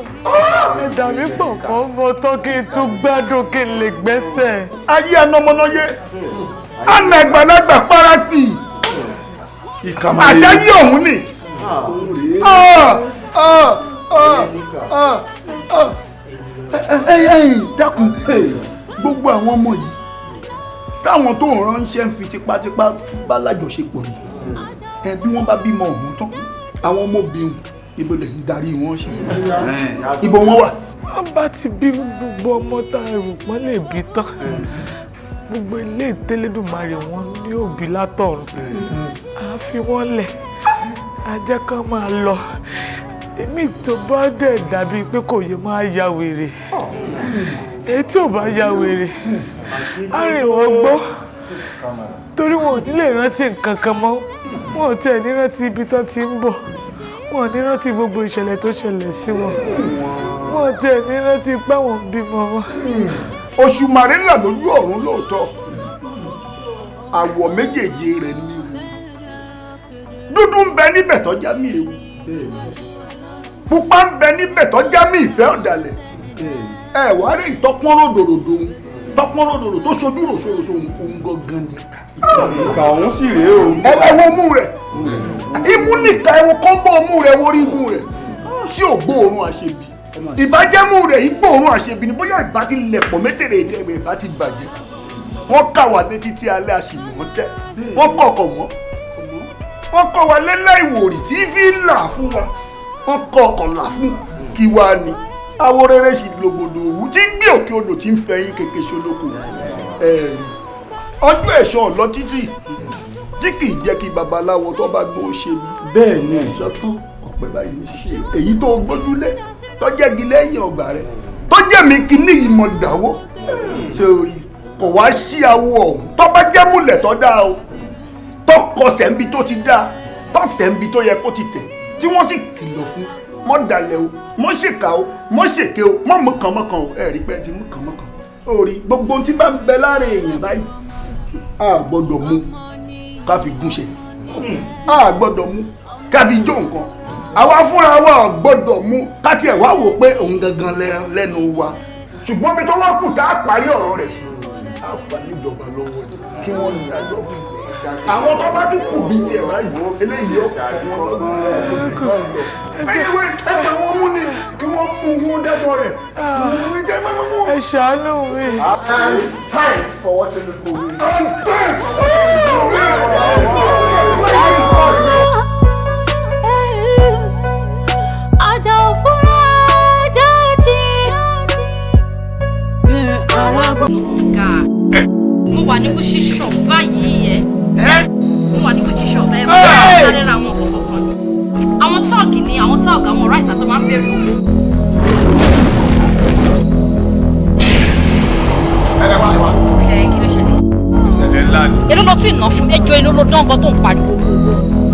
Ẹ dàbí pọ̀npọ̀n ọmọ tó kí n tún gbádùn kí n lè gbẹ́sẹ̀. Ayé anọmọnọyé. Àna àgbàlagbà parapì. Àṣẹ yí òun ni. Dákun gbogbo àwọn ọmọ yìí táwọn tó ránṣẹ́ ń fi tipátipá bá lájọṣepọ̀ yìí bí wọ́n bá bímọ ọ̀hún tán àwọn ọmọbìnrin ibo lè ń darí wọn ṣe ibo wọn wà. Wọ́n bá ti bí gbogbo ọmọ tá a rò pọ́n lè bí tán gbogbo ilé ìtẹ́lẹ́dùmarè wọn ní òbí látọ̀run a fi wọ́n lẹ̀ a jẹ́ ká máa lọ èmi tó bá dẹ̀ dàbí pé kò yẹ máa ya wèrè èyí tí ò bá ya wèrè á rìn wọ́n gbọ́ torí wọn ò ní lè rántí nǹkan kan mọ́ wọn ò tiẹ̀ ní rántí ibi tán ti ń bọ̀ wọn ò ní rántí gbogbo ìṣẹ̀lẹ̀ tó ṣẹlẹ̀ sí wọn wọn ò tiẹ̀ ní rántí pé àwọn bímọ wọn. Oṣù màrínà lójú ọ̀run lóòótọ́ àwọ̀ méjèèjì rẹ̀ ní ewu dúdú ń bẹ níbẹ̀ tó já mí ewu pupa ń bẹ níbẹ̀ tó já mí ìfẹ́ ọ̀dàlẹ̀ ẹ wá rí ìtọ́pọ́n ròdòròdò tọ́pọ́n ròdòrò tó ṣojú ròṣòròṣò òun gangan ni. ìkà ọ̀hún sì rèé o. ẹwọ mú rẹ̀ imú nìka ẹwọ kọ́ńbọ̀ mú rẹ̀ wórí imú rẹ̀ tí ò gbóòórùn àṣebí ìbájẹ́mú rẹ̀ yìí gbóòórùn àṣebí ni bóyá ìbá ti lẹ̀pọ̀ mẹ́tẹ̀rẹ̀ ìtẹ̀rẹ̀ ìbá ti bàjẹ́ wọ́n kà wá létí tí alẹ́ àṣìmọ́ tẹ́ wọ́n kọ̀ọ̀kọ̀ mọ́ wọ́n kọ́ wa lẹ́lẹ́ ìwòrì tí fi ń là fún wa wọ́n kọ́ ọkọ̀ là fún kí wá ni awórẹ́rẹ́ sì lògbòdò òwú tí gbé òkè odò tí ń fẹ̀yìn kéke ṣolóko ẹ̀rí ọdún ẹ̀ṣọ́ ọ̀lọ́ títì tí kì í jẹ́ kí babaláwo tó bá gbó ṣe bí. bẹ́ẹ̀ ni ẹ̀ṣọ́ tó ọ̀pẹ báyìí ní ṣíṣe èyí tó gbójúlé tó jẹ́gi lẹ́yìn ọgbà rẹ̀ tó jẹ́mi kíní ìmọ̀ dáwó ṣe orí kò wá sí awo ọ̀hún tó bá jẹ́ múlẹ̀ tó dáa o tó kọsẹ̀ níbi tó ti dáa tó tẹ̀ níbi tó yẹ kó ti tẹ̀ tí wọ́n sì kìlọ̀ fún mọ́ dalẹ̀ o mọ́ ṣèkà o mọ́ ṣèké o mọ́ mọ́kànmọ́kàn o ẹ̀rí pé ti mọ́kànmọ́kàn orí gbogbo tí bá ń bẹ láàrin èèyàn báyìí a gbọ́dọ̀ mú ká fi gúnṣẹ́ a gbọ́dọ̀ mú ká fi jó nǹkan àwa fúnra wa gbọ́dọ̀ mú ká tiẹ̀ wá wò pé òun gangan lẹ́nu wa ṣùgbọ́n bí tó wá kù tá a parí ọ̀rọ̀ rẹ̀ sí àǹfààní ìjọba lọ́wọ́ ni kí wọ́n ní àjọ fún àwọn tó bá tún kù bí tiẹ̀ báyìí eléyìí ó kọ́ wọn lọ́gbọ̀n ẹ̀yẹ́wé ẹ̀pẹ̀ wọn mú ni kí wọ́n mú wọn dẹ́gbọ́ rẹ̀ ẹ ṣàánú mi. Thanks for watching this movie. Ajá òfurá jáde. Mo wà ní Gucci shop báyìí mo wà ní Gucci shop báyìí mo sáré ra àwọn ọ̀pọ̀ kan ni. Àwọn tọ́ọ̀gì ni àwọn tọ́ọ̀gì àwọn rice àti máa ń bẹ̀rẹ̀ owó. Kí ló ṣẹlẹ̀? Ìṣẹ̀lẹ̀ ńlá ni. Èló ló ti ná fún ẹjọ́ èló ló dán gan tó ń pariwo.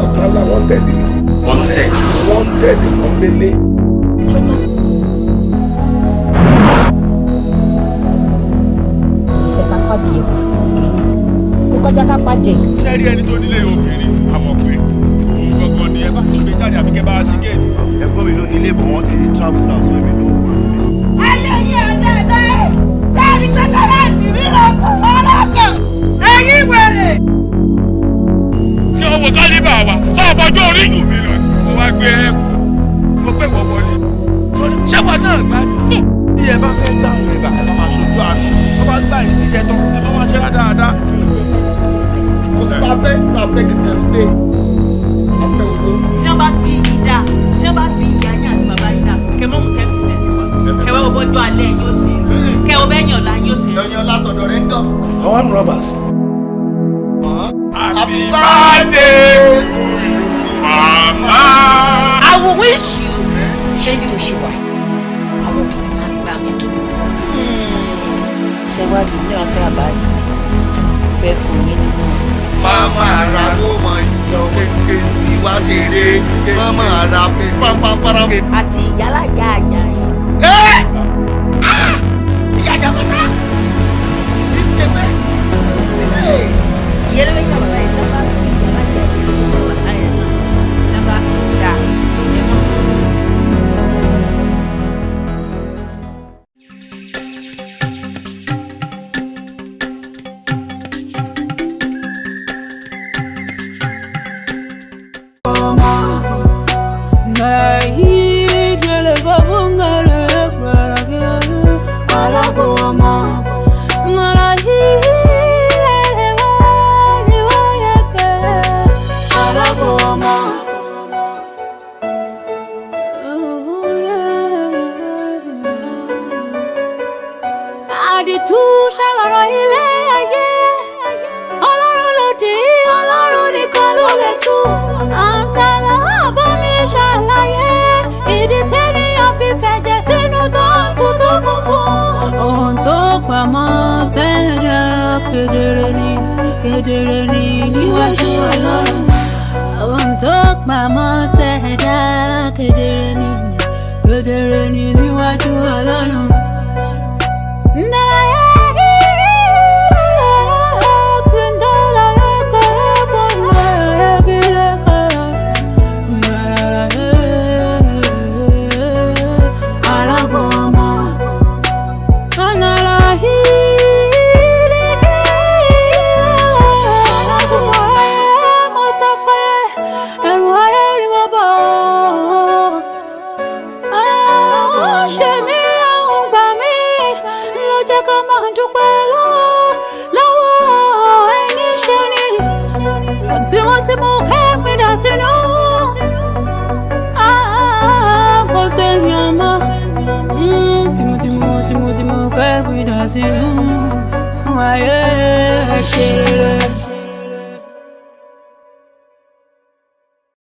ọ̀tá làwọn tẹ̀lé wọ́n tẹ̀lé wọ́n lélẹ̀. Ìfẹ́ ká fàdìyẹ kò fún un. Ó kọjá ká pàjẹ́. Ṣé rí ẹni tó nílé obìnrin àmọ̀ pé òun gangan ni ẹ bá tó gbé jáde àbí kẹ́ bá ṣí géètì. Ẹ̀gbọ́n mi ló nílé bọ̀ wọ́n ti travel down so èmi ló wà. Ẹlẹ́yìn ẹ̀jẹ̀ bẹ́ẹ̀ bẹ́ẹ̀ni pẹ́pẹ́ láti rí lọ́kàn ọlọ́kàn ẹ̀yìn wẹ̀rẹ̀. Ṣé owó kálíbà wa sọ ọ̀fọ̀jú orí jù mí lọ ni mo wá gbé ẹ̀kú mo pé wọ́n wọlé. Ṣé wọn náà gbá ní? Bí ẹ bá fẹ́ dá àwọn ìgbà ẹ bá máa ṣojú àná tó bá gbà yín síṣẹ́ tán ẹ bá máa ṣe dáadáa. Tàbẹ́ kẹ̀kẹ́ pé afẹ́ owó. Tí wọ́n bá fi ìdá tí wọ́n bá fi ìyá yín àti bàbá yín dá kẹ́ mọ́ mú 10% wá. Kẹ́ wá gbogbo ọjọ́ alẹ́ yóò ṣe. Kẹ́ ọ bẹ́ẹ̀ yàn lá yóò ṣe. Yọ̀yàn látọ̀dọ̀ rẹ̀ ń gàn. Àwọn robbers. Happy birthday to you, Mama. I will wish you ṣé bí mo ṣe wà àwọn ọkùnrin máa ń gbà mí tó. ṣé wàá dùn ní ọ̀fẹ́ àbáṣe fẹ́ fún yín nínú. Mama ara ló mọ ìjọ kékeré tí wá ṣe eré. Mama ara pápápára. Àti ìyálàjà àjà yìí. Ìyá Jàbátá. Ìyẹn ló ń jà bàbá yẹn sábà ìyálàjà yìí ló ń bàbá yẹn sábà dà. Àdìtú ṣàlàrọ̀ ilé ayé Ọlọ́run lòdì Ọlọ́run nìkan ló lè tú àǹtàlà àbọ̀mí ṣàlàyé ìdí tẹ́nìyàn fi fẹ̀jẹ̀ sínú tó ń tutù funfun. Ohun tó pamọ́ sẹ́dá kedere ni níwájú Ọlọ́run. Ohun tó pamọ́ sẹ́dá kedere ni níwájú Ọlọ́run. Tí mo kẹ́ mi dà sínú kò sẹ́yìn àmọ́ tí mo kẹ́ mi dà sínú ayé kéré.